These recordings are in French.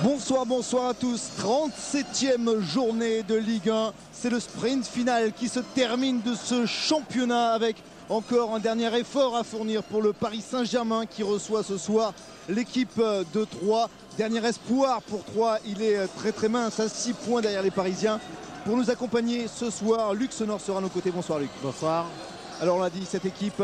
Bonsoir, bonsoir à tous. 37e journée de Ligue 1. C'est le sprint final qui se termine de ce championnat avec encore un dernier effort à fournir pour le Paris Saint-Germain qui reçoit ce soir l'équipe de Troyes. Dernier espoir pour Troyes, il est très mince à 6 points derrière les Parisiens. Pour nous accompagner ce soir, Luc Sonor sera à nos côtés. Bonsoir Luc. Bonsoir. Alors on l'a dit, cette équipe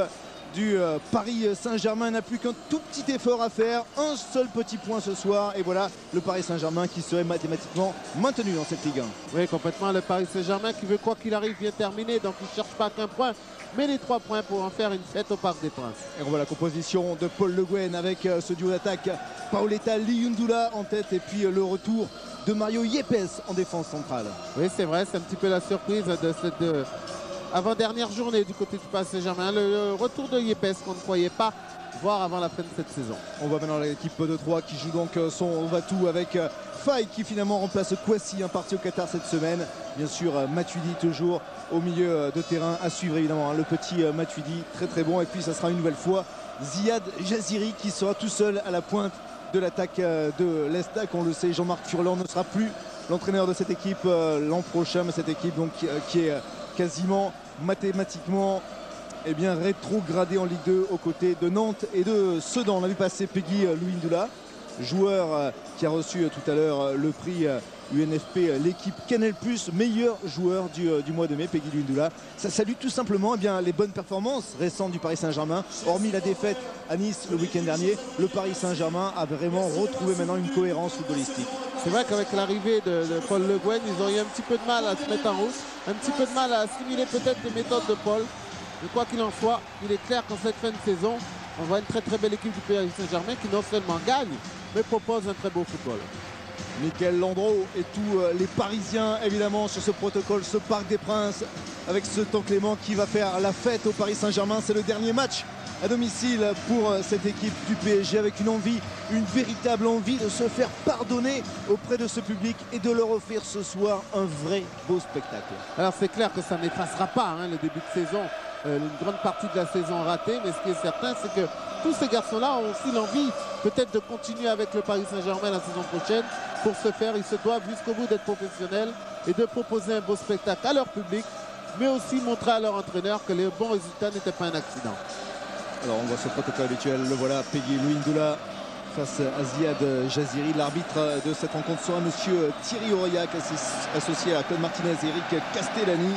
du Paris Saint-Germain n'a plus qu'un tout petit effort à faire, un seul petit point ce soir et voilà le Paris Saint-Germain qui serait mathématiquement maintenu dans cette Ligue 1. Oui, complètement, le Paris Saint-Germain qui veut quoi qu'il arrive bien terminer, donc il ne cherche pas qu'un point mais les 3 points pour en faire une fête au Parc des Princes. Et on voit la composition de Paul Le Guen avec ce duo d'attaque Paoletta Liyundula en tête et puis le retour de Mario Yepes en défense centrale. Oui, c'est vrai, c'est un petit peu la surprise de cette avant-dernière journée du côté du Paris Saint-Germain. Le retour de Yepes qu'on ne croyait pas voir avant la fin de cette saison. On voit maintenant l'équipe de Troyes qui joue donc son va-tout avec Faye qui finalement remplace Kouassi, parti au Qatar cette semaine. Bien sûr, Matuidi toujours au milieu de terrain à suivre évidemment. Le petit Matuidi très bon. Et puis ça sera une nouvelle fois Ziad Jaziri qui sera tout seul à la pointe de l'attaque de l'Estac. On le sait, Jean-Marc Furlan ne sera plus l'entraîneur de cette équipe l'an prochain. Mais cette équipe donc qui est quasiment mathématiquement rétrogradé en Ligue 2 aux côtés de Nantes et de Sedan. On a vu passer Peggy Liyundula, joueur qui a reçu tout à l'heure le prix UNFP, l'équipe Canal+, meilleur joueur du mois de mai, Peggy Liyundula. Ça salue tout simplement les bonnes performances récentes du Paris Saint-Germain. Hormis la défaite à Nice le week-end dernier, le Paris Saint-Germain a vraiment retrouvé maintenant une cohérence footballistique. C'est vrai qu'avec l'arrivée de Paul Le Guen, ils ont eu un petit peu de mal à se mettre en route, un petit peu de mal à assimiler peut-être les méthodes de Paul. Mais quoi qu'il en soit, il est clair qu'en cette fin de saison, on voit une très belle équipe du Paris Saint-Germain qui non seulement gagne, mais propose un très beau football. Michael Landreau et tous les Parisiens évidemment sur ce protocole, ce Parc des Princes avec ce temps Clément qui va faire la fête au Paris Saint-Germain. C'est le dernier match à domicile pour cette équipe du PSG avec une véritable envie de se faire pardonner auprès de ce public et de leur offrir ce soir un vrai beau spectacle. Alors c'est clair que ça n'effacera pas le début de saison, une grande partie de la saison ratée, mais ce qui est certain c'est que tous ces garçons-là ont aussi l'envie peut-être de continuer avec le Paris Saint-Germain la saison prochaine. Pour ce faire, ils se doivent jusqu'au bout d'être professionnels et de proposer un beau spectacle à leur public, mais aussi montrer à leur entraîneur que les bons résultats n'étaient pas un accident. Alors on voit ce protocole habituel, le voilà, Peggy Liyundula face à Ziad Jaziri. L'arbitre de cette rencontre sera monsieur Thierry Aurillac, associé à Claude Martinez et Eric Castellani.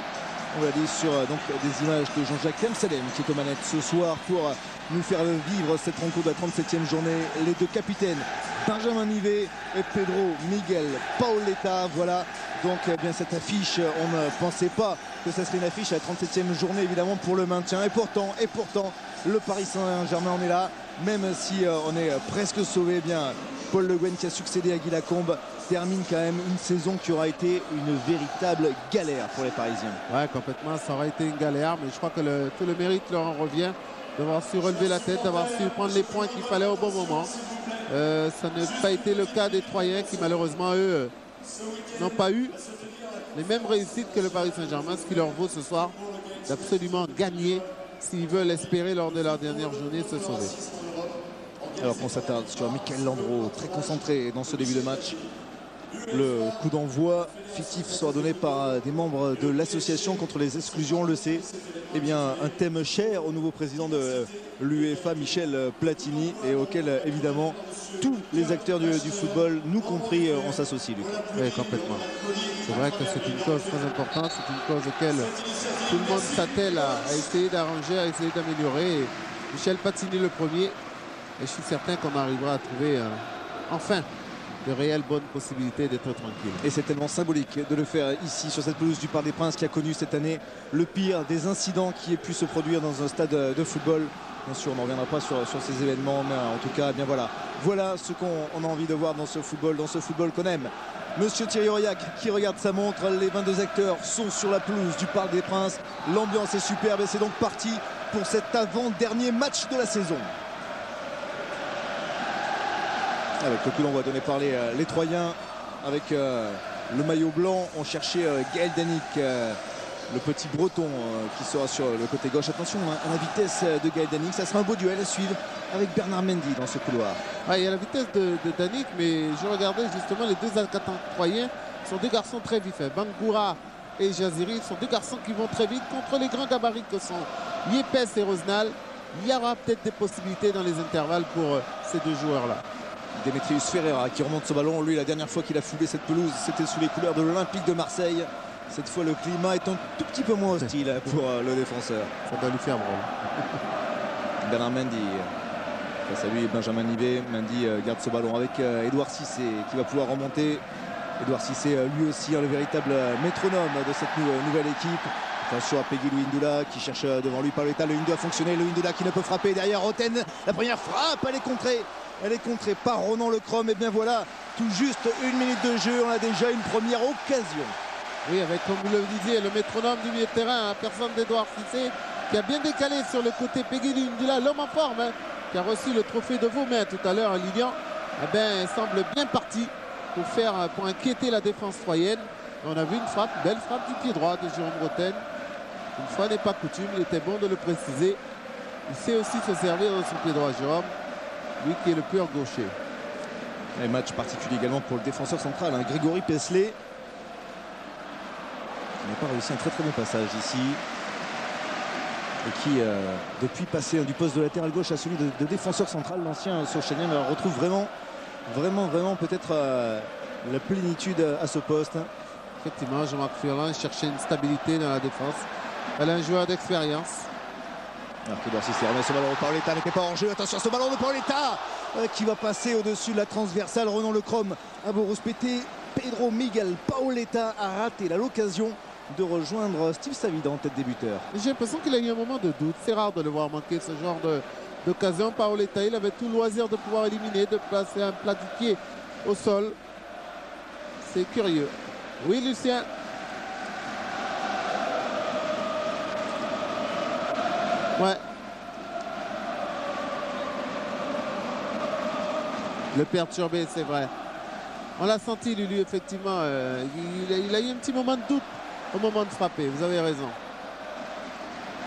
On l'a dit sur des images de Jean-Jacques Amsalem qui est aux manettes ce soir pour nous faire vivre cette rencontre de la 37e journée. Les deux capitaines, Benjamin Nivet et Pedro Miguel Paoletta. Voilà donc cette affiche. On ne pensait pas que ça serait une affiche à la 37e journée évidemment pour le maintien. Et pourtant le Paris Saint-Germain en est là. Même si on est presque sauvé, Paul Le Guen qui a succédé à Guy Lacombe termine quand même une saison qui aura été une véritable galère pour les Parisiens. Ouais, complètement, ça aurait été une galère, mais je crois que tout le mérite leur en revient d'avoir su relever la tête, d'avoir su prendre les points qu'il fallait au bon moment. Ça n'a pas été le cas des Troyens qui malheureusement eux n'ont pas eu les mêmes réussites que le Paris Saint-Germain, ce qui leur vaut ce soir d'absolument gagner s'ils veulent espérer lors de leur dernière journée se sauver. Alors qu'on s'attarde sur Michael Landreau, très concentré dans ce début de match. Le coup d'envoi fictif sera donné par des membres de l'association contre les exclusions, on le sait. Un thème cher au nouveau président de l'UEFA, Michel Platini, et auquel évidemment tous les acteurs du football, nous compris, on s'associe, Luc. Oui, complètement. C'est vrai que c'est une cause très importante, c'est une cause auquel tout le monde s'attelle à essayer d'arranger, à essayer d'améliorer. Michel Platini le premier, et je suis certain qu'on arrivera à trouver enfin de réelles bonnes possibilités d'être tranquille. Et c'est tellement symbolique de le faire ici sur cette pelouse du Parc des Princes qui a connu cette année le pire des incidents qui aient pu se produire dans un stade de football. Bien sûr, on ne reviendra pas sur ces événements, mais en tout cas, voilà ce qu'on a envie de voir dans ce football qu'on aime. Monsieur Thierry Aurillac qui regarde sa montre, les 22 acteurs sont sur la pelouse du Parc des Princes. L'ambiance est superbe et c'est donc parti pour cet avant-dernier match de la saison. Avec le coup d'envoi donné par les Troyens, avec le maillot blanc, on cherchait Gaël Danic, le petit breton qui sera sur le côté gauche. Attention à la vitesse de Gaël Danic, ça sera un beau duel à suivre avec Bernard Mendy dans ce couloir. Ah, il y a la vitesse de Danick, mais je regardais justement les deux attaquants troyens sont deux garçons très vifs. Bangoura et Jaziri sont deux garçons qui vont très vite contre les grands gabarits que sont Yepes et Rosenal. Il y aura peut-être des possibilités dans les intervalles pour ces deux joueurs-là. Demetrius Ferreira qui remonte ce ballon. Lui, la dernière fois qu'il a foulé cette pelouse, c'était sous les couleurs de l'Olympique de Marseille. Cette fois, le climat est un tout petit peu moins hostile pour le défenseur. Ça doit lui faire drôle. Bernard Mendy. Face à lui, Benjamin Nivet. Mendy garde ce ballon avec Edouard Cissé qui va pouvoir remonter. Edouard Cissé, lui aussi, le véritable métronome de cette nouvelle équipe. Attention à Peggy Louindoula qui cherche devant lui Paoletta. Le 1-2 a fonctionné. Le 1-2 qui ne peut frapper. Derrière Roten, la première frappe, elle est contrée. Elle est contrée par Ronan Lecrom. Et bien voilà, tout juste 1 minute de jeu. On a déjà une première occasion. Oui, avec, comme vous le disiez, le métronome du milieu de terrain, la personne d'Edouard Cissé qui a bien décalé sur le côté Peggy Louindoula, l'homme en forme, qui a reçu le trophée de Vaumain tout à l'heure, Lilian. Semble bien parti pour inquiéter la défense troyenne. On a vu une frappe, belle frappe du pied droit de Jérôme Roten. Une fois n'est pas coutume, il était bon de le préciser. Il sait aussi se servir de son pied droit, Jérôme, lui qui est le pur gaucher. Un match particulier également pour le défenseur central, Grégory Pesley. Il n'a pas réussi un très bon passage ici. Et qui, depuis passer du poste de latéral gauche à celui de défenseur central, l'ancien Sochânien retrouve vraiment peut-être la plénitude à ce poste. Effectivement, Jean-Marc Furlan cherchait une stabilité dans la défense. Elle a un joueur d'expérience. Alors que Dorsi remet ce ballon. Paoletta n'était pas hors jeu. Attention à ce ballon de Paoletta qui va passer au-dessus de la transversale. Ronan Lecrom a beau respecter. Pedro Miguel Paoletta a raté l'occasion de rejoindre Steve Savida en tête des buteurs. J'ai l'impression qu'il a eu un moment de doute. C'est rare de le voir manquer ce genre d'occasion. Paoletta, il avait tout le loisir de pouvoir éliminer, de placer un plat du pied au sol. C'est curieux. Oui, Lucien. Ouais. Le perturbé, c'est vrai. On l'a senti, Lulu, effectivement. Il a eu un petit moment de doute au moment de frapper. Vous avez raison.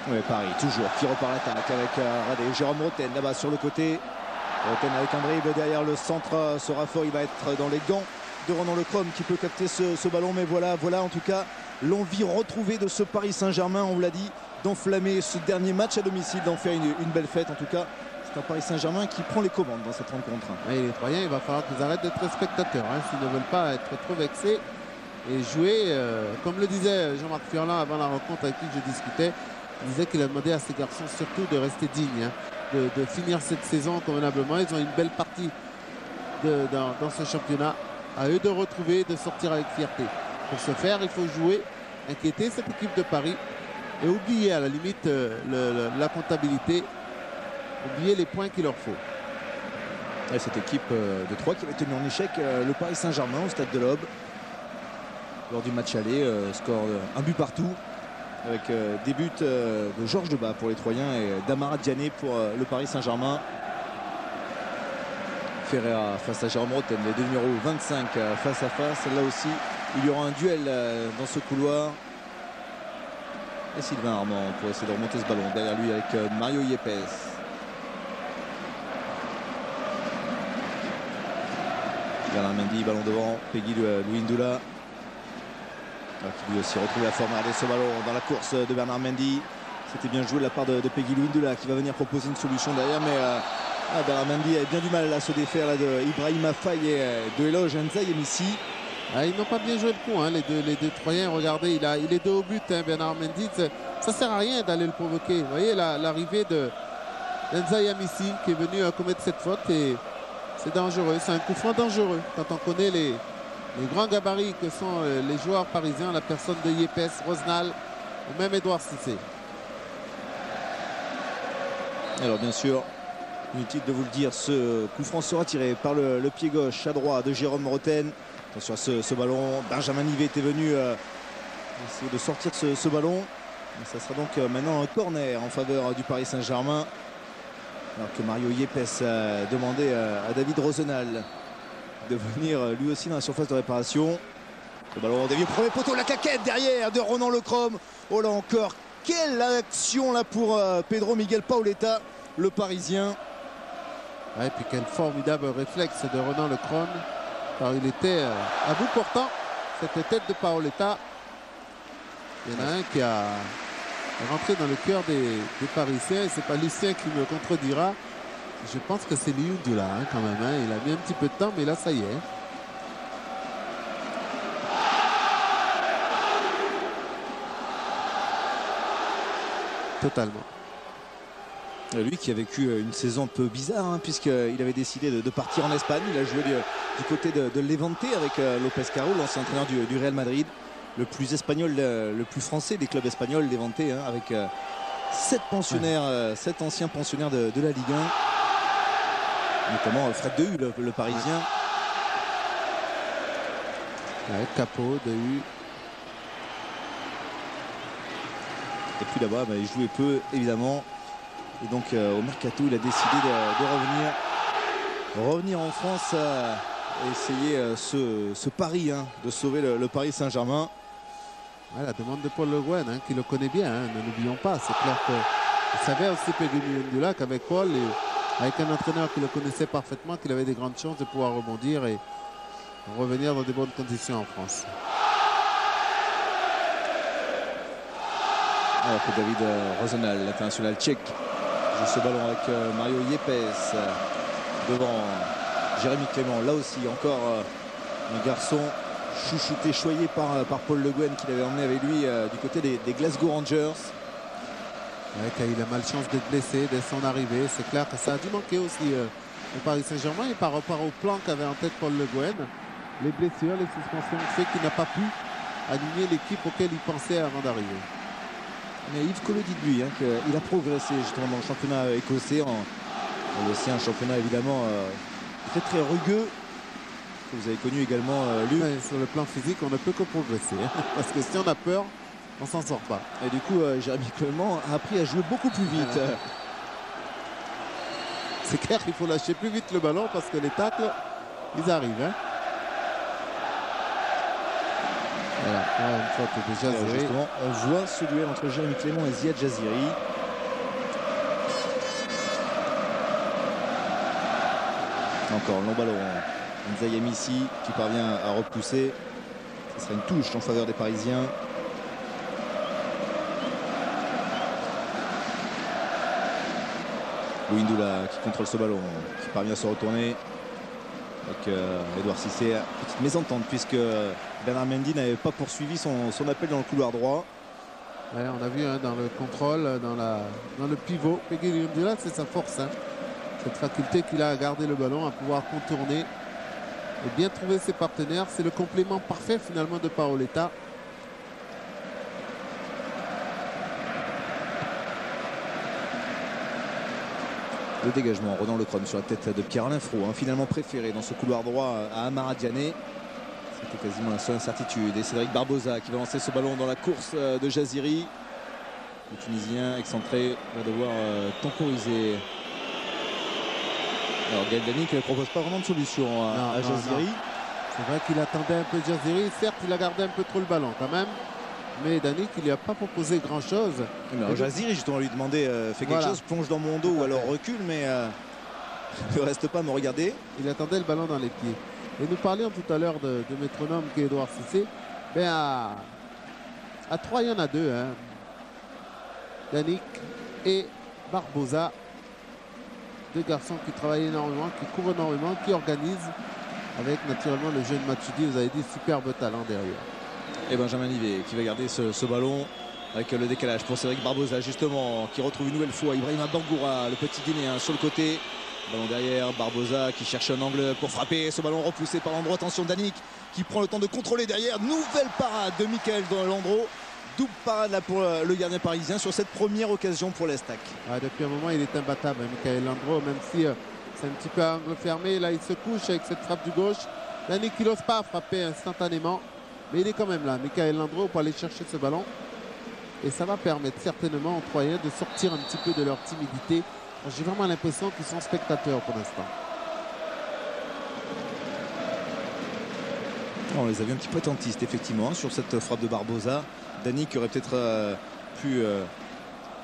Oui, Paris, toujours, qui repart l'attaque avec Radé. Jérôme Roten, là-bas sur le côté. Roten avec un dribble derrière le centre. Sera fort, il va être dans les gants de Ronan Lecrom qui peut capter ce ballon. Mais voilà en tout cas l'envie retrouvée de ce Paris Saint-Germain, on vous l'a dit, d'enflammer ce dernier match à domicile, d'en faire une belle fête. En tout cas, c'est un Paris Saint-Germain qui prend les commandes dans cette rencontre. Et les Troyens, il va falloir qu'ils arrêtent d'être spectateurs s'ils ne veulent pas être trop vexés et jouer, comme le disait Jean-Marc Furlan avant la rencontre avec qui je discutais. Il disait qu'il a demandé à ces garçons surtout de rester dignes, de finir cette saison convenablement. Ils ont une belle partie dans ce championnat. À eux de retrouver, de sortir avec fierté. Pour ce faire, il faut jouer, inquiéter cette équipe de Paris et oublier à la limite la comptabilité, oublier les points qu'il leur faut. Et cette équipe de Troyes qui avait tenu en échec le Paris Saint-Germain au stade de l'Aube lors du match aller, score un but partout avec des buts de Georges Debat pour les Troyens et d'Amara Diané pour le Paris Saint-Germain. Ferreira face à Jérôme Roten, les deux numéros 25 face à face. Là aussi, il y aura un duel dans ce couloir. Et Sylvain Armand pour essayer de remonter ce ballon derrière lui avec Mario Yepes. Bernard Mendy, ballon devant, Peggy Louindoula qui lui aussi retrouve la forme. Regardez ce ballon dans la course de Bernard Mendy. C'était bien joué de la part de Peggy Louindoula qui va venir proposer une solution derrière, mais Bernard Mendy a bien du mal à se défaire là, de Ibrahima Faye et de Eloge Nzaï Missi. Ils n'ont pas bien joué le coup, les deux Troyens. Regardez, il est dos au but, Bernard Mendy. Ça ne sert à rien d'aller le provoquer. Vous voyez l'arrivée de Nzaï Missi qui est venu commettre cette faute et c'est dangereux. C'est un coup franc dangereux quand on connaît les grands gabarits que sont les joueurs parisiens, la personne de Yepes, Rosenal ou même Edouard Cissé. Alors bien sûr, inutile de vous le dire, ce coup franc sera tiré par le pied gauche à droite de Jérôme Roten. Attention à ce ballon. Benjamin Nivet était venu essayer de sortir ce ballon. Et ça sera donc maintenant un corner en faveur du Paris Saint-Germain. Alors que Mario Yepes a demandé à David Rosenal de venir lui aussi dans la surface de réparation. Le ballon dévié, premier poteau, la claquette derrière de Ronan Lecrom. Oh là encore, quelle action là pour Pedro Miguel Paoletta, le Parisien. Et puis quel formidable réflexe de Ronan Le Cron. Car il était à bout portant cette tête de Paoletta. Il y en a un qui a rentré dans le cœur des Parisiens. Et c'est pas Lucien qui me contredira. Je pense que c'est Liundula quand même. Il a mis un petit peu de temps, mais là ça y est. Totalement. Lui qui a vécu une saison un peu bizarre, puisqu'il avait décidé de partir en Espagne. Il a joué du côté de Levante avec Lopez Caro, l'ancien entraîneur du Real Madrid. Le plus espagnol, le plus français des clubs espagnols, Levante, avec 7 pensionnaires, 7 anciens pensionnaires de la Ligue 1. Notamment Fred Dehu, le Parisien. Ouais, Capot, Dehu. Et puis là-bas, il jouait peu, évidemment. Et donc au Mercato, il a décidé de revenir en France et essayer ce pari de sauver le Paris Saint-Germain. Ouais, la demande de Paul Le Guen, qui le connaît bien, ne l'oublions pas. C'est clair qu'il savait aussi Peggy Liundula qu'avec Paul, et avec un entraîneur qui le connaissait parfaitement, qu'il avait des grandes chances de pouvoir rebondir et revenir dans des bonnes conditions en France. Alors que David Rozenal, l'international tchèque, joue ce ballon avec Mario Yepes devant Jérémy Clément. Là aussi, encore un garçon chouchouté, choyé par Paul Le Guen, qui l'avait emmené avec lui du côté des Glasgow Rangers. Ouais, car il a malchance d'être blessé dès son arrivée. C'est clair que ça a dû manquer aussi au Paris Saint-Germain. Et par rapport au plan qu'avait en tête Paul Le Guen, les blessures, les suspensions, fait qu'il n'a pas pu aligner l'équipe auquel il pensait avant d'arriver. Mais Yves Collot dit de lui qu'il a progressé justement dans le championnat écossais. C'est un championnat évidemment très très rugueux. Vous avez connu également Luc. Ouais, sur le plan physique, on ne peut que progresser. Parce que si on a peur, on s'en sort pas. Et du coup, Jérémy Clément a appris à jouer beaucoup plus vite. C'est clair qu'il faut lâcher plus vite le ballon parce que les tacles, ils arrivent. Voilà, une faute de Jaziri. Justement, on voit ce duel entre Jérémy Clément et Ziad Jaziri. Encore un long ballon. Nzaya Missi qui parvient à repousser. Ce sera une touche en faveur des Parisiens. Liundula qui contrôle ce ballon, qui parvient à se retourner. Avec Edouard Cissé, petite mésentente puisque Bernard Mendy n'avait pas poursuivi son appel dans le couloir droit. Ouais, on a vu dans le contrôle, dans le pivot, Peggy Liundula, c'est sa force. Cette faculté qu'il a à garder le ballon, à pouvoir contourner et bien trouver ses partenaires. C'est le complément parfait finalement de Paoletta. Le dégagement, Ronan Le Cron sur la tête de Pierre-Alain Fro, finalement préféré dans ce couloir droit à Amara Diané. C'était quasiment la seule incertitude. Et Cédric Barbosa qui va lancer ce ballon dans la course de Jaziri. Le Tunisien excentré va devoir temporiser. Alors Gaël Danic ne propose pas vraiment de solution à Jaziri. C'est vrai qu'il attendait un peu Jaziri. Certes, il a gardé un peu trop le ballon quand même. Mais Danic, il lui a pas proposé grand-chose. Jaziri, justement, lui demander fais quelque chose, plonge dans mon dos ou alors recule, mais ne reste pas à me regarder. Il attendait le ballon dans les pieds. Et nous parlions tout à l'heure de métronome qui est Edouard Cissé. Ben à 3, il y en a 2. Danic et Barbosa. 2 garçons qui travaillent énormément, qui courent énormément, qui organisent. Avec naturellement le jeune Matuidi, vous avez dit, superbe talent derrière. Et Benjamin Livet qui va garder ce ballon avec le décalage pour Cédric Barbosa justement, qui retrouve une nouvelle fois Ibrahima Bangoura, le petit Guinéen sur le côté. Ballon derrière, Barbosa qui cherche un angle pour frapper. Ce ballon repoussé par Landreau. Attention, Danic qui prend le temps de contrôler derrière. Nouvelle parade de Michael Landreau. Double parade là pour le gardien parisien sur cette première occasion pour l'Estac. Depuis un moment, il est imbattable, Michael Landreau, même si c'est un petit peu à angle fermé. Là, il se couche avec cette frappe du gauche. Danic qui n'ose pas frapper instantanément. Mais il est quand même là, Michael Landreau, pour aller chercher ce ballon. Et ça va permettre certainement aux Troyens de sortir un petit peu de leur timidité. J'ai vraiment l'impression qu'ils sont spectateurs pour l'instant. On les a vus un petit peu attentistes, effectivement, sur cette frappe de Barbosa. Danic aurait peut-être pu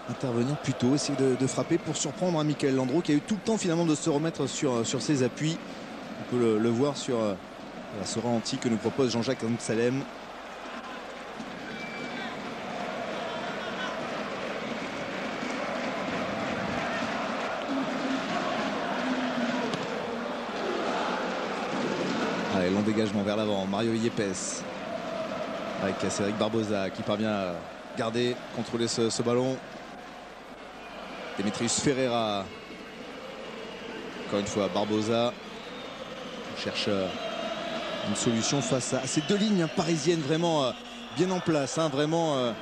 intervenir plus tôt, essayer de frapper pour surprendre Michael Landreau qui a eu tout le temps finalement de se remettre sur ses appuis. On peut le voir sur ce ralenti que nous propose Jean-Jacques Amsalem. Allez, long dégagement vers l'avant, Mario Yepes avec Cédric Barbosa qui parvient à garder, contrôler ce ballon. Demetrius Ferreira, encore une fois Barbosa cherche une solution face à ces deux lignes parisiennes vraiment bien en place, vraiment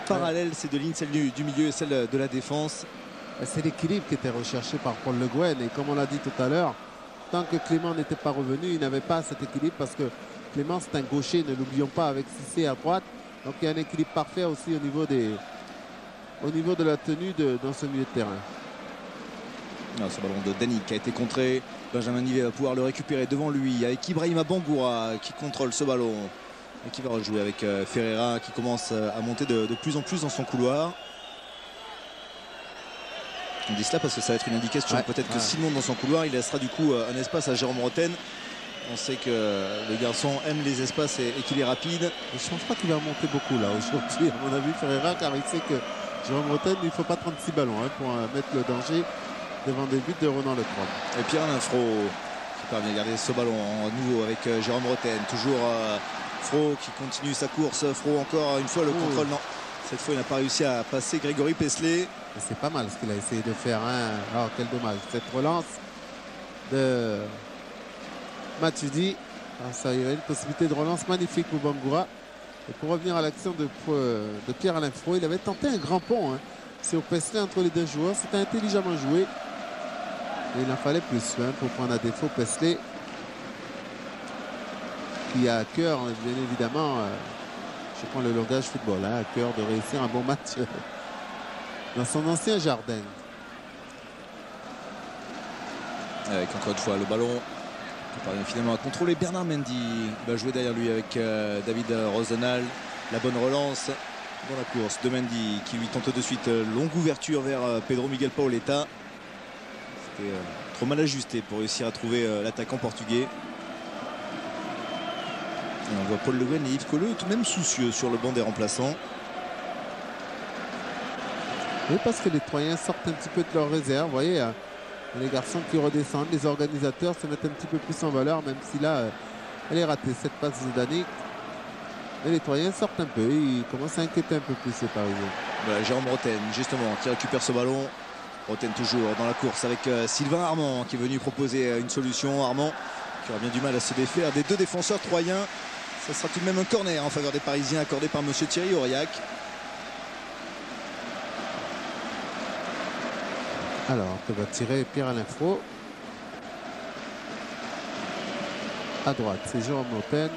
parallèles, ces deux lignes, celle du milieu et celle de la défense. C'est l'équilibre qui était recherché par Paul Le Guen, et comme on l'a dit tout à l'heure, tant que Clément n'était pas revenu, il n'avait pas cet équilibre, parce que Clément c'est un gaucher, ne l'oublions pas, avec Cissé à droite, donc il y a un équilibre parfait aussi au niveau de la tenue dans ce milieu de terrain. Ce ballon de Dani qui a été contré. Benjamin Nivet va pouvoir le récupérer devant lui avec Ibrahima Bangoura qui contrôle ce ballon et qui va rejouer avec Ferreira qui commence à monter de plus en plus dans son couloir. On dit cela parce que ça va être une indication. Peut-être que s'il monte dans son couloir, il laissera du coup un espace à Jérôme Roten. On sait que le garçon aime les espaces et qu'il est rapide. Je ne pense pas qu'il va monter beaucoup là aujourd'hui, à mon avis, Ferreira, car il sait que Jérôme Roten, il ne faut pas 36 ballons pour mettre le danger devant des buts de Ronan Lecrom. Et Pierre-Alain Fro qui parvient à garder ce ballon en nouveau avec Jérôme Roten. Toujours Fro qui continue sa course. Fro encore une fois le contrôle. Non, cette fois il n'a pas réussi à passer Grégory Pesley. C'est pas mal ce qu'il a essayé de faire. Oh, quel dommage. Cette relance de Matuidi. Ça y a une possibilité de relance magnifique pour Bangoura. Et pour revenir à l'action de Pierre-Alain Fro, il avait tenté un grand pont sur Pesley entre les deux joueurs. C'était intelligemment joué. Et il en fallait plus pour prendre à défaut Pesley, qui a à cœur, bien évidemment, je prends le langage football, à cœur de réussir un bon match dans son ancien jardin. Avec encore une fois le ballon qui parvient finalement à contrôler Bernard Mendy. Il va jouer derrière lui avec David Rosenal. La bonne relance dans la course de Mendy qui lui tente de suite longue ouverture vers Pedro Miguel Paoletta. C'était trop mal ajusté pour réussir à trouver l'attaquant portugais. Et on voit Paul Le Guen et Yves Colleux tout de même soucieux sur le banc des remplaçants. Oui, parce que les Troyens sortent un petit peu de leur réserve. Vous voyez, les garçons qui redescendent, les organisateurs se mettent un petit peu plus en valeur, même si là, elle est ratée, cette passe de Dani. Et les Troyens sortent un peu, ils commencent à inquiéter un peu plus ces Parisiens. Voilà, Jérôme Roten, justement, qui récupère ce ballon. Roten toujours dans la course avec Sylvain Armand qui est venu proposer une solution. Armand qui aura bien du mal à se défaire des deux défenseurs troyens. Ça sera tout de même un corner en faveur des Parisiens accordé par monsieur Thierry Aurillac. Alors, que va tirer Pierre-Alain Fro. À droite, c'est Jérôme Roten.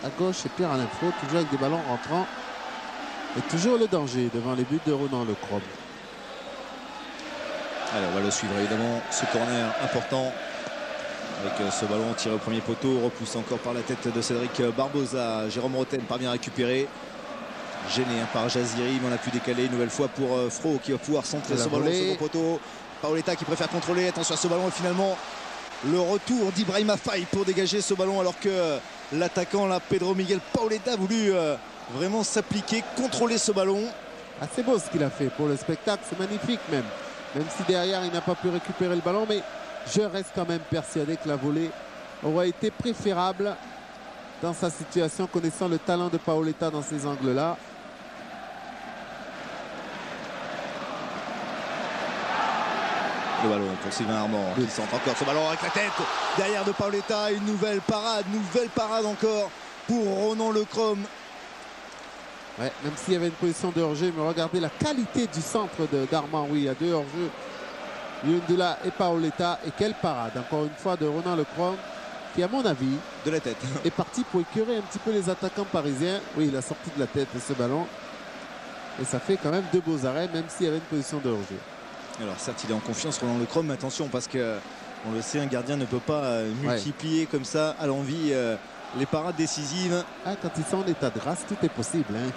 À gauche, c'est Pierre-Alain Fro, toujours avec des ballons rentrants. Et toujours le danger devant les buts de Ronan Lecrom. Allez, on va le suivre évidemment, ce corner important. Avec ce ballon tiré au premier poteau, repoussé encore par la tête de Cédric Barbosa. Jérôme Roten parvient à récupérer. Gêné par Jaziri, mais on a pu décaler une nouvelle fois pour Fro qui va pouvoir centrer ce ballon au second poteau. Paoletta qui préfère contrôler, attention à ce ballon et finalement le retour d'Ibrahima Faye pour dégager ce ballon alors que l'attaquant là, Pedro Miguel Paoletta a voulu vraiment s'appliquer, contrôler ce ballon. Ah, c'est beau ce qu'il a fait pour le spectacle, c'est magnifique même si derrière il n'a pas pu récupérer le ballon, mais je reste quand même persuadé que la volée aurait été préférable dans sa situation, connaissant le talent de Paoletta dans ces angles-là. Le ballon pour Sylvain Armand qui centre encore ce ballon avec la tête derrière de Paoletta. Une nouvelle parade encore pour Ronan Lecrom. Ouais, même s'il y avait une position de hors-jeu, mais regardez la qualité du centre d'Armand. Oui, il y a deux hors-jeu, Yundula et Paoletta. Et quelle parade encore une fois de Ronan Lecrom qui, à mon avis, de la tête, est parti pour écœurer un petit peu les attaquants parisiens. Oui, il a sorti de la tête ce ballon. Et ça fait quand même deux beaux arrêts, même s'il y avait une position de hors-jeu. Alors certes il est en confiance Ronan Lecrom, mais attention parce que on le sait, un gardien ne peut pas multiplier comme ça à l'envie les parades décisives. Ah, quand ils sont en état de grâce, tout est possible. Hein.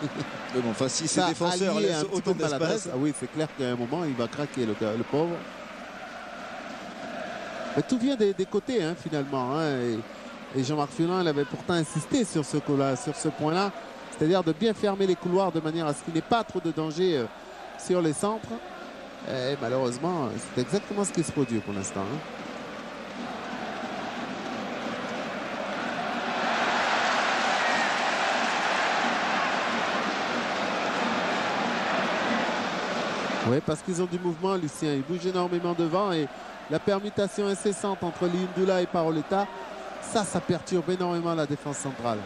Mais bon, enfin, si ces défenseurs laissent autant d'espace. Ah oui, c'est clair qu'à un moment, il va craquer, le pauvre. Mais tout vient des côtés, hein, finalement. Hein, et Jean-Marc Furlan, il avait pourtant insisté sur ce point-là. C'est-à-dire de bien fermer les couloirs de manière à ce qu'il n'y ait pas trop de danger sur les centres. Et malheureusement, c'est exactement ce qui se produit pour l'instant. Hein. Oui, parce qu'ils ont du mouvement, Lucien. Ils bougent énormément devant et la permutation incessante entre Liundula et Paroletta, ça perturbe énormément la défense centrale.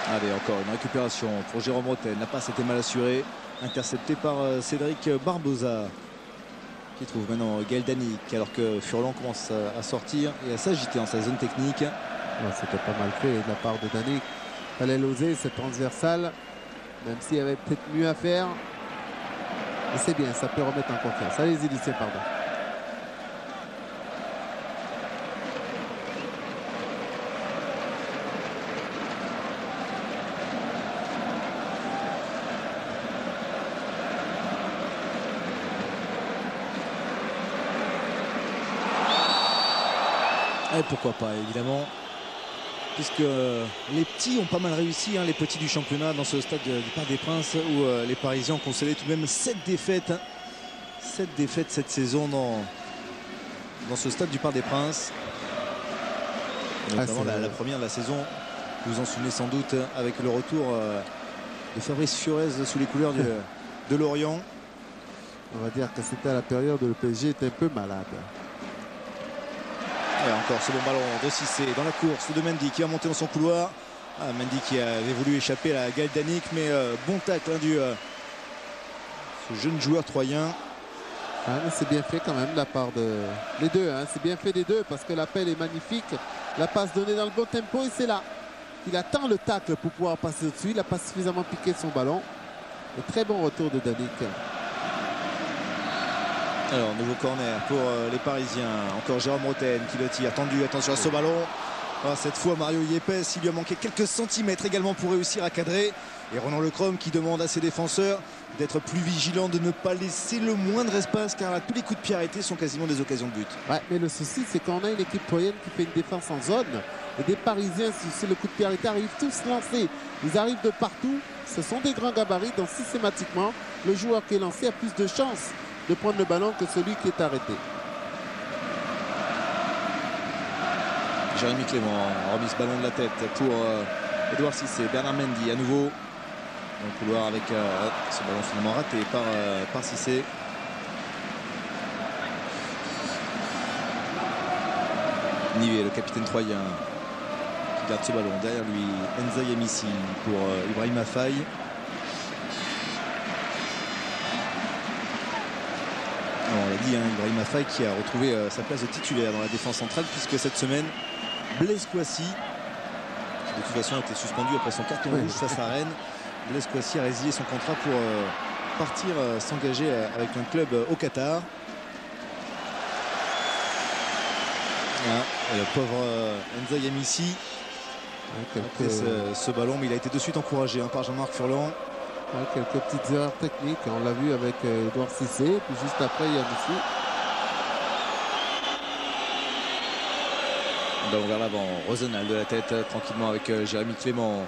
Allez, encore une récupération pour Jérôme Rotten. La passe était mal assurée, interceptée par Cédric Barbosa, qui trouve maintenant Gaël Danic, alors que Furlan commence à sortir et à s'agiter dans sa zone technique. Ouais, c'était pas mal fait de la part de Danic. Il fallait l'oser, cette transversale, même s'il y avait peut-être mieux à faire. Mais c'est bien, ça peut remettre en confiance. Allez-y, Lucien, pardon. Et pourquoi pas, évidemment, puisque les petits ont pas mal réussi, hein, les petits du championnat dans ce stade du Parc des Princes, où les Parisiens ont concédé tout de même 7 défaites. 7 défaites cette saison dans ce stade du Parc des Princes. Et notamment la première de la saison, vous vous en souvenez sans doute, avec le retour de Fabrice Fiorez sous les couleurs de Lorient. On va dire que c'était à la période où le PSG était un peu malade. Et encore ce bon ballon de Cissé dans la course de Mendy qui va monter dans son couloir. Mendy qui avait voulu échapper à Gaël Danic, mais bon tacle hein, ce jeune joueur troyen. Ah, c'est bien fait quand même de la part de les deux. Hein, c'est bien fait des deux parce que l'appel est magnifique. La passe donnée dans le bon tempo et c'est là. Il attend le tacle pour pouvoir passer au-dessus. Il n'a pas suffisamment piqué son ballon. Un très bon retour de Danic. Alors, nouveau corner pour les Parisiens. Encore Jérôme Rotten qui le tire. Tendu, attention à ce ballon. Alors, cette fois, Mario Yepes, il lui a manqué quelques centimètres également pour réussir à cadrer. Et Ronan Lecrom qui demande à ses défenseurs d'être plus vigilants, de ne pas laisser le moindre espace, car là, tous les coups de pied arrêtés sont quasiment des occasions de but. Ouais, mais le souci, c'est qu'on a une équipe troyenne qui fait une défense en zone. Et des Parisiens, si le coup de pied arrêté, arrivent tous lancés. Ils arrivent de partout. Ce sont des grands gabarits, donc systématiquement, le joueur qui est lancé a plus de chances de prendre le ballon que celui qui est arrêté. Jérémy Clément a remis ce ballon de la tête pour Edouard Cissé. Bernard Mendy à nouveau dans le couloir avec ce ballon finalement raté par Cissé. Nivet, le capitaine troyen, qui garde ce ballon. Derrière lui, Enza Yamissi pour Ibrahima Faye. On l'a dit, hein, Ibrahima Faye qui a retrouvé sa place de titulaire dans la défense centrale, puisque cette semaine, Blaise Kouassi, qui de toute façon a été suspendu après son carton rouge face à Rennes, Blaise Kouassi a résilié son contrat pour partir s'engager avec un club au Qatar. Et le pauvre Enza Yamissi a fait ce ballon, mais il a été de suite encouragé hein, par Jean-Marc Furlan. Ouais, quelques petites erreurs techniques, on l'a vu avec Edouard Cissé, puis juste après Yamissi. Ballon vers l'avant, Rosenal de la tête tranquillement avec Jérémy Clément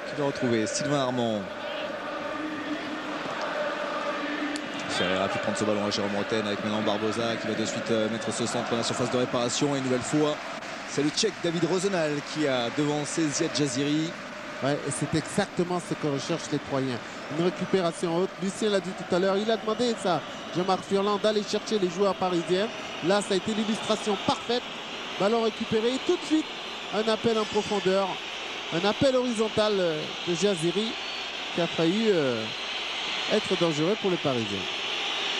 qui doit retrouver Sylvain Armand. Ferreira a pu prendre ce ballon à Jérôme Rotten avec maintenant Barbosa qui va de suite mettre ce centre dans la surface de réparation. Et une nouvelle fois, c'est le Tchèque David Rosenal qui a devancé Ziad Jaziri. Ouais, et c'est exactement ce que recherchent les Troyens. Une récupération haute. Lucien l'a dit tout à l'heure, il a demandé ça, Jean-Marc Furlan, d'aller chercher les joueurs parisiens. Là, ça a été l'illustration parfaite. Ballon récupéré. Et tout de suite, un appel en profondeur. Un appel horizontal de Jaziri qui a failli être dangereux pour les Parisiens.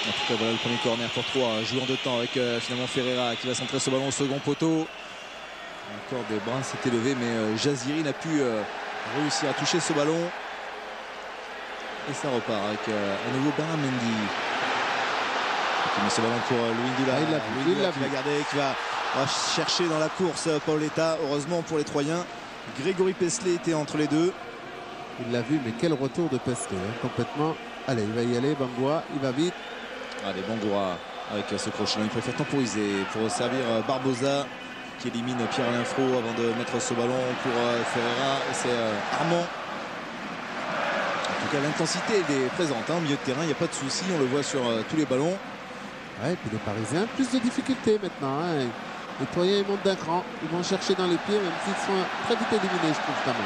En tout cas, voilà le premier corner pour 3. Jouant de temps avec finalement Ferreira qui va centrer ce ballon au second poteau. Encore des bras s'est élevé, mais Jaziri n'a pu réussir à toucher ce ballon. Et ça repart avec à nouveau Bernard Mendy. Qui met ce ballon pour Louis Doula. Il l'a gardé, qui va On va chercher dans la course Paoletta. Heureusement pour les Troyens, Grégory Paisley était entre les deux. Il l'a vu, mais quel retour de Paisley, hein, complètement. Allez, il va y aller, Bangoura, il va vite. Allez, Bangoura avec ce crochet. Il préfère temporiser pour servir Barbosa qui élimine Pierre-Alain Fro avant de mettre ce ballon pour Ferreira. Et c'est Armand. En tout cas, l'intensité est présente hein, au milieu de terrain. Il n'y a pas de souci. On le voit sur tous les ballons. Ouais, et puis les Parisiens, plus de difficultés maintenant. Hein. Les Troyens, ils montent d'un cran. Ils vont chercher dans les pieds, même s'ils sont très vite éliminés, je trouve, quand même.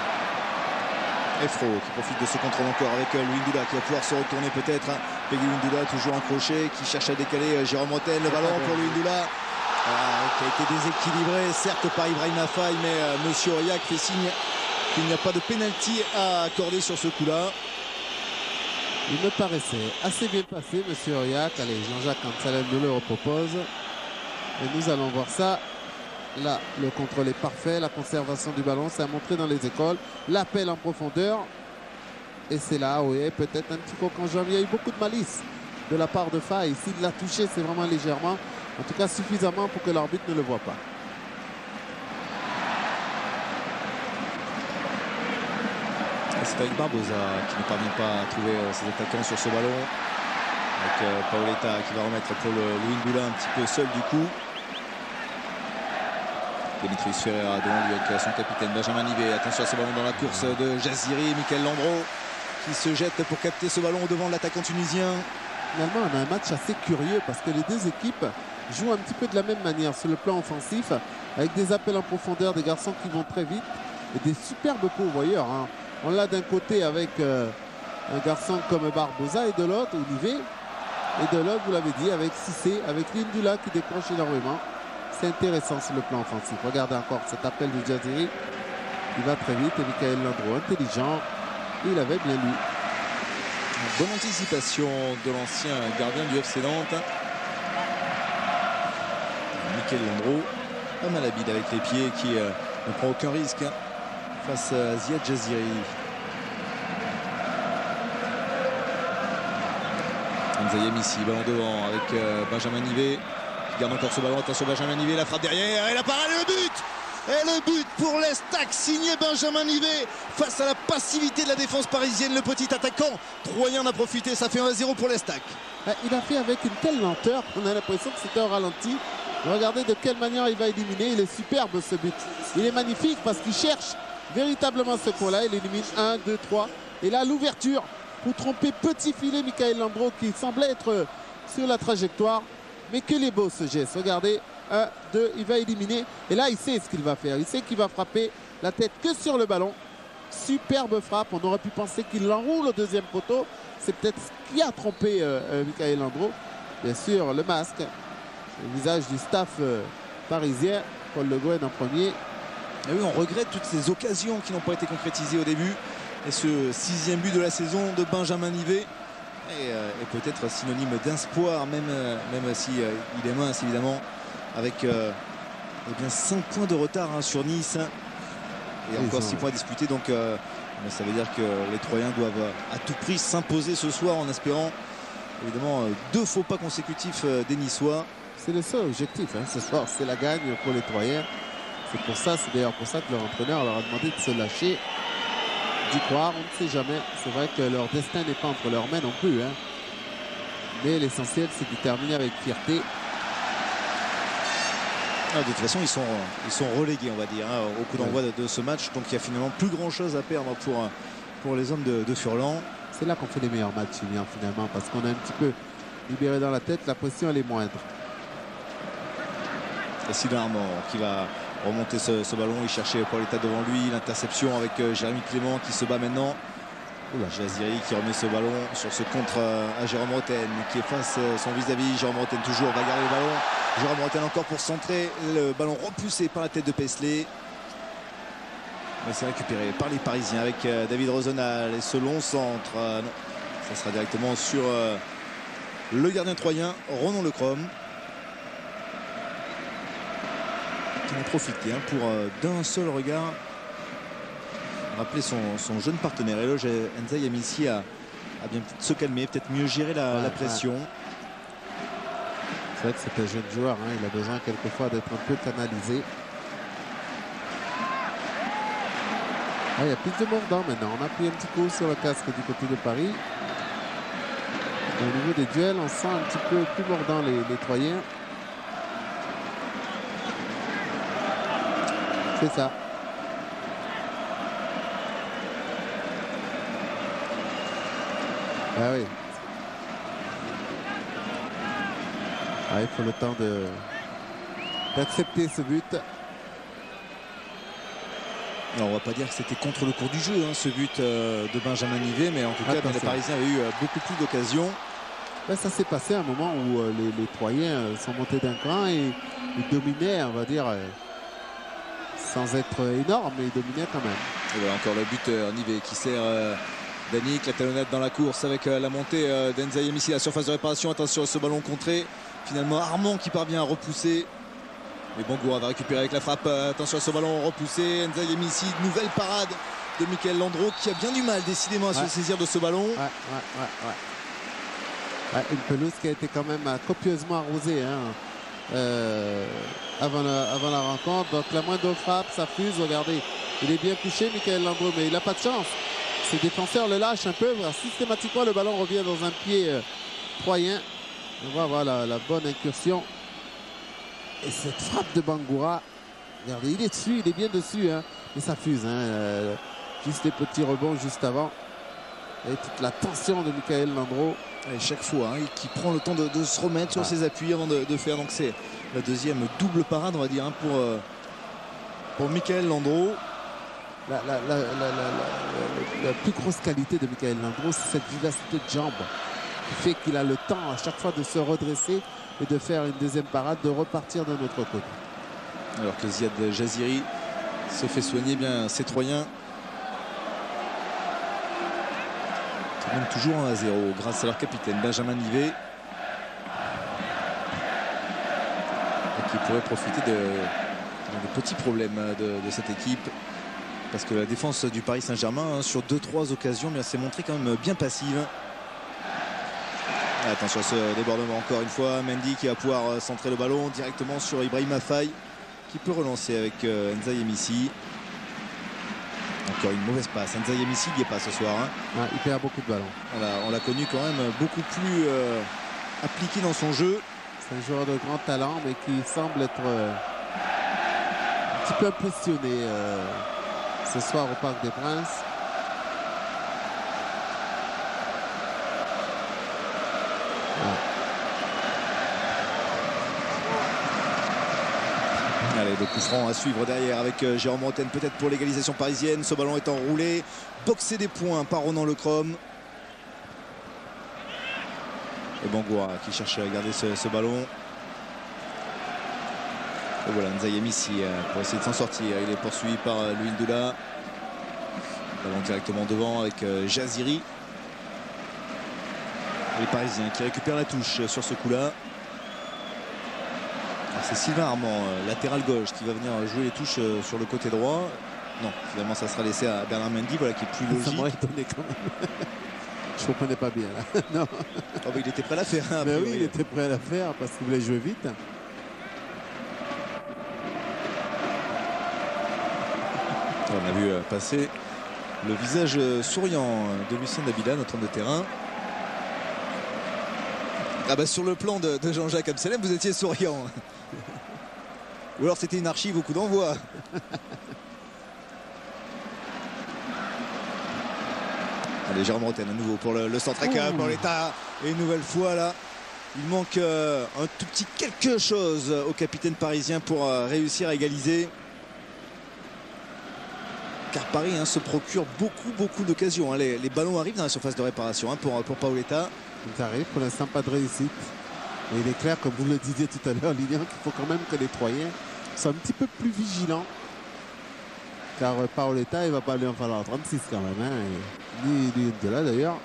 Et Fro qui profite de ce contrôle encore avec Louis Ndoula qui va pouvoir se retourner peut-être. Peggy Ndoula toujours en crochet qui cherche à décaler Jérôme Rotel. Le ballon pour Louis Ndoula qui a été déséquilibré certes par Ibrahim Afai, mais Monsieur Aurillac fait signe qu'il n'y a pas de pénalty à accorder sur ce coup-là. Il me paraissait assez bien passé, Monsieur Aurillac. Allez, Jean-Jacques Ansalem nous le repropose. Et nous allons voir ça. Là, le contrôle est parfait. La conservation du ballon, ça a montré dans les écoles. L'appel en profondeur. Et c'est là, oui, peut-être un petit coquin jambe. Il y a eu beaucoup de malice de la part de Faye. S'il l'a touché, c'est vraiment légèrement. En tout cas, suffisamment pour que l'arbitre ne le voit pas. C'est avec Barbosa qui ne parvient pas à trouver ses attaquants sur ce ballon. Avec Paoletta qui va remettre pour Louis Ndoula un petit peu seul du coup. Demetrius Ferreira devant lui avec son capitaine Benjamin Nivet. Attention à ce ballon dans la course de Jaziri. Michael Landreau qui se jette pour capter ce ballon devant l'attaquant tunisien. Finalement, on a un match assez curieux parce que les deux équipes jouent un petit peu de la même manière sur le plan offensif, avec des appels en profondeur, des garçons qui vont très vite et des superbes pourvoyeurs. Hein. On l'a d'un côté avec un garçon comme Barbosa et de l'autre, Nivet. Et de l'autre, vous l'avez dit, avec Cissé, avec Lindula qui décroche énormément. C'est intéressant sur le plan offensif. Regardez encore cet appel de Jaziri. Il va très vite et Michael Landreau, intelligent. Il avait bien lu. Bonne anticipation de l'ancien gardien du FC Nantes. Michael Landreau, pas mal habile avec les pieds, qui ne prend aucun risque hein, face à Ziad Jaziri. Nzayem ici, ballon devant avec Benjamin Nivet. Qui garde encore ce ballon, attention Benjamin Nivet, la frappe derrière et la parade et le but. Et le but pour l'Estac, signé Benjamin Nivet face à la passivité de la défense parisienne. Le petit attaquant troyen en a profité, ça fait 1-0 pour l'Estac. Il a fait avec une telle lenteur qu'on a l'impression que c'était au ralenti. Regardez de quelle manière il va éliminer. Il est superbe ce but. Il est magnifique parce qu'il cherche véritablement ce coin-là. Il élimine 1, 2, 3. Et là, l'ouverture pour tromper petit filet Michael Landreau qui semblait être sur la trajectoire. Mais que les beaux ce geste. Regardez, 1, 2, il va éliminer. Et là, il sait ce qu'il va faire. Il sait qu'il va frapper la tête que sur le ballon. Superbe frappe. On aurait pu penser qu'il l'enroule au deuxième poteau. C'est peut-être ce qui a trompé Michael Landreau. Bien sûr, le masque. Le visage du staff parisien. Paul Le Guen en premier. Et oui, on regrette toutes ces occasions qui n'ont pas été concrétisées au début. Et ce 6e but de la saison de Benjamin Nivet. Et peut-être synonyme d'espoir, même si il est mince évidemment, avec eh bien 5 points de retard hein, sur Nice et encore 6 points disputés, donc ça veut dire que les Troyens doivent à tout prix s'imposer ce soir en espérant évidemment 2 faux pas consécutifs des Niçois. C'est le seul objectif hein, ce soir, c'est la gagne pour les Troyens. C'est d'ailleurs pour ça que leur entraîneur leur a demandé de se lâcher, d'y croire, on ne sait jamais. C'est vrai que leur destin n'est pas entre leurs mains non plus. Hein. Mais l'essentiel, c'est de terminer avec fierté. De toute façon, ils sont relégués, on va dire, hein, au coup d'envoi de ce match. Donc il n'y a finalement plus grand-chose à perdre pour les hommes de Furlan. C'est là qu'on fait les meilleurs matchs, finalement, parce qu'on a un petit peu libéré dans la tête. La pression, elle est moindre. Et Sylvain Armand qui va remonter ce ballon, il cherchait Paoletta devant lui, l'interception avec Jérémy Clément qui se bat maintenant. Jaziri qui remet ce ballon sur ce contre à Jérôme Roten qui efface son vis-à-vis. Jérôme Roten toujours va garder le ballon. Jérôme Roten encore pour centrer, le ballon repoussé par la tête de Paisley. Mais c'est récupéré par les Parisiens avec David Rosenal et ce long centre. Non, ça sera directement sur le gardien troyen, Ronan Lecrom. Qui en a profité hein, pour d'un seul regard rappeler son jeune partenaire. Et là, Nzayem ici a bien se calmer, peut-être mieux gérer la pression. C'est vrai que c'est un jeune joueur, hein, il a besoin quelquefois d'être un peu canalisé. Ah, il y a plus de mordant maintenant. On a pris un petit coup sur le casque du côté de Paris. Au niveau des duels, on sent un petit peu plus mordant les Troyens. C'est ça. Ah oui. Ah, il faut le temps d'accepter ce but. Alors, on va pas dire que c'était contre le cours du jeu, hein, ce but de Benjamin Nivet, mais en tout cas, les Parisiens avaient eu beaucoup plus d'occasions. Ben, ça s'est passé à un moment où les Troyens sont montés d'un cran et ils dominaient, on va dire, sans être énormes, mais ils dominaient quand même. Et voilà encore le buteur Nivet qui sert Danick, la talonnade dans la course avec la montée d'Nzaïem ici, la surface de réparation. Attention à ce ballon contré. Finalement, Armand qui parvient à repousser. Mais Bangoura va récupérer avec la frappe. Attention à ce ballon repoussé. Nzaïem ici, nouvelle parade de Michael Landreau qui a bien du mal décidément à se saisir de ce ballon. Une pelouse qui a été quand même copieusement arrosée hein, avant la rencontre. Donc la moindre frappe, ça fuse. Regardez, il est bien touché Michael Landreau, mais il n'a pas de chance. Ses défenseurs le lâchent un peu. Systématiquement, le ballon revient dans un pied troyen. On va voir la bonne incursion. Et cette frappe de Bangoura, regardez, il est dessus, il est bien dessus, hein, mais ça fuse. Hein, juste les petits rebonds juste avant. Et toute la tension de Michael Landreau. Et chaque fois, hein, qui prend le temps de se remettre sur ses appuis avant de faire. Donc c'est la deuxième double parade, on va dire, hein, pour Michael Landreau. La plus grosse qualité de Michael Landreau, c'est cette vivacité de jambes qui fait qu'il a le temps à chaque fois de se redresser et de faire une deuxième parade, de repartir d'un autre côté. Alors que Ziad Jaziri se fait soigner, bien ces Troyens terminent toujours 1-0 grâce à leur capitaine Benjamin Nivet, qui pourrait profiter des petits problèmes de cette équipe, parce que la défense du Paris Saint-Germain, hein, sur 2-3 occasions, s'est montrée quand même bien passive. Attention à ce débordement encore une fois. Mendy qui va pouvoir centrer le ballon directement sur Ibrahima Faye, qui peut relancer avec Nzaïem ici. Encore une mauvaise passe. Nzaïem ici, il n'y est pas ce soir. Hein. Il perd beaucoup de ballons. On l'a connu quand même beaucoup plus appliqué dans son jeu. C'est un joueur de grand talent, mais qui semble être un petit peu impressionné ce soir au Parc des Princes. Allez, le coup franc à suivre derrière avec Jérôme Roten, peut-être pour l'égalisation parisienne. Ce ballon est enroulé, boxé des points par Ronan Lecrom. Et Bangoura qui cherche à garder ce ballon. Et voilà, Nzaïem ici pour essayer de s'en sortir. Il est poursuivi par Louis Ndoula. Ballon directement devant avec Jaziri. Les Parisiens qui récupèrent la touche sur ce coup-là. C'est Sylvain Armand, latéral gauche, qui va venir jouer les touches sur le côté droit. Non, finalement ça sera laissé à Bernard Mendy, voilà, qui est plus logique. Ça m'aurait étonné quand même. Je ne comprenais pas bien là. Non. Oh, bah, il était prêt à la faire. Hein, mais oui, il était prêt à la faire parce qu'il voulait jouer vite. On a vu passer le visage souriant de Lucien Dabila, notre homme de terrain. Ah bah, sur le plan de Jean-Jacques Amselem, vous étiez souriant. Ou alors c'était une archive au coup d'envoi. Allez, Jérôme Roten à nouveau pour le centre avec Paoletta. Et une nouvelle fois là, il manque un tout petit quelque chose au capitaine parisien pour réussir à égaliser. Car Paris se procure beaucoup d'occasions. Hein. Les ballons arrivent dans la surface de réparation pour Paoletta. Ça arrive, pour l'instant pas de réussite. Et il est clair, comme vous le disiez tout à l'heure, Lilian, qu'il faut quand même que les Troyens soient un petit peu plus vigilants. Car Paoletta, il va pas lui en falloir 36 quand même. Hein, ni de là d'ailleurs.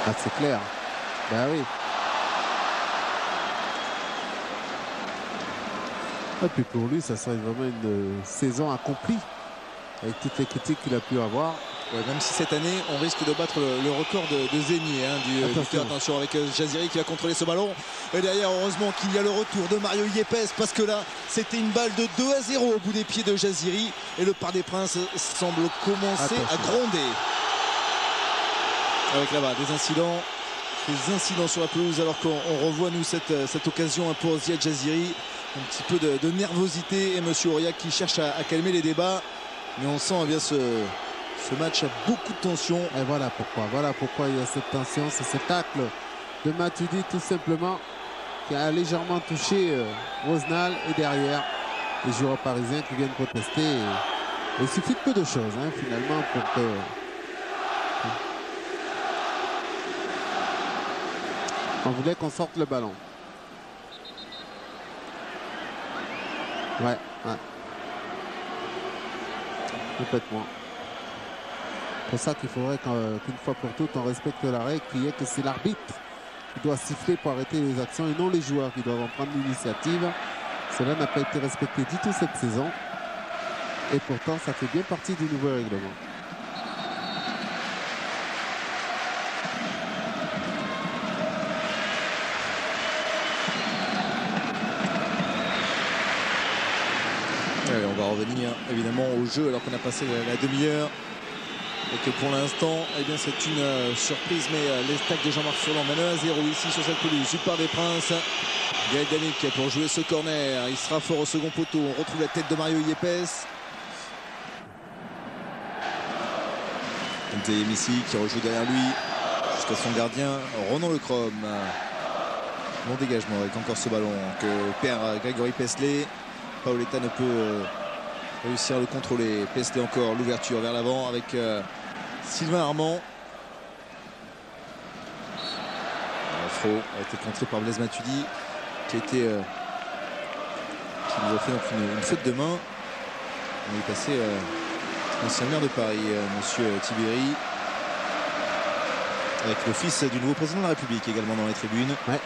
Ah, c'est clair. Ben oui. Et puis pour lui, ça serait vraiment une saison accomplie avec toutes les critiques qu'il a pu avoir. Ouais, même si cette année on risque de battre le record de Zénier du buteur. Attention avec Jaziri qui va contrôler ce ballon. Et derrière, heureusement qu'il y a le retour de Mario Yepes, parce que là c'était une balle de 2-0 au bout des pieds de Jaziri. Et le Parc des Princes semble commencer à gronder. Avec là-bas des incidents sur la pelouse, alors qu'on revoit nous cette occasion pour Ziad Jaziri. Un petit peu de nervosité et monsieur Aurillac qui cherche à calmer les débats. Mais on sent bien ce match a beaucoup de tension. Et voilà pourquoi il y a cette tension. C'est ce tacle de Matuidi tout simplement qui a légèrement touché Rosenal, et derrière les joueurs parisiens qui viennent protester. Et il suffit de peu de choses finalement pour que on voulait qu'on sorte le ballon. Ouais. Complètement. C'est pour ça qu'il faudrait qu'une fois pour toutes on respecte la règle qui est que c'est l'arbitre qui doit siffler pour arrêter les actions et non les joueurs qui doivent en prendre l'initiative. Cela n'a pas été respecté du tout cette saison et pourtant ça fait bien partie du nouveau règlement. Allez, on va revenir évidemment au jeu alors qu'on a passé la demi-heure. Et que pour l'instant, c'est une surprise, mais les stacks de Jean-Marc Furlan mènent à 0 ici sur cette pelouse du Parc des Princes. Gaël Danic pour jouer ce corner, il sera fort au second poteau. On retrouve la tête de Mario Yepes. Nteye Missi qui rejoue derrière lui jusqu'à son gardien Ronan Lecrom. Bon dégagement avec encore ce ballon que perd Grégory Pesley. Paoletta ne peut réussir à le contrôler. Pesley encore, l'ouverture vers l'avant avec Sylvain Armand. Fro a été contré par Blaise Matuidi qui nous a fait donc une faute de main. On est passé l'ancien maire de Paris, monsieur Tibéri, avec le fils du nouveau président de la République également dans les tribunes. Ouais.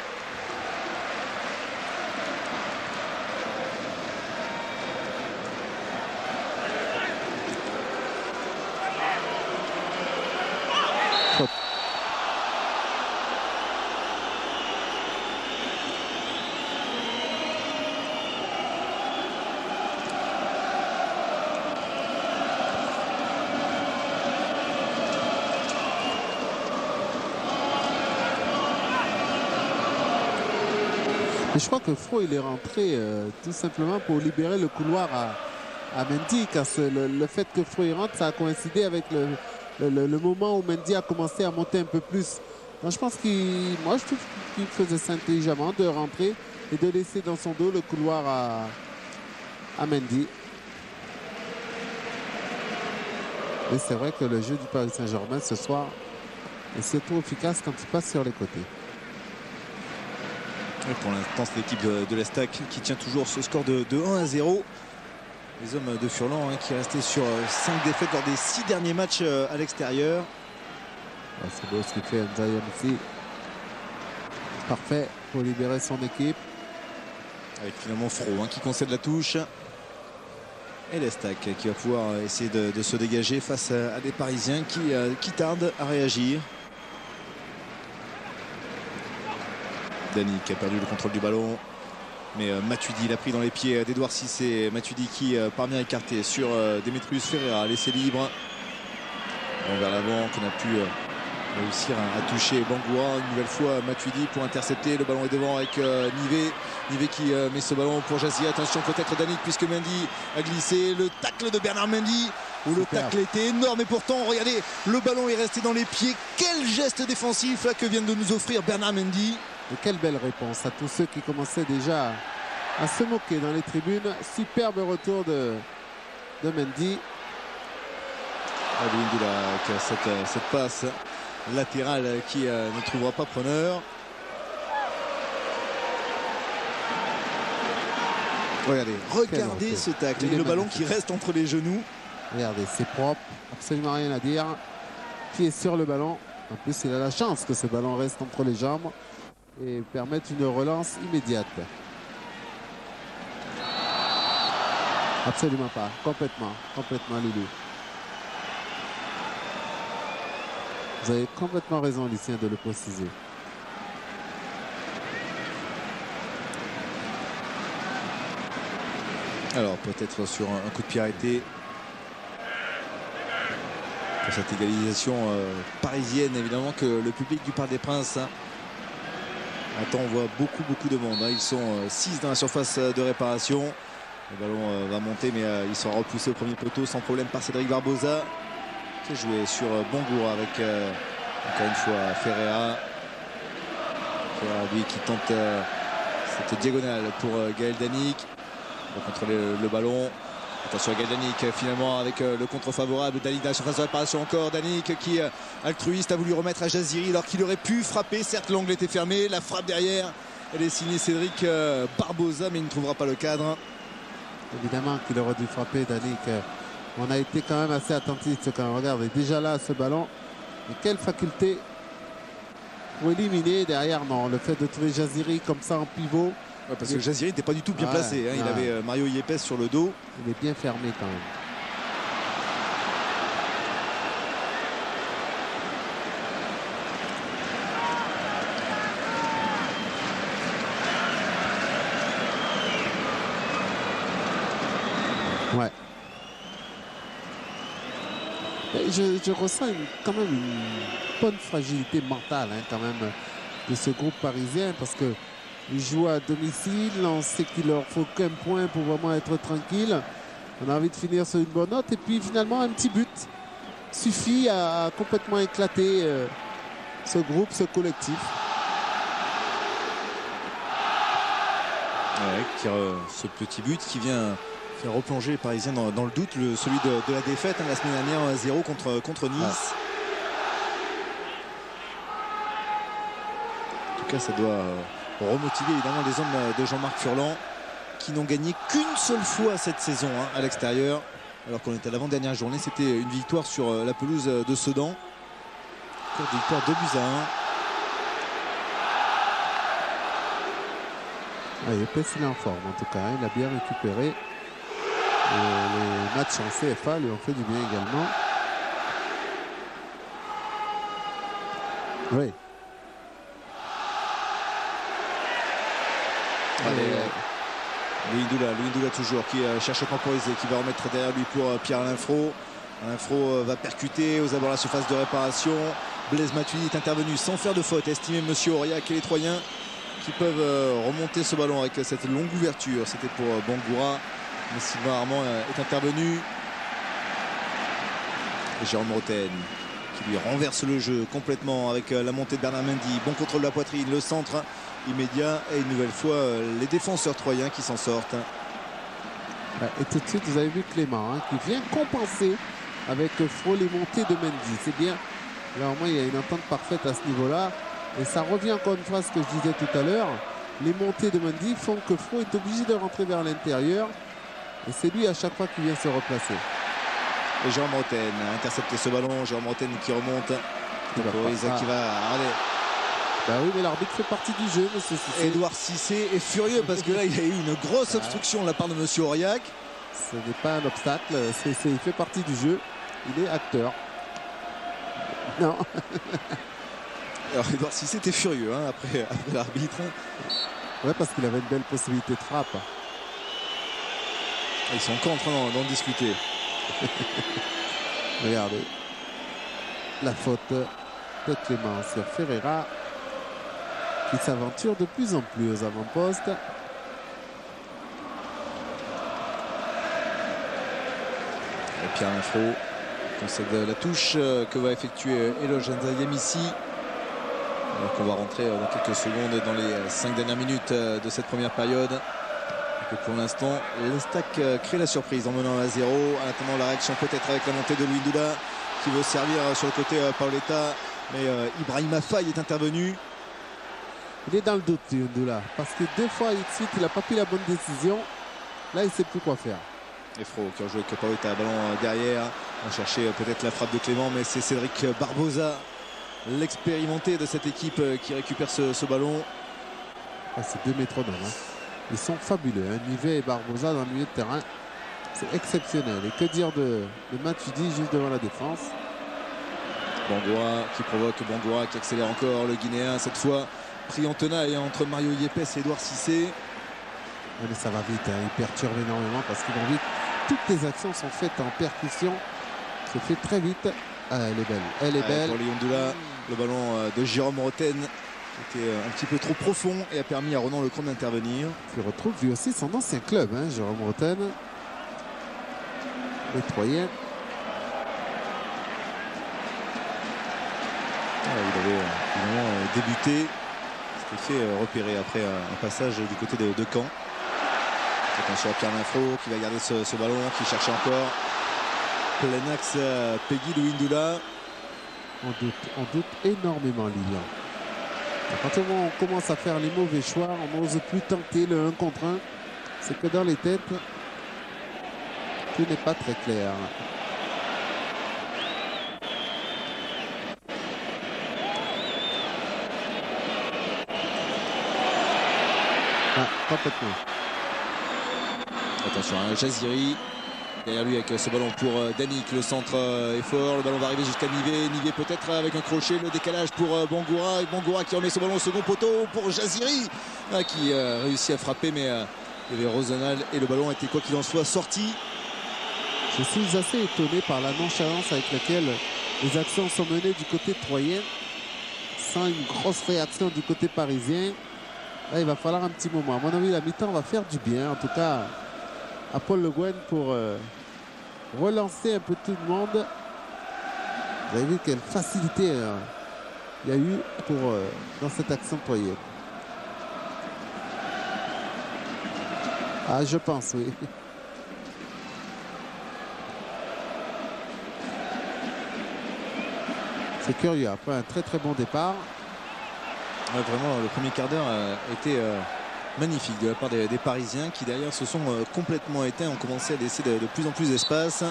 Et je crois que Fro il est rentré tout simplement pour libérer le couloir à Mendy, car le fait que Fro rentre, ça a coïncidé avec le moment où Mendy a commencé à monter un peu plus. Donc je pense je trouve qu'il faisait ça intelligemment de rentrer et de laisser dans son dos le couloir à Mendy. Et c'est vrai que le jeu du Paris Saint-Germain ce soir est surtout efficace quand il passe sur les côtés. Pour l'instant, c'est l'équipe de l'Estac qui tient toujours ce score de 1-0. Les hommes de Furlan qui est resté sur 5 défaites lors des 6 derniers matchs à l'extérieur. C'est beau ce qu'il fait Ndiaye aussi. Parfait pour libérer son équipe. Avec finalement Fro qui concède la touche. Et l'Estac qui va pouvoir essayer de se dégager face à des Parisiens qui tardent à réagir. Dani qui a perdu le contrôle du ballon, mais Matuidi l'a pris dans les pieds d'Edouard Cissé. Matuidi qui parvient à écarter sur Demetrius Ferreira, laissé libre vers l'avant, qu'on a pu réussir à toucher Bangoua. Une nouvelle fois Matuidi pour intercepter, le ballon est devant avec Nivet qui met ce ballon pour Jazzy. Attention peut-être Danic puisque Mendy a glissé. Le tacle de Bernard Mendy où le tacle était énorme et pourtant regardez, le ballon est resté dans les pieds. Quel geste défensif là que vient de nous offrir Bernard Mendy. Et quelle belle réponse à tous ceux qui commençaient déjà à se moquer dans les tribunes. Superbe retour de Mendy. Cette passe latérale qui ne trouvera pas preneur. Regardez ce tacle et le ballon qui reste entre les genoux. Regardez, c'est propre, absolument rien à dire. Pied sur le ballon. En plus, il a la chance que ce ballon reste entre les jambes et permettre une relance immédiate. Absolument pas, complètement Lulu. Vous avez complètement raison, Lucien, de le préciser. Alors peut-être sur un coup de pied arrêté pour cette égalisation parisienne, évidemment que le public du Parc des Princes attend. On voit beaucoup de monde, hein. Ils sont 6 dans la surface de réparation. Le ballon va monter, mais il sera repoussé au premier poteau sans problème par Cédric Barbosa, qui a joué sur Bangoura avec encore une fois Ferreira, lui qui tente cette diagonale pour Gaël Danic. Pour contrôler le ballon. Attention à Gaël Danic finalement avec le contre favorable. Danic dans la surface de réparation encore. Danic qui altruiste a voulu remettre à Jaziri alors qu'il aurait pu frapper. Certes, l'angle était fermé. La frappe derrière, elle est signée Cédric Barbosa, mais il ne trouvera pas le cadre. Évidemment qu'il aurait dû frapper Danic. On a été quand même assez attentif quand on regarde. Et déjà là, ce ballon, et quelle faculté pour éliminer. Derrière, non, le fait de trouver Jaziri comme ça en pivot. Ouais, parce que Jaziri n'était pas du tout bien placé, hein. Il avait Mario Yepes sur le dos. Il est bien fermé quand même. Ouais. Je ressens quand même une bonne fragilité mentale, hein, quand même, de ce groupe parisien, parce que ils jouent à domicile, on sait qu'il leur faut qu'un point pour vraiment être tranquille. On a envie de finir sur une bonne note. Et puis finalement, un petit but suffit à complètement éclater ce groupe, ce collectif. Ouais, ce petit but qui vient faire replonger les Parisiens dans le doute, celui de la défaite, hein, la semaine dernière 0 contre Nice. Ouais. En tout cas, ça doit remotiver évidemment les hommes de Jean-Marc Furlan, qui n'ont gagné qu'une seule fois cette saison, hein, à l'extérieur, alors qu'on était à l'avant-dernière journée. C'était une victoire sur la pelouse de Sedan. Courte victoire 2-1. Yepes, il est en forme en tout cas, hein. Il a bien récupéré. Les matchs en CFA lui ont fait du bien également. Oui. Louis Ndoula toujours qui cherche à temporiser, qui va remettre derrière lui pour Pierre-Alain Fro. Alain Fro va percuter aux abords de la surface de réparation. Blaise Matuidi est intervenu sans faire de faute, estimé Monsieur Aurillac et les Troyens qui peuvent remonter ce ballon avec cette longue ouverture. C'était pour Bangoura, mais Sylvain Armand est intervenu. Et Jérôme Roten qui lui renverse le jeu complètement avec la montée de Bernard Mendy. Bon contrôle de la poitrine, le centre immédiat et une nouvelle fois les défenseurs troyens qui s'en sortent. Et tout de suite vous avez vu Clément, hein, qui vient compenser avec Fro les montées de Mendy. C'est bien, là au moins il y a une entente parfaite à ce niveau là, et ça revient encore une fois à ce que je disais tout à l'heure. Les montées de Mendy font que Fro est obligé de rentrer vers l'intérieur, et c'est lui à chaque fois qui vient se replacer. Et Jérôme Roten a intercepté ce ballon. Jérôme Roten qui remonte, qui va aller. Bah oui, mais l'arbitre fait partie du jeu, monsieur Cissé. Édouard Cissé est furieux parce que là il y a eu une grosse obstruction de la part de monsieur Aurillac. Ce n'est pas un obstacle, il fait partie du jeu. Il est acteur. Non. Alors Édouard Cissé était furieux, hein, après l'arbitre. Ouais, parce qu'il avait une belle possibilité de frappe. Ils sont encore en train d'en discuter. Regardez. La faute de Clément sur Ferreira, qui s'aventure de plus en plus aux avant-postes. Et Pierre Infro concède la touche que va effectuer Eloge Nzayem ici. Alors qu'on va rentrer dans quelques secondes dans les 5 dernières minutes de cette première période. Et pour l'instant, l'Estac crée la surprise en menant à 0. En attendant la réaction peut-être avec la montée de Louis Ndoula qui veut servir sur le côté Paoletta. Mais Ibrahima Faye est intervenu. Il est dans le doute, Ndoula, parce que 2 fois de suite, il n'a pas pris la bonne décision. Là, il ne sait plus quoi faire. Et Fro qui a joué avec Paoletta, ballon derrière. On cherchait peut-être la frappe de Clément, mais c'est Cédric Barbosa, l'expérimenté de cette équipe, qui récupère ce ballon. Ah, c'est 2 métronomes, hein. Ils sont fabuleux, hein. Nivet et Barbosa dans le milieu de terrain. C'est exceptionnel. Et que dire de Matuidi juste devant la défense. Bangoura qui provoque, Bangoura qui accélère encore, le Guinéen cette fois pris en tenaille entre Mario Yepes et Edouard Cissé. Mais ça va vite, hein. Il perturbe énormément parce qu'ils vont vite. Toutes les actions sont faites en percussion. C'est fait très vite. Ah, elle est belle. Elle est belle. Pour Liondoula, le ballon de Jérôme Roten était un petit peu trop profond et a permis à Ronan Lecomte d'intervenir. Il retrouve lui aussi son ancien club, hein, Jérôme Roten. Les Troyens. Il avait évidemment débuté. S'était fait repérer après un passage du côté de Caen. Attention à Pierre Linfro qui va garder ce ballon, qui cherche encore. Plein axe Peggy Louindoula. On doute énormément, Lilian. À partir du moment où on commence à faire les mauvais choix, on n'ose plus tenter le 1 contre 1. C'est que dans les têtes, tout n'est pas très clair. Ah, complètement. Attention à Jaziri. Derrière lui avec ce ballon pour Danick. Le centre est fort. Le ballon va arriver jusqu'à Nivet. Nivet peut-être avec un crochet. Le décalage pour Bangoura. Et Bangoura qui remet ce ballon au second poteau pour Jaziri. Qui réussit à frapper. Mais il y avait Rosenal. Et le ballon était quoi qu'il en soit sorti. Je suis assez étonné par la nonchalance avec laquelle les actions sont menées du côté troyen. Sans une grosse réaction du côté parisien. Là, il va falloir un petit moment. À mon avis, la mi-temps va faire du bien. En tout cas, à Paul Le Guen pour relancer un peu tout le monde. Vous avez vu quelle facilité il y a eu dans cette action troyenne. Ah, je pense, oui. C'est curieux. Après un très très bon départ. Ouais, vraiment, le premier quart d'heure a été magnifique de la part des Parisiens qui derrière se sont complètement éteints, ont commencé à laisser de plus en plus d'espace.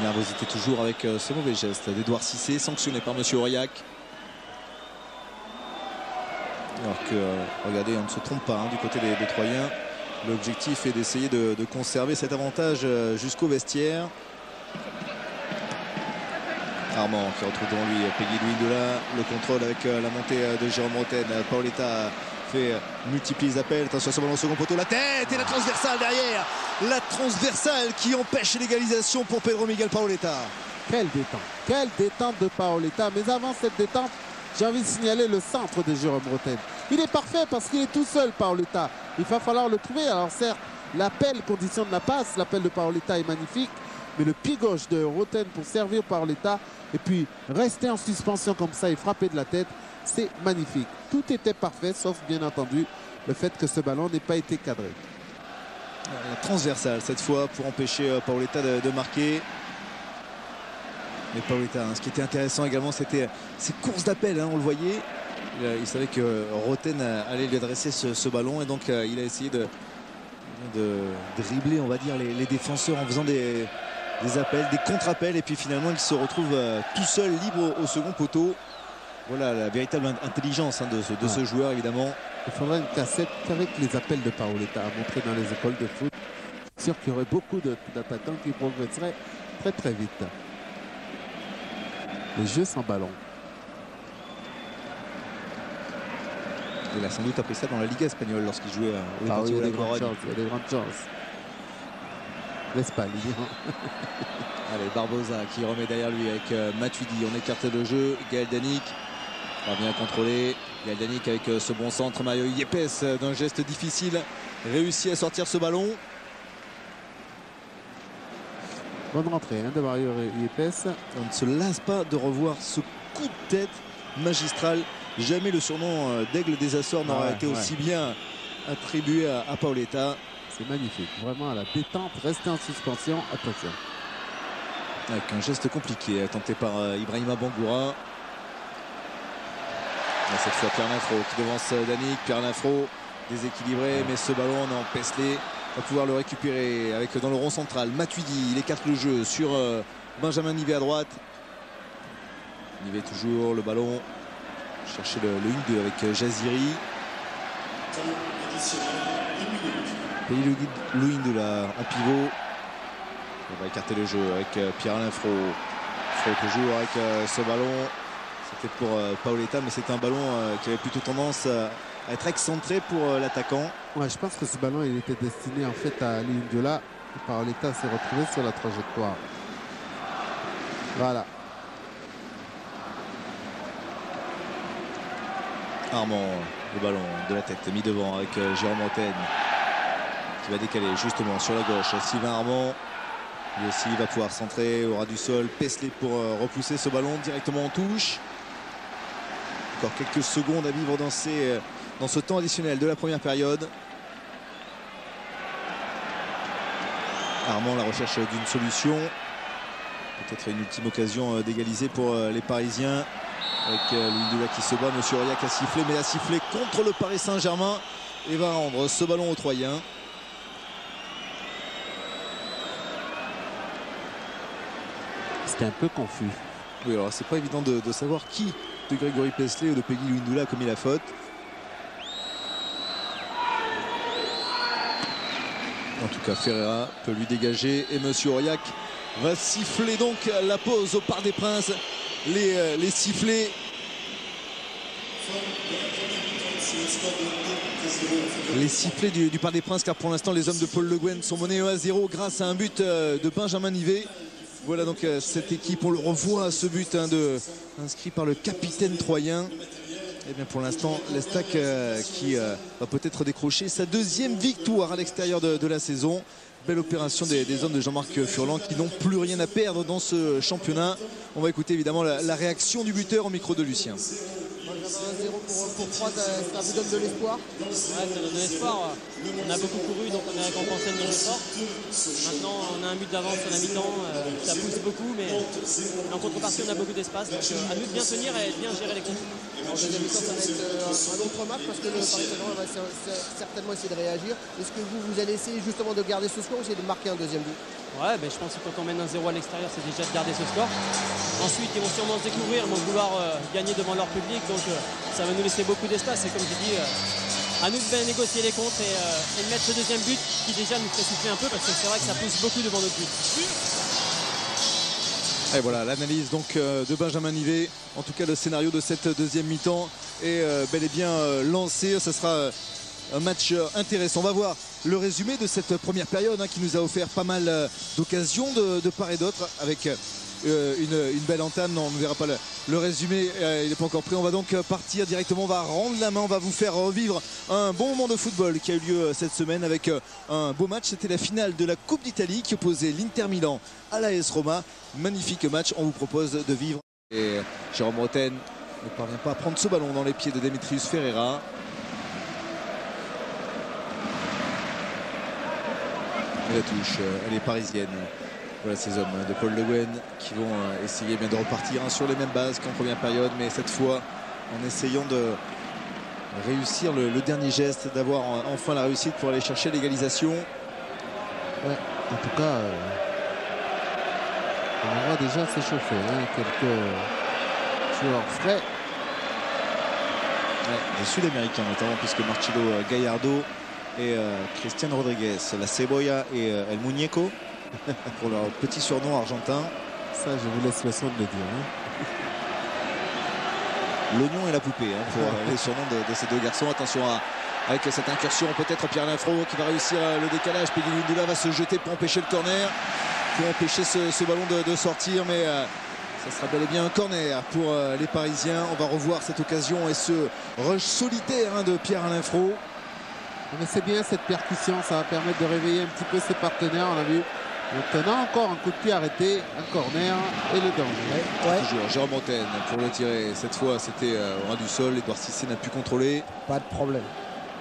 Nervosité toujours avec ce mauvais geste d'Edouard Cissé, sanctionné par monsieur Aurillac. Alors que, regardez, on ne se trompe pas du côté des Troyens. L'objectif est d'essayer de conserver cet avantage jusqu'au vestiaire. Armand qui retrouve devant lui Peggy Louindoula, le contrôle avec la montée de Jérôme Roten. Paoletta multiplie les appels. Attention à ce ballon au second poteau, la tête et la transversale derrière. La transversale qui empêche l'égalisation pour Pedro Miguel Paoletta. Quelle détente de Paoletta. Mais avant cette détente, j'ai envie de signaler le centre de Jérôme Roten. Il est parfait parce qu'il est tout seul, Paoletta. Il va falloir le trouver. Alors certes, l'appel conditionne la passe. L'appel de Paoletta est magnifique. Mais le pied gauche de Roten pour servir Paoletta et puis rester en suspension comme ça et frapper de la tête, c'est magnifique. Tout était parfait, sauf bien entendu le fait que ce ballon n'ait pas été cadré. La transversale cette fois pour empêcher Paoletta de marquer. Mais Paoletta, ce qui était intéressant également, c'était ses courses d'appel, on le voyait. Il savait que Roten allait lui adresser ce ballon et donc il a essayé de dribbler, on va dire, les défenseurs en faisant des appels, des contre-appels, et puis finalement il se retrouve tout seul, libre au second poteau. Voilà la véritable intelligence de ce joueur, évidemment. Il faudrait une cassette avec les appels de Paoletta à montrer dans les écoles de foot. C'est sûr qu'il y aurait beaucoup d'attaquants qui progresseraient très très vite. Les jeux sans ballon. Il a sans doute appris ça dans la Ligue espagnole lorsqu'il jouait au Deportivo Il y a La Corogne. des grandes chances. Laisse pas, Lilian. Allez, Barbosa qui remet derrière lui avec Matuidi. On écarte le jeu. Gaël Danick parvient à contrôler. Gaël Danick avec ce bon centre. Mario Yepes d'un geste difficile réussit à sortir ce ballon. Bonne rentrée de Mario Yepes. On ne se lasse pas de revoir ce coup de tête magistral. Jamais le surnom d'Aigle des Açores n'aura été aussi bien attribué à Paoletta. C'est magnifique, vraiment à la détente, rester en suspension, attention. Avec un geste compliqué tenté par Ibrahima Bangoura. Cette fois Pierre Linfro qui devance Danick. Pierre Linfro déséquilibré, mais ce ballon, non, Pesley va pouvoir le récupérer avec dans le rond central. Matuidi, il écarte le jeu sur Benjamin Nivet à droite. Nivet toujours, le ballon. Chercher le 1-2 avec Jaziri. Peggy Louindoula en pivot. On va écarter le jeu avec Pierre Linfro. Lanfro toujours avec ce ballon. C'était pour Paoletta, mais c'était un ballon qui avait plutôt tendance à être excentré pour l'attaquant. Ouais, je pense que ce ballon il était destiné en fait à Ali Ndiola. Paoletta s'est retrouvé sur la trajectoire. Voilà. Armand, le ballon de la tête mis devant avec Jérôme Montaigne qui va décaler justement sur la gauche. Sylvain Armand, lui aussi va pouvoir centrer au ras du sol. Paisley pour repousser ce ballon directement en touche. Encore quelques secondes à vivre dans ce temps additionnel de la première période. Armand, la recherche d'une solution. Peut-être une ultime occasion d'égaliser pour les Parisiens. Avec Louis Ndiola qui se bat. Monsieur Aurillac a sifflé, mais a sifflé contre le Paris Saint-Germain. Et va rendre ce ballon aux Troyens. C'était un peu confus. Oui, alors c'est pas évident de savoir qui de Grégory Paisley ou de Peggy Louis Ndiola a commis la faute. En tout cas, Ferreira peut lui dégager et Monsieur Aurillac va siffler donc la pause au Parc des Princes. Les sifflets. Les sifflets du Parc des Princes, car pour l'instant les hommes de Paul Le Guen sont menés 1-0 grâce à un but de Benjamin Nivet. Voilà donc cette équipe, on le revoit, ce but inscrit par le capitaine troyen. Et bien pour l'instant, l'Estac qui va peut-être décrocher sa deuxième victoire à l'extérieur de la saison. Belle opération des hommes de Jean-Marc Furlan qui n'ont plus rien à perdre dans ce championnat. On va écouter évidemment la réaction du buteur au micro de Lucien. 1-0 pour 3, ça vous donne de l'espoir? Ouais, ça donne de l'espoir. On a beaucoup couru, donc on est récompensé de nos efforts. Maintenant, on a un but d'avance à la mi-temps. Ça pousse beaucoup, mais en contrepartie, on a beaucoup d'espace. Donc à nous de bien tenir et de bien gérer l'équipe. En deuxième mi-temps, ça va être un autre match parce que le Paris Saint-Germain va certainement essayer de réagir. Est-ce que vous allez essayer justement de garder ce score ou essayer de marquer un deuxième but? Ouais, je pense que quand on mène 1-0 à l'extérieur, c'est déjà de garder ce score. Ensuite, ils vont sûrement se découvrir, ils vont vouloir gagner devant leur public. Donc ça va nous laisser beaucoup d'espace. Et comme je dis, à nous de bien négocier les contres et de mettre ce deuxième but qui déjà nous fait souffler un peu parce que c'est vrai que ça pousse beaucoup devant notre but. Et voilà l'analyse donc de Benjamin Nivet. En tout cas, le scénario de cette deuxième mi-temps est bel et bien lancé. Ça sera un match intéressant. On va voir le résumé de cette première période qui nous a offert pas mal d'occasions de part et d'autre avec une belle entame. Non, on ne verra pas le résumé, il n'est pas encore prêt. On va donc partir directement, on va rendre la main, on va vous faire revivre un bon moment de football qui a eu lieu cette semaine avec un beau match. C'était la finale de la Coupe d'Italie qui opposait l'Inter Milan à l'AS Roma. Magnifique match, on vous propose de vivre. Et Jérôme Montaigne ne parvient pas à prendre ce ballon dans les pieds de Demetrius Ferreira. Et la touche, elle est parisienne. Voilà ces hommes de Paul Le Guen qui vont essayer bien de repartir sur les mêmes bases qu'en première période, mais cette fois en essayant de réussir le dernier geste, d'avoir enfin la réussite pour aller chercher l'égalisation. Ouais, en tout cas, on va déjà s'échauffer. Quelques joueurs frais. Ouais, les Sud-Américains notamment, puisque Marcelo Gallardo et Cristian Rodriguez, la Cebolla et El Muñeco pour leur petit surnom argentin. Ça, je vous laisse le soin de le dire. L'oignon et la poupée pour les surnoms de ces deux garçons. Attention avec cette incursion, peut-être Pierre Lanfro qui va réussir le décalage. Peggy Louis Ndiola va se jeter pour empêcher le corner, pour empêcher ce ballon de sortir, mais ça sera bel et bien un corner pour les Parisiens. On va revoir cette occasion et ce rush solitaire de Pierre Lanfro. Mais c'est bien cette percussion, ça va permettre de réveiller un petit peu ses partenaires. On a vu maintenant encore un coup de pied arrêté, un corner et le danger. Ouais. Toujours Jérôme Montaigne pour le tirer. Cette fois c'était au ras du sol. Edouard Cissé n'a pu contrôler. Pas de problème.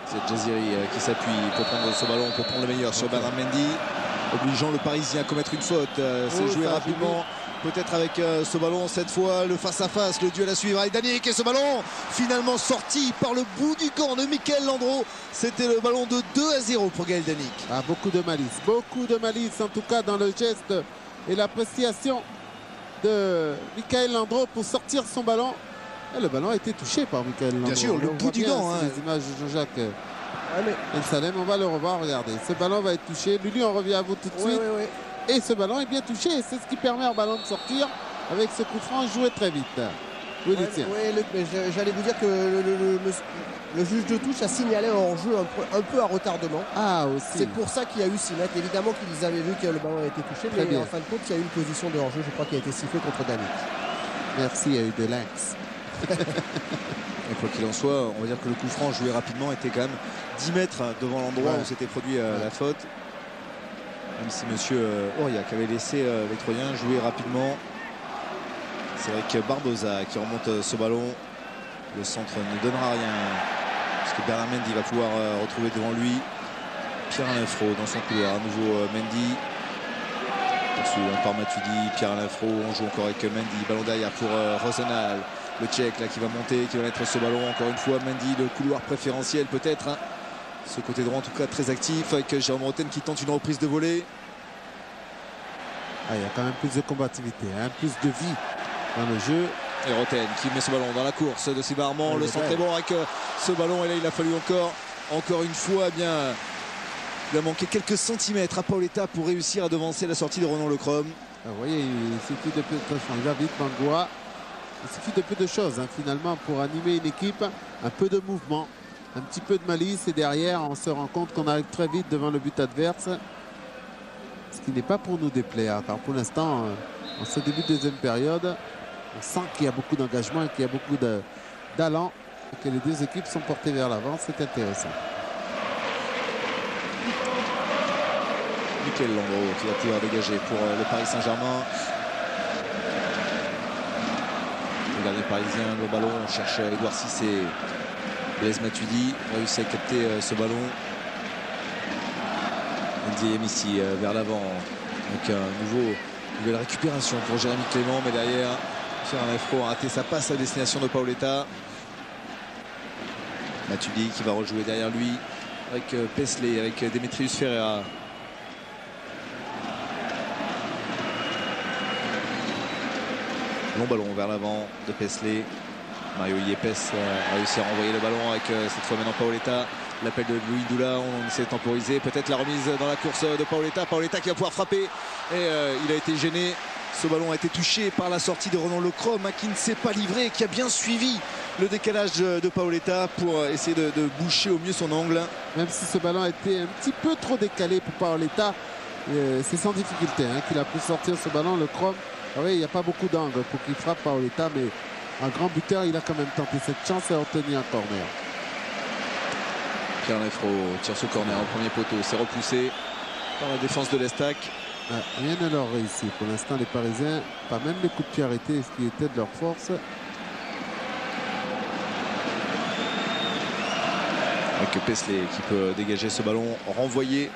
C'est Jaziri qui s'appuie pour prendre ce ballon, pour prendre le meilleur sur Bernard Mendy, obligeant le Parisien à commettre une faute. C'est joué rapidement. Peut-être avec ce ballon cette fois, le face-à-face, le duel à suivre avec Danick et ce ballon finalement sorti par le bout du camp de Michael Landreau. C'était le ballon de 2-0 pour Gaël Danick. Beaucoup de malice en tout cas dans le geste et l'appréciation de Michael Landreau pour sortir son ballon. Et le ballon a été touché par Michael Landreau. Bien sûr, le bout du gant. Les images de Jean-Jacques El Salem, on va le revoir, regardez. Ce ballon va être touché. Lulu, on revient à vous tout de suite. Et ce ballon est bien touché, c'est ce qui permet au ballon de sortir. avec ce coup franc joué très vite. Oui, j'allais vous dire que le juge de touche a signalé un hors-jeu un peu à retardement. Ah, aussi. C'est pour ça qu'il y a eu 6 mètres. Évidemment qu'ils avaient vu que le ballon a été touché, très mais bien. en fin de compte, il y a eu une position de hors-jeu, je crois, qui a été sifflée contre Danic. Merci, il y a eu de lynx. Quoi qu'il en soit, on va dire que le coup franc joué rapidement était quand même 10 mètres devant l'endroit où s'était produit la faute. Même si monsieur Aurillac avait laissé les Troyens jouer rapidement. C'est vrai que Barbosa qui remonte ce ballon. Le centre ne donnera rien. Parce que Bernard Mendy va pouvoir retrouver devant lui Pierre-Alain Fro dans son couloir. À nouveau Mendy. Poursuivi par Matuidi, Pierre-Alain Fro. On joue encore avec Mendy. Ballon derrière pour Rosenal. Le Tchèque là qui va monter, qui va mettre ce ballon. Encore une fois, Mendy, le couloir préférentiel peut-être. Hein. Ce côté droit en tout cas très actif avec Jérôme Roten qui tente une reprise de volée. Ah, il y a quand même plus de combativité, hein, plus de vie dans le jeu. Et Roten qui met ce ballon dans la course de Sylvain Armand. Le centre est bon avec ce ballon. Et là, il a fallu encore une fois, eh bien, il a manqué quelques centimètres à Paoletta pour réussir à devancer la sortie de Ronan Lecrom. Vous voyez, il suffit de peu de choses. Il va vite, Bangoua. Il suffit de peu de choses, hein, finalement, pour animer une équipe. Un peu de mouvement, un petit peu de malice. Et derrière, on se rend compte qu'on arrive très vite devant le but adverse. Ce qui n'est pas pour nous déplaire. Car pour l'instant, en ce début de deuxième période, on sent qu'il y a beaucoup d'engagement et qu'il y a beaucoup d'allant. Et que les deux équipes sont portées vers l'avant. C'est intéressant. Michael Landreau qui va pouvoir dégager pour le Paris Saint-Germain. Le gardien parisien, le ballon, on cherche Edouard Cissé. Blaise Matuidi réussit à capter ce ballon. Ndiaye ici vers l'avant. Donc une nouvelle récupération pour Jérémy Clément, mais derrière Pierre-Alain Fro a raté sa passe à destination de Paoletta. Matuidi qui va rejouer derrière lui avec Pesley, avec Demetrius Ferreira. Long ballon vers l'avant de Pesley. Mario Yepes a réussi à renvoyer le ballon avec cette fois maintenant Paoletta. L'appel de Louis Doula, on essaie de temporiser. Peut-être la remise dans la course de Paoletta. Paoletta qui va pouvoir frapper. Et il a été gêné. Ce ballon a été touché par la sortie de Ronan Lecrom, qui ne s'est pas livré, qui a bien suivi le décalage de Paoletta pour essayer de boucher au mieux son angle. Même si ce ballon a été un petit peu trop décalé pour Paoletta, c'est sans difficulté qu'il a pu sortir ce ballon, Lecrom. Ah oui, il n'y a pas beaucoup d'angles pour qu'il frappe Paoletta, mais un grand buteur, il a quand même tenté cette chance et a obtenu un corner. Pierre-Alain Fro tire ce corner au premier poteau, c'est repoussé par la défense de l'Estac. Rien ne leur réussit. Pour l'instant, les Parisiens, pas même les coups de pied arrêtés, ce qui était de leur force. Avec Pesley qui peut dégager ce ballon, renvoyer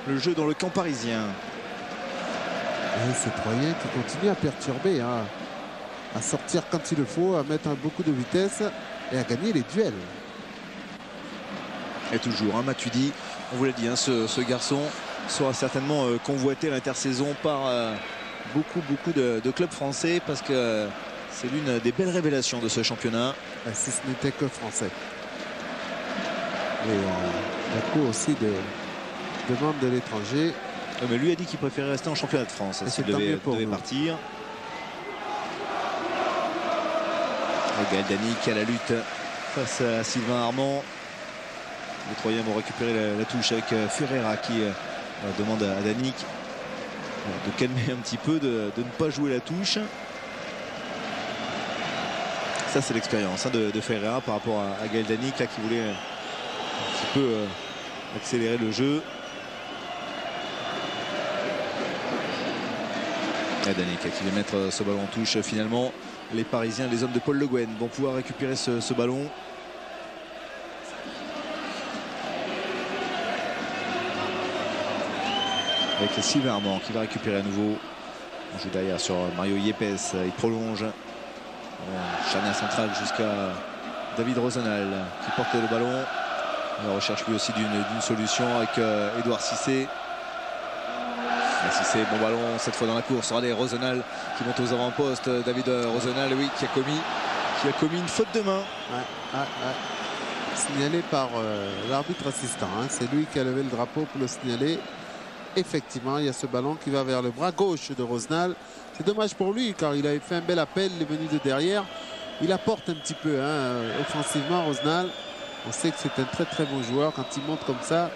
le jeu dans le camp parisien. Et ces Troyens qui continuent à perturber, à sortir quand il le faut, à mettre beaucoup de vitesse et à gagner les duels. Et toujours, Matuidi, on vous l'a dit, ce garçon sera certainement convoité à l'intersaison par beaucoup de clubs français parce que c'est l'une des belles révélations de ce championnat. Si ce n'était que français. Et beaucoup aussi de demandes de l'étranger. Mais lui a dit qu'il préférait rester en championnat de France s'il devait partir. Gaël Danic à la lutte face à Sylvain Armand. Les Troyens vont récupérer la touche avec Ferreira qui demande à Danic de calmer un petit peu, de ne pas jouer la touche. Ça c'est l'expérience de Ferreira par rapport à Gaël Danic là, qui voulait un petit peu accélérer le jeu. Danic qui va mettre ce ballon en touche. Finalement, les Parisiens, les hommes de Paul Le Guen vont pouvoir récupérer ce ballon. Avec Sylvain Armand qui va récupérer à nouveau. On joue derrière sur Mario Yepes. Il prolonge. Charnière centrale jusqu'à David Rosenal qui porte le ballon. On recherche lui aussi d'une solution avec Edouard Cissé. Cissé, bon ballon cette fois dans la course. Regardez Rosenal qui monte aux avant-postes. David Rosenal, oui, qui a commis une faute de main. Signalé par l'arbitre assistant. C'est lui qui a levé le drapeau pour le signaler. effectivement, il y a ce ballon qui va vers le bras gauche de Rosenal. C'est dommage pour lui car il avait fait un bel appel, il est venu de derrière. Il apporte un petit peu offensivement Rosenal. On sait que c'est un très très bon joueur quand il monte comme ça.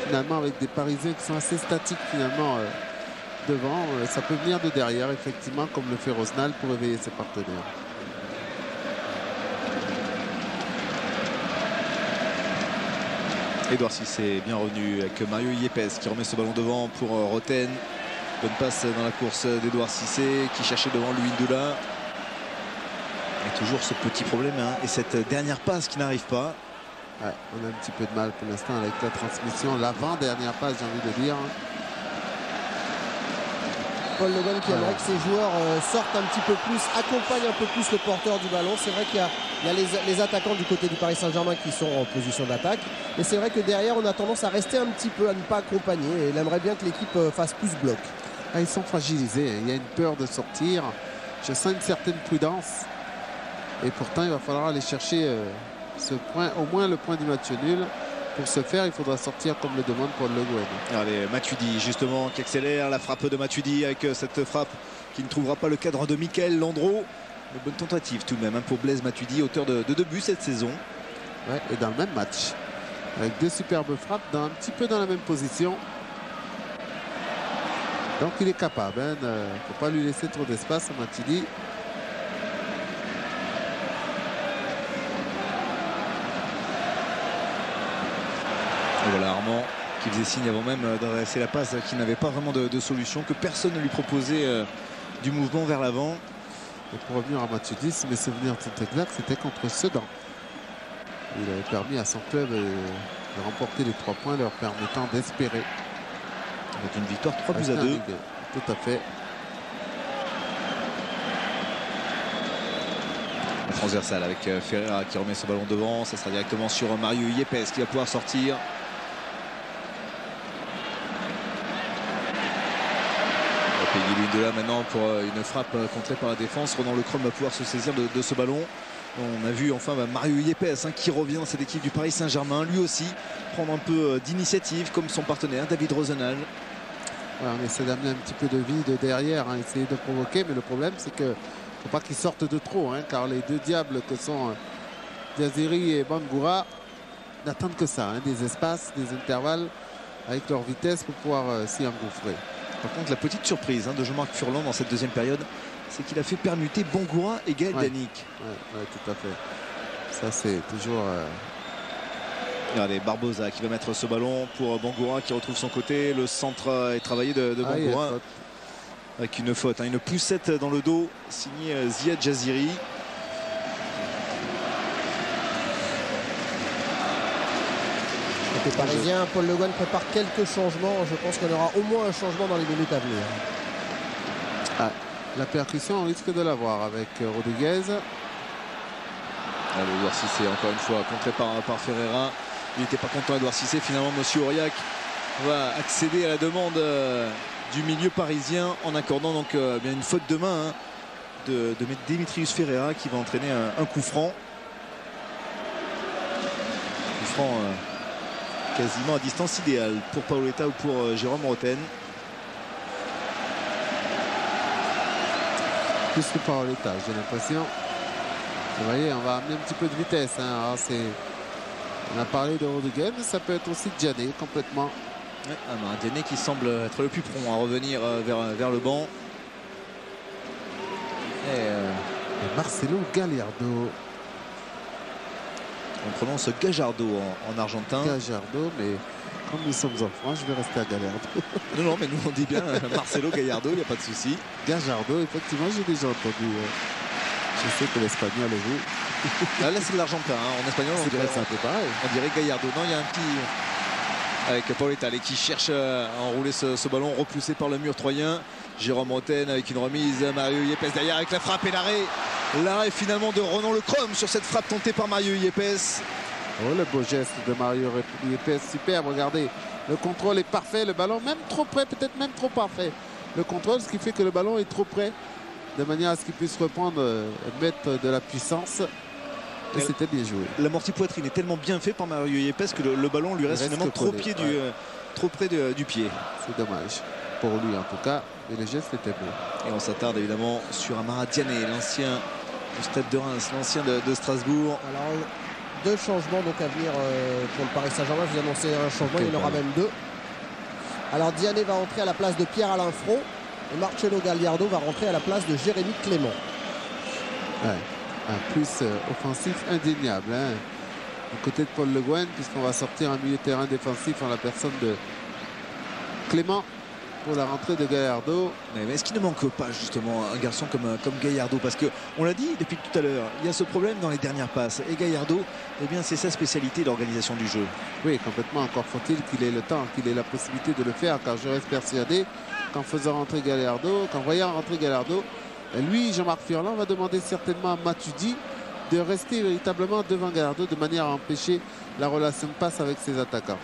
Finalement avec des Parisiens qui sont assez statiques finalement devant, ça peut venir de derrière effectivement comme le fait Rosenal pour réveiller ses partenaires. Edouard Cissé est bien revenu avec Mario Yepes qui remet ce ballon devant pour Roten. Bonne passe dans la course d'Edouard Cissé qui cherchait devant lui Ndoula. Et toujours ce petit problème et cette dernière passe qui n'arrive pas. Ouais, on a un petit peu de mal pour l'instant avec la transmission. L'avant-dernière passe, j'ai envie de dire. Paul Le Guen qui aimerait que ses joueurs sortent un petit peu plus, accompagnent un peu plus le porteur du ballon. C'est vrai qu'il y a les attaquants du côté du Paris Saint-Germain qui sont en position d'attaque. Et c'est vrai que derrière, on a tendance à rester un petit peu, à ne pas accompagner. Et il aimerait bien que l'équipe fasse plus bloc. Ah, ils sont fragilisés. Il y a une peur de sortir. Je sens une certaine prudence. Et pourtant, il va falloir aller chercher ce point, au moins le point du match nul. Pour ce faire, il faudra sortir comme le demande Paul Le Guen. Allez, Matuidi justement qui accélère la frappe de Matuidi avec cette frappe qui ne trouvera pas le cadre de Mickaël Landreau. Une bonne tentative tout de même pour Blaise Matuidi, auteur de 2 buts cette saison. Ouais, et dans le même match. Avec 2 superbes frappes, un petit peu dans la même position. Donc il est capable. Il ne faut pas lui laisser trop d'espace à Matuidi. Et voilà Armand qui faisait signe avant même d'adresser la passe, qui n'avait pas vraiment de solution, que personne ne lui proposait du mouvement vers l'avant. Et pour revenir à Matuidi, si mes souvenirs sont exacts, c'était contre Sedan. Il avait permis à son club de remporter les 3 points, leur permettant d'espérer. Avec une victoire 3-2. Tout à fait. La transversale avec Ferreira qui remet ce ballon devant. Ça sera directement sur Mario Yepes qui va pouvoir sortir. De là maintenant pour une frappe contrée par la défense. Ronan Lecrom va pouvoir se saisir de ce ballon. On a vu enfin Mario Yepes qui revient dans cette équipe du Paris Saint-Germain, lui aussi prendre un peu d'initiative comme son partenaire David Rosenal. Ouais, on essaie d'amener un petit peu de vie de derrière, essayer de provoquer, mais le problème c'est que faut pas qu'ils sortent de trop, car les 2 diables que sont Diaziri et Bangoura n'attendent que ça, des espaces, des intervalles avec leur vitesse pour pouvoir s'y engouffrer. Par contre, la petite surprise de Jean-Marc Furlan dans cette deuxième période, c'est qu'il a fait permuter Bangoura et Gaël Danic. Ouais, tout à fait. Ça, c'est toujours... Regardez, Barbosa qui va mettre ce ballon pour Bangoura qui retrouve son côté. Le centre est travaillé de Bangoura. Avec une faute, une poussette dans le dos, signé Ziad Jaziri. Côté parisien, Paul Le Guen prépare quelques changements. Je pense qu'on aura au moins un changement dans les minutes à venir. La percussion, on risque de l'avoir avec Rodriguez. Edouard Cissé, encore une fois, contré par Ferreira. Il n'était pas content, Edouard Cissé. Finalement, Monsieur Aurillac va accéder à la demande du milieu parisien en accordant donc bien une faute de main de Démétrius Ferreira qui va entraîner un coup franc. Coup franc quasiment à distance idéale pour Paoletta ou pour Jérôme Roten. Plus que Paoletta, j'ai l'impression. Vous voyez, on va amener un petit peu de vitesse. On a parlé de Rodriguez, mais ça peut être aussi Diané complètement. Diané qui semble être le plus prompt à revenir vers le banc. Et Marcelo Gallardo. On prononce Gajardo en argentin. Gajardo, mais comme nous sommes en France, je vais rester à Gallardo. Non, mais nous on dit bien Marcelo Gallardo, il n'y a pas de souci. Gajardo, effectivement, j'ai déjà entendu. Je sais que l'espagnol est vous. Là, c'est de l'argentin. En espagnol, on dirait Gallardo. Non, il y a un petit... Avec Paoletta qui cherche à enrouler ce ballon repoussé par le mur troyen. Jérôme Roten avec une remise. Mario Yepes derrière avec la frappe et l'arrêt. L'arrêt finalement de Ronan Lecrom sur cette frappe tentée par Mario Yepes. Oh, le beau geste de Mario Yepes, superbe, regardez. Le contrôle est parfait, le ballon même trop près, peut-être même trop parfait. Le contrôle, ce qui fait que le ballon est trop près, de manière à ce qu'il puisse reprendre, mettre de la puissance. Et c'était bien joué. L'amorti poitrine est tellement bien fait par Mario Yepes que le ballon lui reste finalement trop au pied trop près du pied. C'est dommage. Pour lui en tout cas. Mais le geste était beau. Et on s'attarde évidemment sur Amara Diané, l'ancien du Stade de Reims, l'ancien de Strasbourg. Alors, 2 changements donc à venir pour le Paris Saint-Germain. Je vous annoncez un changement, il y en aura même 2. Alors Diané va entrer à la place de Pierre-Alain Front et Marcelo Gagliardo va rentrer à la place de Jérémy Clément. Ouais. Un plus offensif indéniable. Hein. Du côté de Paul Le Guen, puisqu'on va sortir un milieu de terrain défensif en la personne de Clément pour la rentrée de Gallardo. Mais est-ce qu'il ne manque pas justement un garçon comme Gallardo? Parce qu'on l'a dit depuis tout à l'heure, il y a ce problème dans les dernières passes. Et Gallardo, eh bien, c'est sa spécialité, l'organisation du jeu. Oui, complètement. Encore faut-il qu'il ait le temps, qu'il ait la possibilité de le faire. Car je reste persuadé qu'en faisant rentrer Gallardo, qu'en voyant rentrer Gallardo, lui, Jean-Marc Furlan, va demander certainement à Matuidi de rester véritablement devant Gallardo de manière à empêcher la relation de passe avec ses attaquants.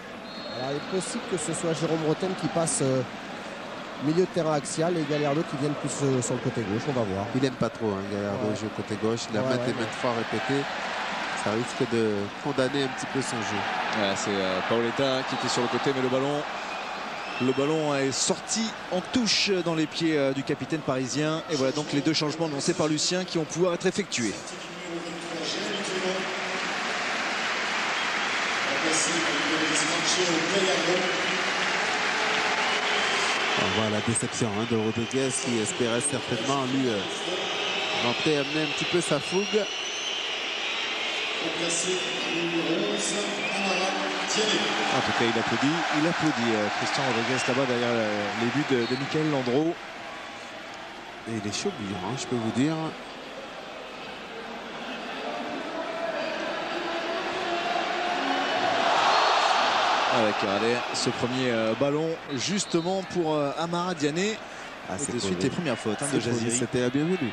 Alors, il est possible que ce soit Jérôme Roten qui passe milieu de terrain axial et Gallardo qui vienne plus sur le côté gauche. On va voir. Il n'aime pas trop Gallardo jouer côté gauche. Il a maintes et maintes fois répété. Ça risque de condamner un petit peu son jeu. Voilà, c'est Paoletta qui était sur le côté, mais le ballon est sorti en touche dans les pieds du capitaine parisien. Et voilà donc les 2 changements annoncés par Lucien qui vont pouvoir être effectués. On voit la déception de Rodriguez qui espérait certainement lui rentrer, amener un petit peu sa fougue. En tout cas, il applaudit Christian Rodriguez là-bas derrière les buts de Michael Landreau. Et il est chaud bouillant, je peux vous dire. Avec ce premier ballon justement pour Amara Diané. Et de suite les premières fautes de Jaziri. C'était la bienvenue.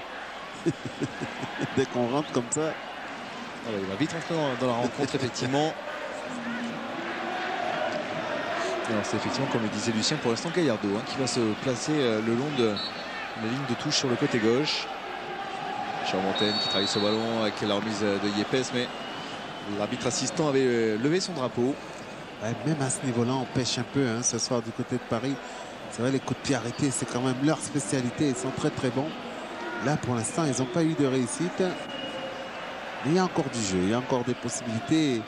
Dès qu'on rentre comme ça. Il va vite rentrer dans la rencontre effectivement. Alors c'est effectivement comme le disait Lucien pour l'instant Gallardo qui va se placer le long de la ligne de touche sur le côté gauche. Charmontaine qui travaille ce ballon avec la remise de Yepes, mais l'arbitre assistant avait levé son drapeau. Ouais, même à ce niveau-là, on pêche un peu ce soir du côté de Paris. C'est vrai, les coups de pied arrêtés, c'est quand même leur spécialité. Ils sont très très bons. Là, pour l'instant, ils n'ont pas eu de réussite. Mais il y a encore du jeu, il y a encore des possibilités.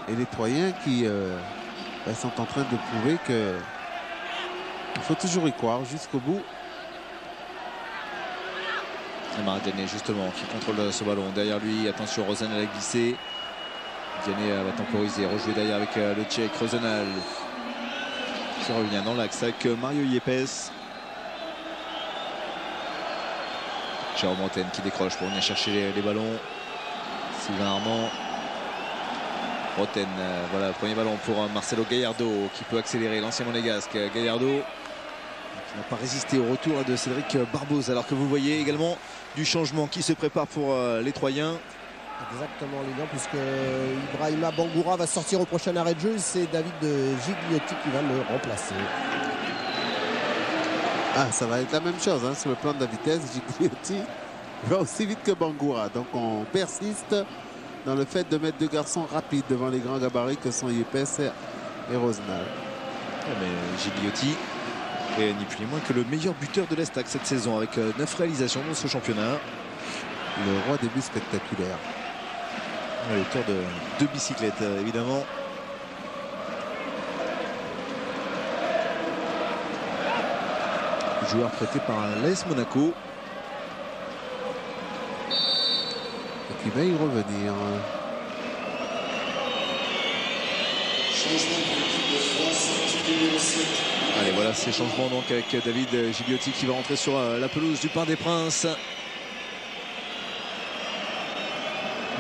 Et les Troyens qui sont en train de prouver qu'il faut toujours y croire jusqu'au bout. Amara Diané justement qui contrôle ce ballon. Derrière lui, attention, Rosenal a glissé. Diané va temporiser, rejouer derrière avec le Tchèque Rosenal qui revient dans l'axe avec Mario Yepes. Jérôme Roten qui décroche pour venir chercher les ballons. Sylvain Armand. Roten, voilà le premier ballon pour Marcelo Gallardo qui peut accélérer, l'ancien monégasque. Gallardo qui n'a pas résisté au retour de Cédric Barbosa, alors que vous voyez également du changement qui se prépare pour les Troyens. Exactement, Lilian, puisque Ibrahima Bangoura va sortir au prochain arrêt de jeu. C'est David Gigliotti qui va le remplacer. Ah, ça va être la même chose sur le plan de la vitesse. Gigliotti va aussi vite que Bangoura. Donc on persiste dans le fait de mettre 2 garçons rapides devant les grands gabarits que sont Yepes et Rosenal. Mais Gigliotti est ni plus ni moins que le meilleur buteur de l'Estac cette saison avec 9 réalisations dans ce championnat. Le roi des buts spectaculaires. L'auteur de 2 bicyclettes évidemment. Joueur prêté par l'AS Monaco. Et qui va y revenir. Allez, voilà ces changements donc avec David Gigliotti qui va rentrer sur la pelouse du Parc des Princes.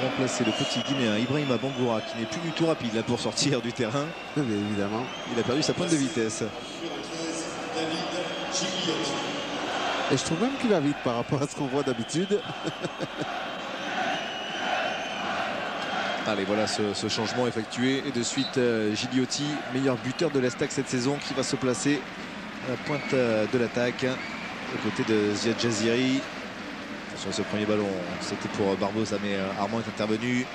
Remplacer le petit Guinéen Ibrahima Bangoura qui n'est plus du tout rapide là pour sortir du terrain. Mais évidemment. Il a perdu sa pointe de vitesse. Et je trouve même qu'il va vite par rapport à ce qu'on voit d'habitude. Allez, voilà ce changement effectué. Et de suite, Gigliotti, meilleur buteur de l'Estac cette saison, qui va se placer à la pointe de l'attaque, aux côtés de Ziad Jaziri. Attention, ce premier ballon, c'était pour Barbosa, mais Armand est intervenu.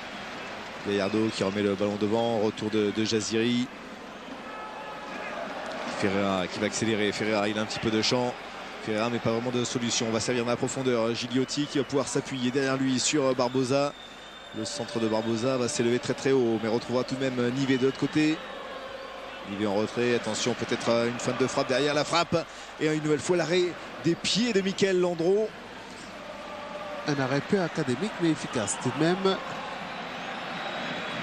Gallardo qui remet le ballon devant, retour de Jaziri. Ferreira qui va accélérer. Ferreira, il a un petit peu de champ. Ferreira, mais pas vraiment de solution. On va servir dans la profondeur. Gigliotti qui va pouvoir s'appuyer derrière lui sur Barbosa. Le centre de Barbosa va s'élever très très haut, mais retrouvera tout de même Nivet de l'autre côté. Nivet en retrait. Attention, peut-être une feinte de frappe derrière la frappe. Et une nouvelle fois l'arrêt des pieds de Michael Landreau. Un arrêt peu académique mais efficace tout de même.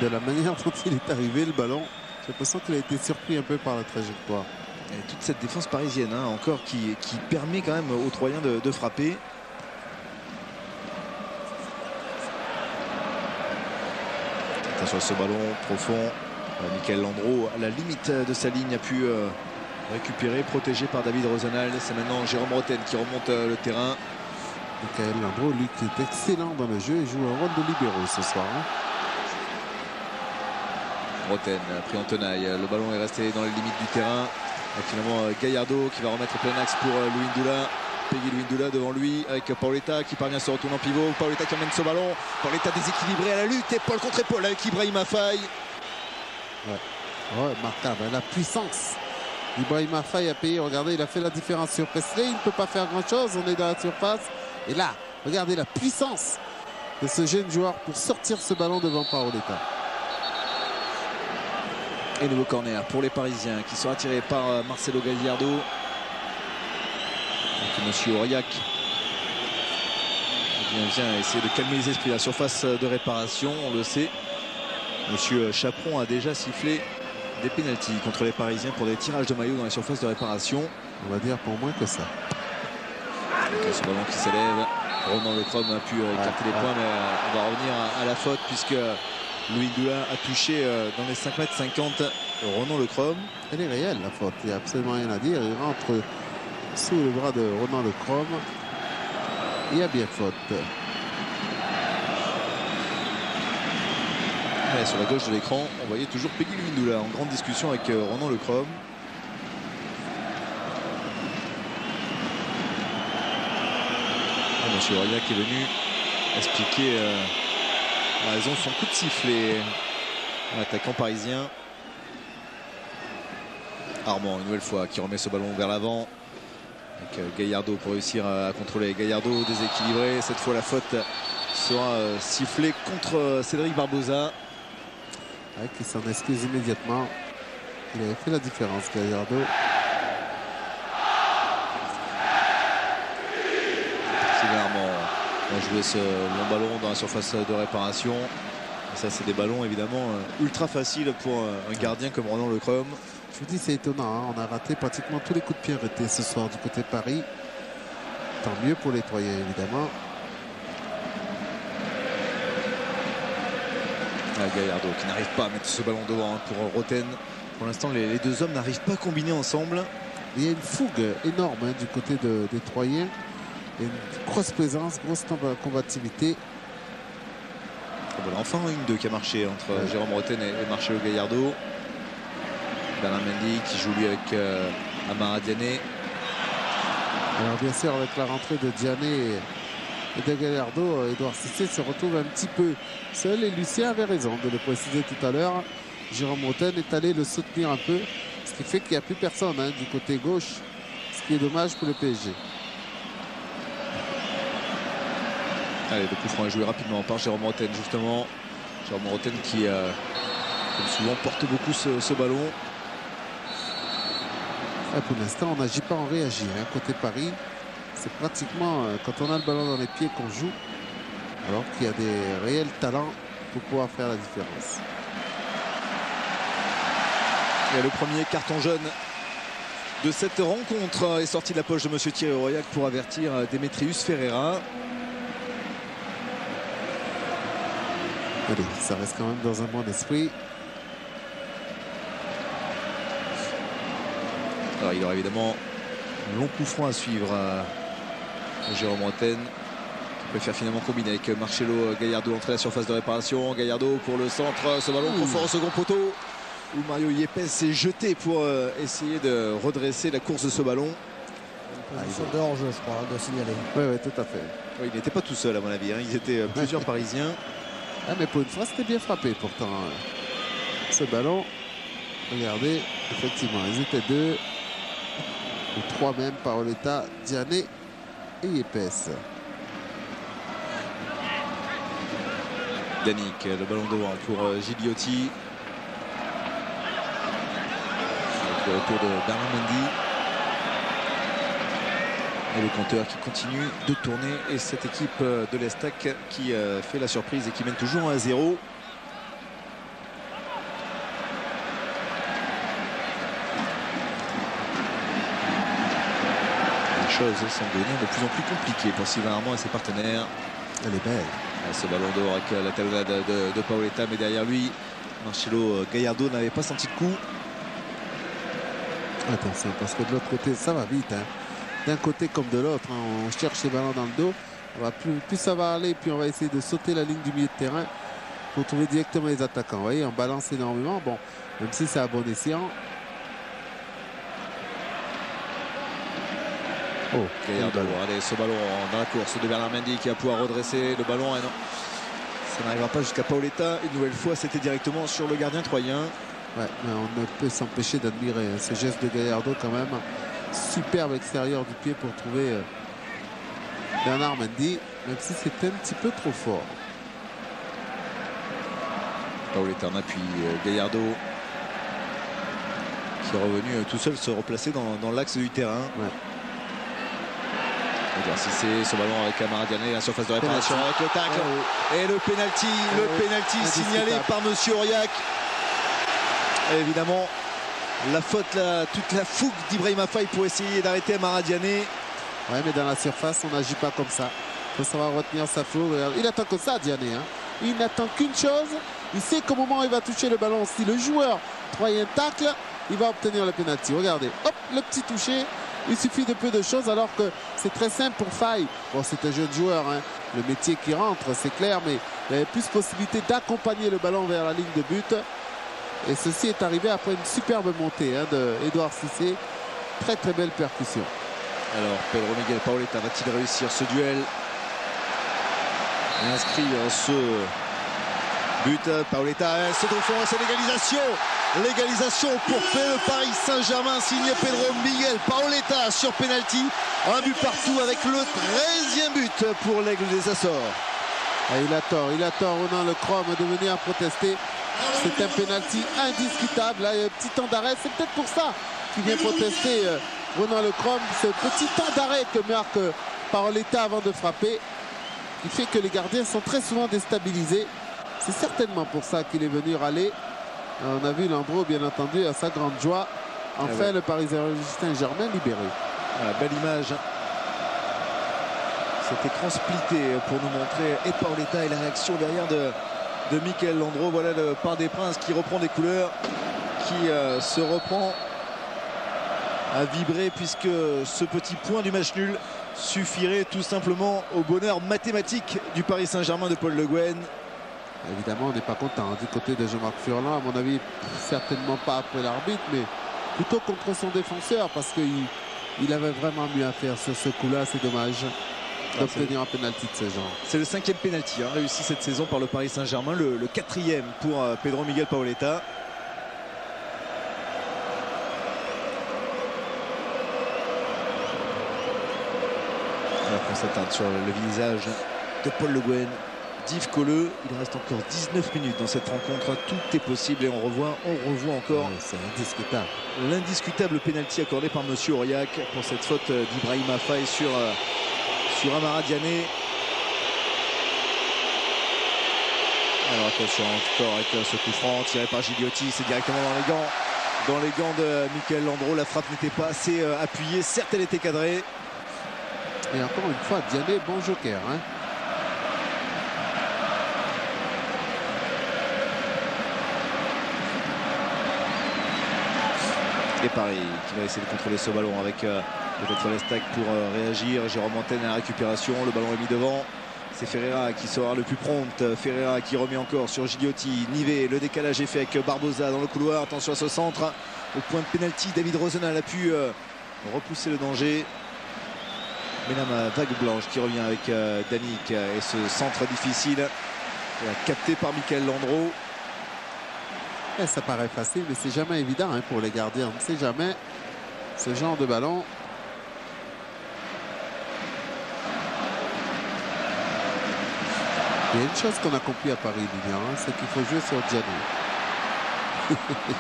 De la manière dont il est arrivé, le ballon, j'ai l'impression qu'il a été surpris un peu par la trajectoire. Et toute cette défense parisienne, hein, encore qui permet quand même aux Troyens de frapper. Attention à ce ballon profond. Michael Landreau, à la limite de sa ligne, a pu récupérer, protégé par David Rosenal. C'est maintenant Jérôme Roten qui remonte le terrain. Michael Landreau, lui qui est excellent dans le jeu, il joue un rôle de libéraux ce soir. Hein. Roten pris en tenaille. Le ballon est resté dans les limites du terrain. Et finalement Gallardo qui va remettre plein axe pour Louis Ndoula. Peggy Louis Ndoula devant lui avec Paoletta qui parvient à se retourner en pivot. Paoletta qui emmène ce ballon. Paoletta déséquilibré à la lutte. Épaule contre épaule avec Ibrahima Faye. Ouais, remarquable. La puissance. Ibrahima Faye a payé. Regardez, il a fait la différence sur Presley. Il ne peut pas faire grand chose. On est dans la surface. Et là, regardez la puissance de ce jeune joueur pour sortir ce ballon devant Paoletta. Et nouveau corner pour les Parisiens qui sont attirés par Marcelo Gallardo. Donc monsieur Aurillac vient essayer de calmer les esprits. La surface de réparation, on le sait. Monsieur Chaperon a déjà sifflé des pénaltys contre les Parisiens pour des tirages de maillot dans les surfaces de réparation. On va dire pour moins que ça. Donc, ce ballon qui s'élève. Ronan Le Crom a pu écarter les points, mais on va revenir à la faute puisque Louis Ndoula a touché dans les 5,50 m Ronan Le Crom. Elle est réelle la faute, il n'y a absolument rien à dire. Il rentre sous le bras de Ronan Le Crom. Il y a bien faute. Ouais, sur la gauche de l'écran, on voyait toujours Peggy Louis Ndoula en grande discussion avec Ronan Le Crom. Monsieur Aurillac est venu expliquer la raison de son coup de sifflet à l'attaquant parisien. Armand, une nouvelle fois, qui remet ce ballon vers l'avant. Avec Gallardo pour réussir à contrôler. Gallardo déséquilibré. Cette fois, la faute sera sifflée contre Cédric Barbosa. Ouais, qui s'en excuse immédiatement. Il avait fait la différence, Gallardo. On va jouer ce long ballon dans la surface de réparation. Et ça, c'est des ballons évidemment ultra faciles pour un gardien comme Ronan Le Crom. Je vous dis, c'est étonnant. Hein. On a raté pratiquement tous les coups de pied arrêtés ce soir du côté de Paris. Tant mieux pour les Troyens, évidemment. Gallardo qui n'arrive pas à mettre ce ballon devant pour Roten. Pour l'instant, les deux hommes n'arrivent pas à combiner ensemble. Il y a une fougue énorme hein, du côté des Troyens. Il y a une grosse présence, grosse combativité. Voilà, enfin une 2 qui a marché entre Jérôme Roten et Marcelo Gallardo. Bernard Mendy qui joue lui avec Amara Diané. Alors bien sûr avec la rentrée de Diané et de Gallardo, Edouard Cissé se retrouve un petit peu seul et Lucien avait raison de le préciser tout à l'heure. Jérôme Roten est allé le soutenir un peu, ce qui fait qu'il n'y a plus personne hein, du côté gauche, ce qui est dommage pour le PSG. Allez, le coup franc est joué rapidement par Jérôme Roten justement. Jérôme Roten qui, comme souvent, porte beaucoup ce ballon. Et pour l'instant, on n'agit pas en réagir. Hein. Côté Paris, c'est pratiquement quand on a le ballon dans les pieds qu'on joue. Alors qu'il y a des réels talents pour pouvoir faire la différence. Et le premier carton jaune de cette rencontre est sorti de la poche de monsieur Thierry Aurillac pour avertir Démétrius Ferreira. Allez, ça reste quand même dans un bon esprit. Alors, il y aura évidemment un long coup franc à suivre Jérôme Roten qui préfère finalement combiner avec Marcelo Gallardo entrer à la surface de réparation. Gallardo pour le centre, ce ballon trop fort au second poteau où Mario Yepes s'est jeté pour essayer de redresser la course de ce ballon. Position de hors-jeu, je crois, de signaler. Oui, tout à fait. Oui, il n'était pas tout seul à mon avis, hein. Ils étaient plusieurs Parisiens. Ah, mais pour une fois, c'était bien frappé pourtant. Ce ballon, regardez, effectivement, ils étaient deux. ou 3 même, Paoletta, Diané et Yepes. Danick, le ballon devant pour Gigliotti. Avec le retour de Bernard Mendy. Et le compteur qui continue de tourner. Et cette équipe de l'Estac qui fait la surprise et qui mène toujours 1-0. Les choses sont devenues de plus en plus compliquées pour Sylvain Armand et ses partenaires. Elle est belle. Ce ballon d'or avec la talonnade de Paoletta, mais derrière lui, Marcelo Gallardo n'avait pas senti le coup. Attention, parce que de l'autre côté, ça va vite. Hein. D'un côté comme de l'autre, hein. On cherche les ballons dans le dos. On va plus ça va aller, puis on va essayer de sauter la ligne du milieu de terrain pour trouver directement les attaquants. Vous voyez, on balance énormément. Bon, même si c'est à bon escient. Oh, Gallardo, allez, ce ballon dans la course de Bernard Mendy qui va pouvoir redresser le ballon. Et non, ça n'arrivera pas jusqu'à Paoletta. Une nouvelle fois, c'était directement sur le gardien troyen. Ouais, mais on ne peut s'empêcher d'admirer ce geste de Gallardo quand même. Superbe extérieur du pied pour trouver Bernard Mendy, même si c'était un petit peu trop fort. Paoletta en appui, Gallardo qui est revenu tout seul se replacer dans l'axe du terrain. Ouais. Si c'est ce ballon avec Amara Diané, la surface de réparation avec le tacle. Et le penalty, signalé par Monsieur Aurillac. Et évidemment, la faute, toute la fougue d'Ibrahima Faye pour essayer d'arrêter Amara Diané. Ouais, mais dans la surface, on n'agit pas comme ça. Il faut savoir retenir sa fougue. Il attend que ça, Diané. Hein. Il n'attend qu'une chose. Il sait qu'au moment où il va toucher le ballon, si le joueur troyen tacle, il va obtenir le penalty. Regardez, hop, le petit toucher. Il suffit de peu de choses alors que c'est très simple pour Faye. Bon, c'est un jeune joueur, hein. Le métier qui rentre, c'est clair, mais il y avait plus possibilité d'accompagner le ballon vers la ligne de but. Et ceci est arrivé après une superbe montée hein, de Edouard Cissé. Très très belle percussion. Alors Pedro Miguel Paoletta va-t-il réussir ce duel et inscrire ce but? Paoletta c'est au fond et c'est l'égalisation. L'égalisation pour le Paris Saint-Germain signé Pedro Miguel Paoletta sur penalty. Un but partout avec le 13e but pour l'Aigle des Açores. Et il a tort Ronan Lecrom de venir protester. C'est un penalty indiscutable. Là, il y a un petit temps d'arrêt. C'est peut-être pour ça qu'il vient protester Ronan Lecrom. Ce petit temps d'arrêt que marque Paoletta avant de frapper, qui fait que les gardiens sont très souvent déstabilisés. C'est certainement pour ça qu'il est venu râler. On a vu Landreau, bien entendu, à sa grande joie. Enfin, le Paris Saint-Germain libéré. Belle image. Cet écran splitté pour nous montrer et Paoletta et la réaction derrière de Michael Landreau. Voilà le Parc des Princes qui reprend des couleurs, qui se reprend à vibrer puisque ce petit point du match nul suffirait tout simplement au bonheur mathématique du Paris Saint-Germain de Paul Le Guen. Évidemment, on n'est pas content du côté de Jean-Marc Furlan. À mon avis, certainement pas après l'arbitre, mais plutôt contre son défenseur parce qu'il avait vraiment mieux à faire sur ce coup-là. C'est dommage d'obtenir un pénalty de ce genre. C'est le 5e pénalty réussi cette saison par le Paris Saint-Germain, le 4e pour Pedro Miguel Paoletta. Alors qu'on s'attarde sur le visage de Paul Le Guen, d'Yves Colleux. Il reste encore 19 minutes dans cette rencontre. Tout est possible et on revoit encore c'est indiscutable. L'indiscutable pénalty accordé par Monsieur Aurillac pour cette faute d'Ibrahima Faye sur Amara Diané. Alors attention encore avec ce coup franc tiré par Gigliotti, c'est directement dans les gants de Michael Landreau. La frappe n'était pas assez appuyée, certes elle était cadrée. Et encore une fois, Diané, bon joker. Hein. Et Paris qui va essayer de contrôler ce ballon avec peut-être l'Estac pour réagir. Jérôme Antenne à la récupération, le ballon est mis devant. C'est Ferreira qui sera le plus prompt. Ferreira qui remet encore sur Gigliotti. Nivet, le décalage est fait avec Barbosa dans le couloir. Attention à ce centre. Au point de pénalty, David Rosenal a pu repousser le danger. Mesdames, vague blanche qui revient avec Danick et ce centre difficile capté par Michael Landreau. Et ça paraît facile, mais c'est jamais évident hein, pour les gardiens. On ne sait jamais ce genre de ballon. Il y a une chose qu'on a compris à Paris, Lilian, hein, c'est qu'il faut jouer sur Gianni.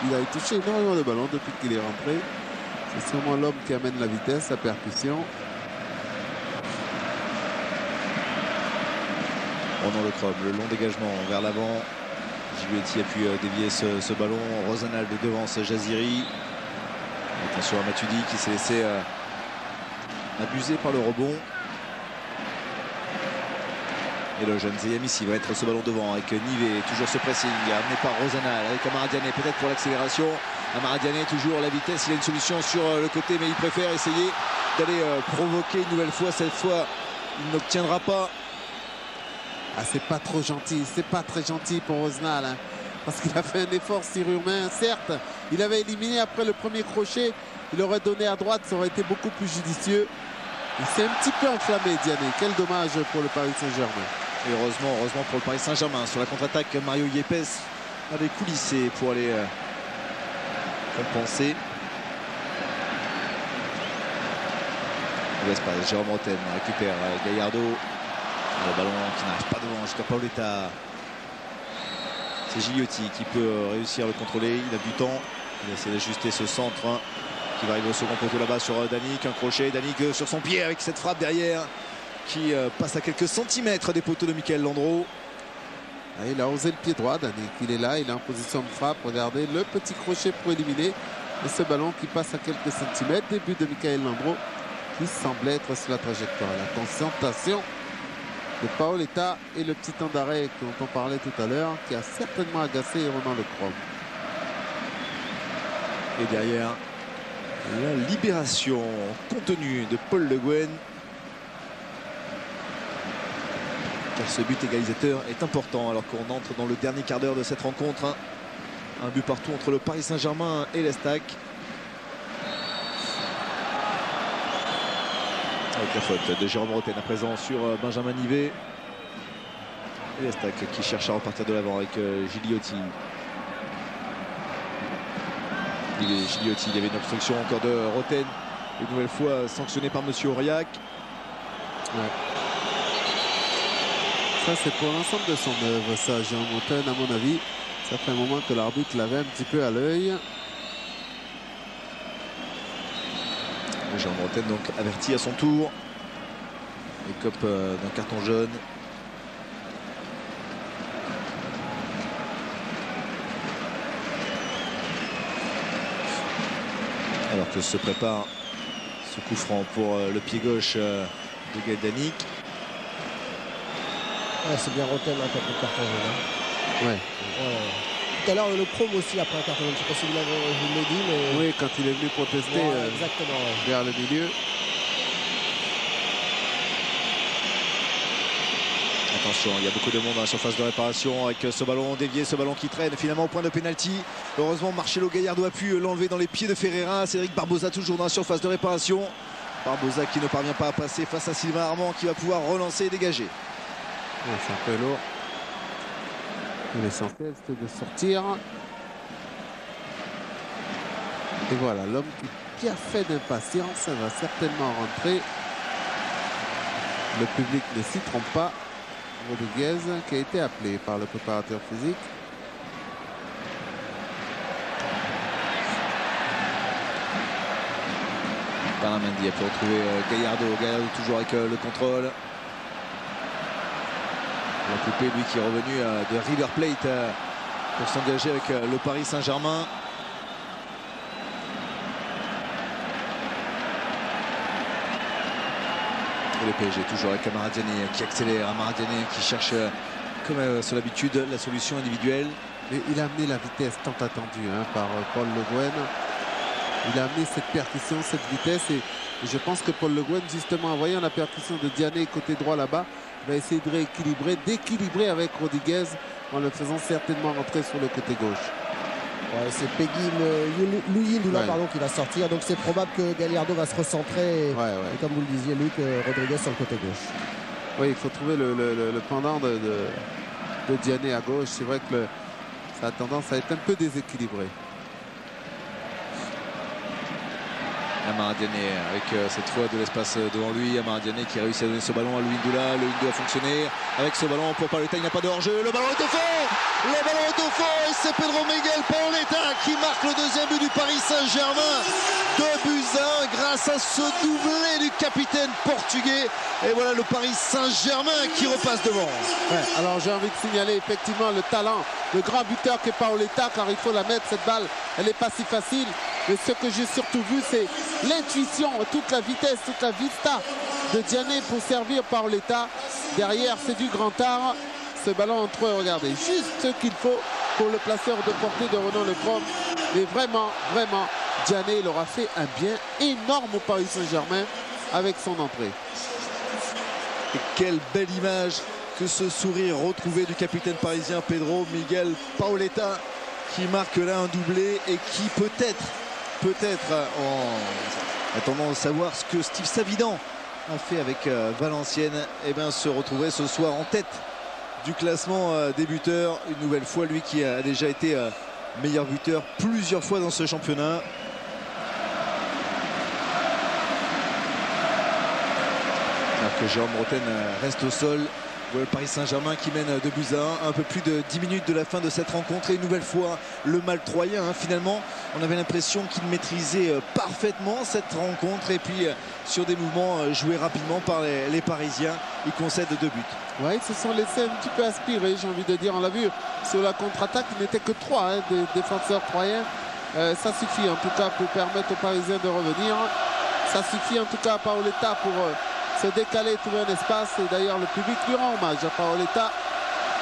Il a touché énormément de ballons depuis qu'il est rentré. C'est sûrement l'homme qui amène la vitesse, la percussion. Renan Lecrom, le long dégagement vers l'avant. Gigliotti a pu dévier ce ballon. Rosenald devance Jaziri. Attention à Matuidi qui s'est laissé abuser par le rebond. Et le jeune Zeyamissi va être ce ballon devant avec Nivet, toujours ce pressing amené par Rosenal avec Amara Diané peut-être pour l'accélération. Amara Diané toujours la vitesse, il a une solution sur le côté mais il préfère essayer d'aller provoquer une nouvelle fois. Cette fois il n'obtiendra pas. Ah, c'est pas trop gentil, c'est pas très gentil pour Rosenal, hein, parce qu'il a fait un effort surhumain. Certes, il avait éliminé après le premier crochet, il aurait donné à droite, ça aurait été beaucoup plus judicieux. Il s'est un petit peu enflammé, Diané. Quel dommage pour le Paris Saint-Germain. Et heureusement pour le Paris Saint-Germain. Sur la contre-attaque, Mario Yepes avait coulissé pour aller compenser. L'espace, Jérôme Roten récupère Gallardo. Le ballon qui n'arrive pas devant jusqu'à Paoletta. C'est Gigliotti qui peut réussir à le contrôler. Il a du temps. Il essaie d'ajuster ce centre qui va arriver au second poteau là-bas sur Danick. Un crochet. Danick sur son pied avec cette frappe derrière qui passe à quelques centimètres des poteaux de Michael Landreau. Ah, il a osé le pied droit, Danick. Il est là, il est en position de frappe. Regardez le petit crochet pour éliminer. Et ce ballon qui passe à quelques centimètres. Début de Michael Landreau qui semblait être sur la trajectoire. La concentration de Paoletta et le petit temps d'arrêt dont on parlait tout à l'heure qui a certainement agacé Ronan Lecrom. Et derrière, la libération contenue de Paul Le Guen. Car ce but égalisateur est important alors qu'on entre dans le dernier quart d'heure de cette rencontre. Un but partout entre le Paris Saint-Germain et l'Estac. Avec la faute de Jérôme Roten à présent sur Benjamin Nivet. Et l'Estac qui cherche à repartir de l'avant avec Gigliotti. Gigliotti, il y avait une obstruction encore de Roten. Une nouvelle fois sanctionné par Monsieur Aurillac. Ouais. Ça c'est pour l'ensemble de son œuvre, ça, Jérôme Roten, à mon avis. Ça fait un moment que l'arbitre l'avait un petit peu à l'œil. Jérôme Roten donc averti à son tour. Écope d'un carton jaune. Alors que se prépare ce coup franc pour le pied gauche de Gaël Danick. Ouais, c'est bien Roten qui a pris le carton jaune. Hein. Ouais. Tout à l'heure, le Chrome aussi après un carton jaune. Je ne sais pas si vous l'avez dit, mais... Oui, quand il est venu protester exactement, vers le milieu. Attention, il y a beaucoup de monde dans la surface de réparation avec ce ballon dévié, ce ballon qui traîne finalement au point de pénalty. Heureusement, Marcelo Gallardo a pu l'enlever dans les pieds de Ferreira. Cédric Barbosa toujours dans la surface de réparation. Barbosa qui ne parvient pas à passer face à Sylvain Armand qui va pouvoir relancer et dégager. Ouais, c'est un peu lourd. L'essentiel c'est de sortir. Et voilà, l'homme qui a fait d'impatience va certainement rentrer. Le public ne s'y trompe pas. Rodriguez qui a été appelé par le préparateur physique. Bernard Mendy a pu retrouver Gallardo. Gallardo toujours avec le contrôle. La poupée, lui qui est revenu de River Plate pour s'engager avec le Paris Saint-Germain. Et le PSG toujours avec Amara Diané qui accélère. Amara Diané qui cherche, comme sur l'habitude, la solution individuelle. Mais il a amené la vitesse tant attendue par Paul Le Guen. Il a amené cette percussion, cette vitesse. Et je pense que Paul Le Guen, justement, en voyant la percussion de Diané côté droit là-bas, va essayer de rééquilibrer, d'équilibrer avec Rodriguez en le faisant certainement rentrer sur le côté gauche. Ouais, c'est Peggy Luyindula qui va sortir. Donc c'est probable que Gallardo va se recentrer. Et comme vous le disiez, Luc, Rodriguez sur le côté gauche. Oui, il faut trouver le pendant de Diané à gauche. C'est vrai que ça a tendance à être un peu déséquilibré. Amara Diané avec cette fois de l'espace devant lui. Amara Diané qui réussit à donner ce ballon à Louis Ndoula. Louis Ndoula a fonctionné avec ce ballon pour Paoletta. Il n'y a pas de hors-jeu. Le ballon est au fond. Le ballon est au fond et c'est Pedro Miguel Paoletta qui marque le deuxième but du Paris Saint-Germain. 2-1 grâce à ce doublé du capitaine portugais. Et voilà le Paris Saint-Germain qui repasse devant. Ouais, alors j'ai envie de signaler effectivement le talent, le grand buteur qu'est Paoletta, car il faut la mettre cette balle. Elle n'est pas si facile. Mais ce que j'ai surtout vu, c'est l'intuition, toute la vitesse, toute la vista de Diané pour servir Paoletta. Derrière, c'est du grand art. Ce ballon entre eux, regardez, juste ce qu'il faut pour le placer hors de portée de Renan Lecomte. Mais vraiment, vraiment, Diané, il aura fait un bien énorme au Paris Saint-Germain avec son entrée. Et quelle belle image que ce sourire retrouvé du capitaine parisien Pedro Miguel Paoletta qui marque là un doublé et qui peut-être en attendant de savoir ce que Steve Savidan a fait avec Valenciennes, et bien se retrouver ce soir en tête du classement des buteurs. Une nouvelle fois, lui qui a déjà été meilleur buteur plusieurs fois dans ce championnat. Alors que Jérôme Roten reste au sol. Le Paris Saint-Germain qui mène 2-1, un peu plus de 10 minutes de la fin de cette rencontre. Et une nouvelle fois, le mal troyen. Finalement, on avait l'impression qu'il maîtrisait parfaitement cette rencontre. Et puis, sur des mouvements joués rapidement par les Parisiens, ils concèdent 2 buts. Oui, ils se sont laissés un petit peu aspirer, j'ai envie de dire. On l'a vu sur la contre-attaque, il n'était que 3 des défenseurs troyens. Ça suffit en tout cas pour permettre aux Parisiens de revenir. Ça suffit en tout cas à Paoletta pour se décaler, trouver un espace. Et d'ailleurs, le public lui rend hommage à Paoletta.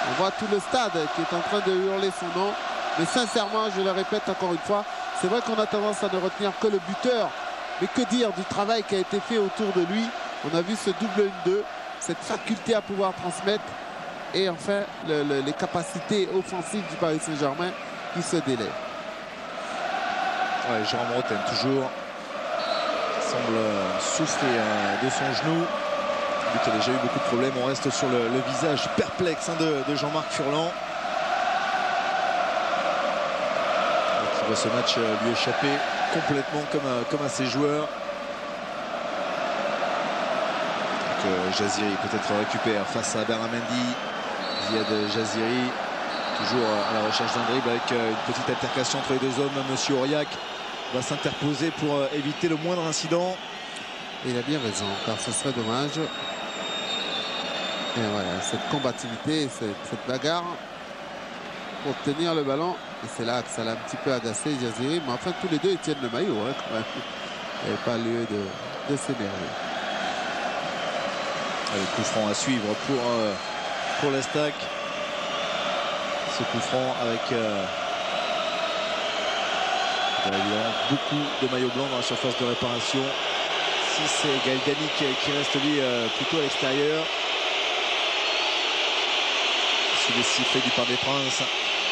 On voit tout le stade qui est en train de hurler son nom. Mais sincèrement, je le répète encore une fois, c'est vrai qu'on a tendance à ne retenir que le buteur. Mais que dire du travail qui a été fait autour de lui. On a vu ce double 1-2, cette faculté à pouvoir transmettre. Et enfin, les capacités offensives du Paris Saint-Germain qui se délaient. Ouais, Jérôme Roten toujours semble souffrir de son genou. Il a déjà eu beaucoup de problèmes. On reste sur le visage perplexe de Jean-Marc Furlan. Qui voit ce match lui échapper complètement comme à ses joueurs. Donc, Jaziri peut-être récupère face à Beramendi. Ziad Jaziri toujours à la recherche d'un dribble avec une petite altercation entre les deux hommes. Monsieur Aurillac va s'interposer pour éviter le moindre incident. Et il a bien raison, car ce serait dommage. Et voilà, cette combativité, cette bagarre pour tenir le ballon. Et c'est là que ça l'a un petit peu agacé, Jaziri. Mais enfin, tous les deux, ils tiennent le maillot, hein, quand même. Il n'y avait pas lieu de s'énerver. Le coup franc à suivre pour l'Estac. Ce coup franc avec évidemment beaucoup de maillots blancs dans la surface de réparation. Si c'est Gaël Danic qui reste lui plutôt à l'extérieur. Sous les sifflets du Parc des Princes,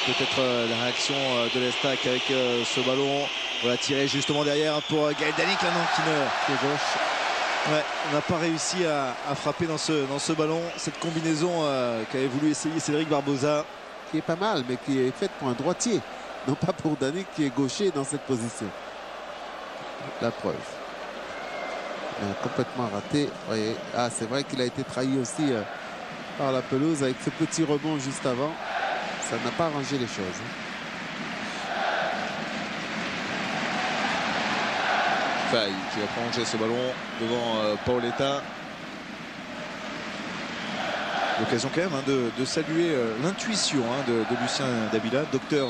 peut-être la réaction de l'Estac avec ce ballon. Voilà, tiré justement derrière pour Gaël Danic, là non, qui est gauche. Ouais, on n'a pas réussi à frapper dans ce ballon. Cette combinaison qu'avait voulu essayer Cédric Barbosa. Qui est pas mal, mais qui est faite pour un droitier. Non pas pour Danic qui est gaucher dans cette position. La preuve. Complètement raté. Voyez. Ah, c'est vrai qu'il a été trahi aussi par la pelouse avec ce petit rebond juste avant. Ça n'a pas arrangé les choses. Faye qui va prolonger ce ballon devant Paoletta. L'occasion quand même de saluer l'intuition de Lucien Dabila, docteur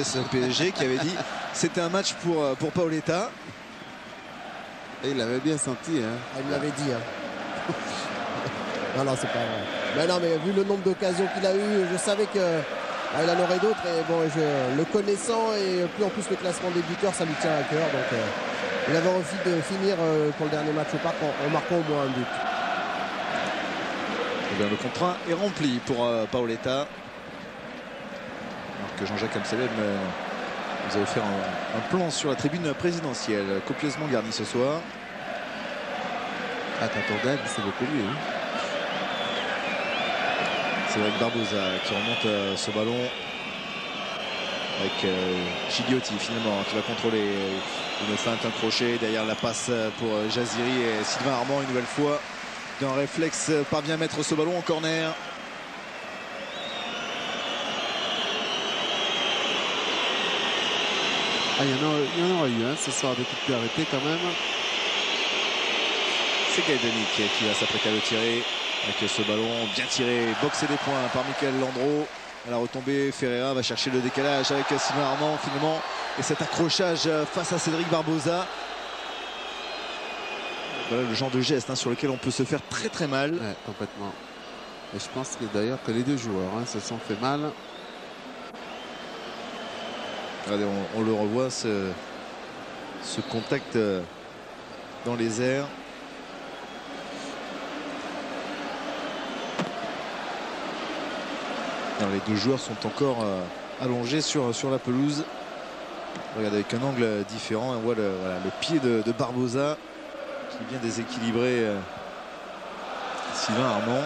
SPSG, qui avait dit c'était un match pour Paoletta. Et il l'avait bien senti. Hein. Il me l'avait dit. Hein. Non, c'est pas vrai. Mais non, mais vu le nombre d'occasions qu'il a eu, je savais qu'il en aurait d'autres. Et bon, le connaissant, et plus en plus le classement des buteurs, ça lui tient à cœur. Donc il avait envie de finir pour le dernier match au Parc en marquant au moins un but. Et bien, le contrat est rempli pour Paoletta. Alors que Jean-Jacques Amsalem vous avez fait un plan sur la tribune présidentielle, copieusement garni ce soir. Ah, quand on gagne, c'est beaucoup mieux. Hein. C'est Cédric Barbosa qui remonte ce ballon. avec Gigliotti finalement qui va contrôler une feinte, un crochet derrière la passe pour Jaziri, et Sylvain Armand une nouvelle fois d'un réflexe parvient à mettre ce ballon en corner. Ah, il y en aura eu ce soir des coups de pied arrêtés quand même. C'est Gaïdanic qui va s'apprêter à le tirer avec ce ballon bien tiré, boxé des points par Michael Landreau. À la retombée, Ferreira va chercher le décalage avec Sylvain Armand finalement, et cet accrochage face à Cédric Barbosa. Voilà le genre de geste sur lequel on peut se faire très très mal. Ouais, complètement. Et je pense que d'ailleurs que les deux joueurs se sont fait mal. Regardez, on le revoit, ce contact dans les airs. Non, les deux joueurs sont encore allongés sur la pelouse. Regardez, avec un angle différent, on voit le pied de Barbosa qui vient déséquilibrer Sylvain Armand.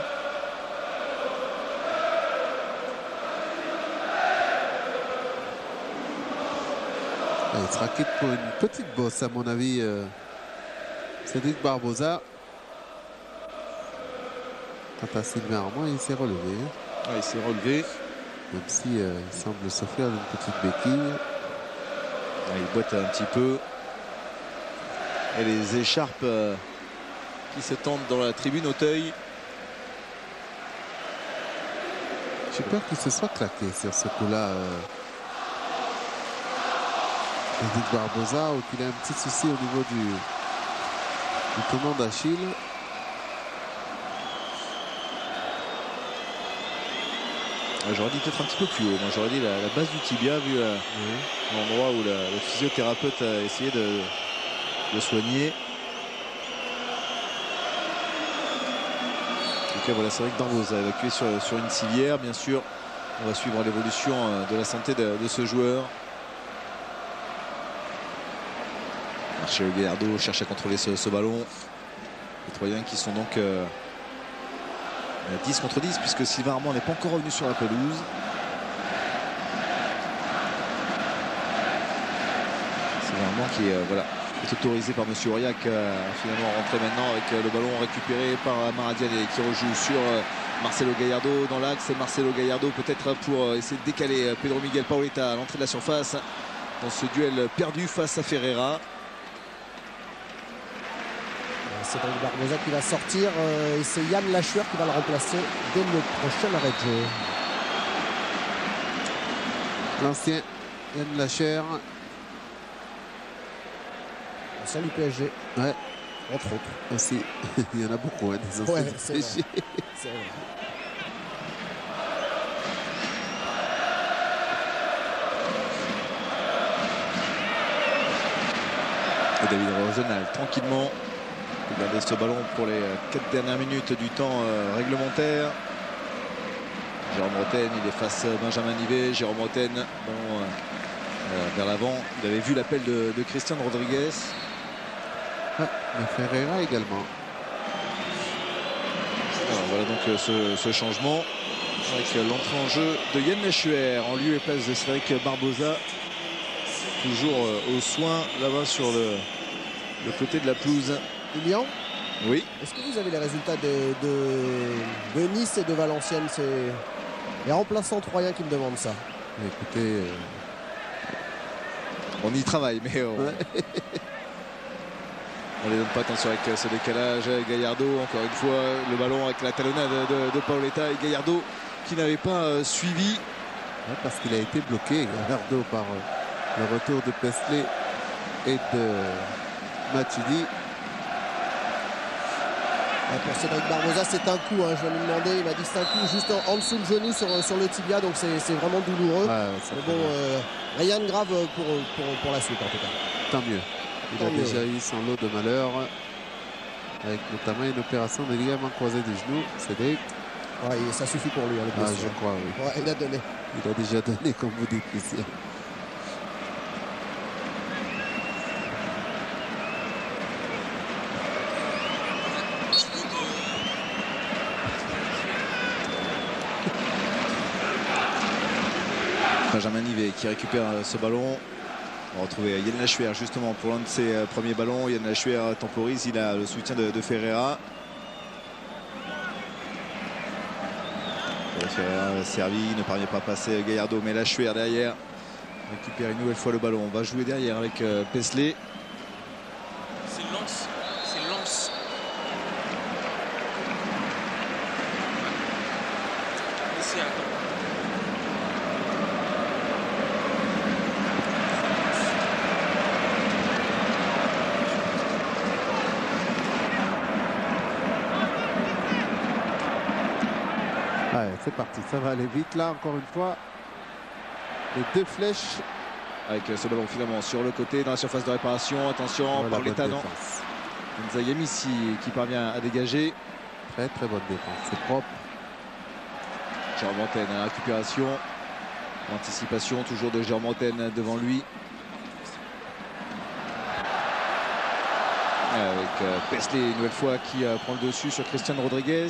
Il sera quitte pour une petite bosse à mon avis. Cédric Barbosa. Quant à Sylvain Armand, il s'est relevé. Ouais, il s'est relevé. Même si il semble s'offrir une petite béquille. Ouais, il boite un petit peu. Et les écharpes qui se tendent dans la tribune Auteuil. J'ai peur qu'il se soit claqué sur ce coup-là. Cédric Barbosa, ou qu'il a un petit souci au niveau du tendon d'Achille. J'aurais dit peut-être un petit peu plus haut. Moi j'aurais dit la base du tibia, vu l'endroit où le physiothérapeute a essayé de soigner. Donc voilà, c'est vrai que Barbosa évacué sur une civière. Bien sûr, on va suivre l'évolution de la santé de ce joueur. Marcelo Gallardo cherche à contrôler ce ballon. Les Troyens qui sont donc 10 contre 10, puisque Sylvain Armand n'est pas encore revenu sur la pelouse. Sylvain Armand qui est autorisé par monsieur Aurillac à finalement rentrer maintenant avec le ballon récupéré par Maradiane, qui rejoue sur Marcelo Gallardo dans l'axe. Marcelo Gallardo peut-être pour essayer de décaler Pedro Miguel Paoletta à l'entrée de la surface dans ce duel perdu face à Ferreira. Cédric Barbosa qui va sortir et c'est Yann Lachueur qui va le remplacer dès le prochain arrêt de jeu. L'ancien Yann Lachueur. Ancien du PSG. Ouais. Entre autres. Aussi. Il y en a beaucoup, des anciens du c'est PSG. vrai. C'est vrai. Et David Rosenal tranquillement. Regardez ce ballon pour les 4 dernières minutes du temps réglementaire. Jérôme Roten, il est face à Benjamin Nivet. Jérôme Roten, vers l'avant. Il avait vu l'appel de Christian Rodriguez. Ah, Ferreira également. Alors, voilà donc ce changement avec l'entrée en jeu de Yann Lachuer en lieu et place de Cédric Barbosa. Toujours aux soins là-bas sur le côté de la pelouse. Lilian, oui. Est-ce que vous avez les résultats de Nice et de Valenciennes? C'est les remplaçants troyens qui me demandent ça. Écoutez, on y travaille, mais on ne les donne pas attention avec ce décalage. Gallardo, encore une fois, le ballon avec la talonnade de Paoletta, et Gallardo qui n'avait pas suivi. Ouais, parce qu'il a été bloqué, Gallardo, par le retour de Pesley et de Matuidi. Pour Cédric Barbosa, c'est un coup, je vais lui demander, il m'a dit que c'est un coup juste en dessous le genou sur le tibia, donc c'est vraiment douloureux. Ouais, mais bon, rien de grave pour la suite en tout cas. Tant mieux. Il a déjà eu son lot de malheur, avec notamment une opération de ligament croisé du genou. Cédric. Ouais, ça suffit pour lui. Je crois, oui. Ouais, il a donné. Il a déjà donné, comme vous dites, Christian. Benjamin Nivet qui récupère ce ballon. On va retrouver Yann Lachuer justement pour l'un de ses premiers ballons. Yann Lachuer temporise, il a le soutien de Ferreira. Ferreira servi, ne parvient pas à passer Gallardo, mais Lachuer derrière récupère une nouvelle fois le ballon. On va jouer derrière avec Pesley. C'est Lens. C'est Lens. Ici, attends. Ouais, c'est parti, ça va aller vite là, encore une fois. Les deux flèches. Avec ce ballon finalement sur le côté dans la surface de réparation. Attention, Voilà, par l'état bonne non. défense. Nzayamissi qui parvient à dégager. Très très bonne défense, c'est propre. Jérôme Montaigne à la récupération. Anticipation toujours de Jérôme Montaigne devant lui. Avec Pesley une nouvelle fois qui prend le dessus sur Christian Rodriguez.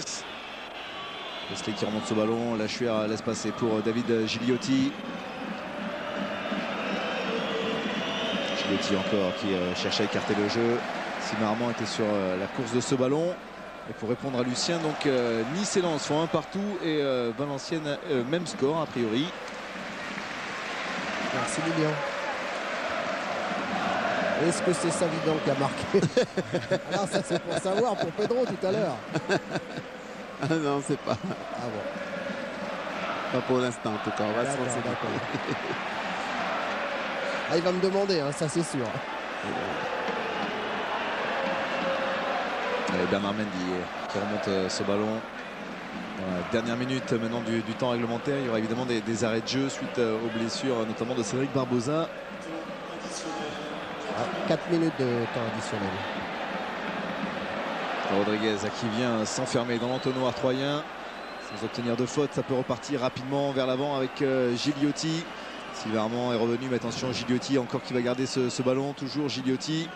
Pesley qui remonte ce ballon. Lachuer laisse passer pour David Gigliotti. Gigliotti encore qui cherche à écarter le jeu. Simon Armand était sur la course de ce ballon. Et pour répondre à Lucien, donc Nice et Lens font un partout et Valenciennes même score a priori. Merci Lilian. Est-ce que c'est Savidan qui a marqué? Alors ça c'est pour savoir pour Pedro tout à l'heure. Ah non, c'est pas. Ah bon. Pas pour l'instant en tout cas. On va se D'accord, renseigner. d'accord. Ah, il va me demander, hein, ça c'est sûr. Et Bernard Mendy qui remonte ce ballon. Dans la dernière minute maintenant du temps réglementaire, il y aura évidemment des arrêts de jeu suite aux blessures notamment de Cédric Barbosa. 4 minutes de temps additionnel. Rodriguez qui vient s'enfermer dans l'entonnoir troyen sans obtenir de faute. Ça peut repartir rapidement vers l'avant avec Gigliotti. Sylvain Armand est revenu, mais attention, Gigliotti encore qui va garder ce ballon. Toujours Gigliotti.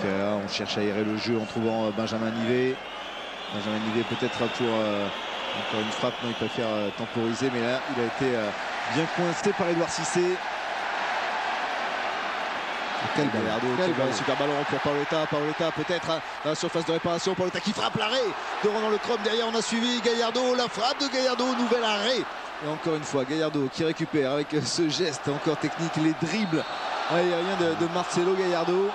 On cherche à aérer le jeu en trouvant Benjamin Nivet. Benjamin Nivet peut-être pour encore une frappe. Non, il peut faire temporiser, mais là il a été bien coincé par Edouard Cissé. Quel ballon. Super ballon pour Paoletta. Paoletta peut-être dans la surface de réparation. Paoletta qui frappe l'arrêt de Ronan Le Crom. Derrière on a suivi Gallardo. La frappe de Gallardo. Nouvel arrêt. Et encore une fois Gallardo qui récupère avec ce geste encore technique. Les dribbles aériens de Marcelo Gallardo.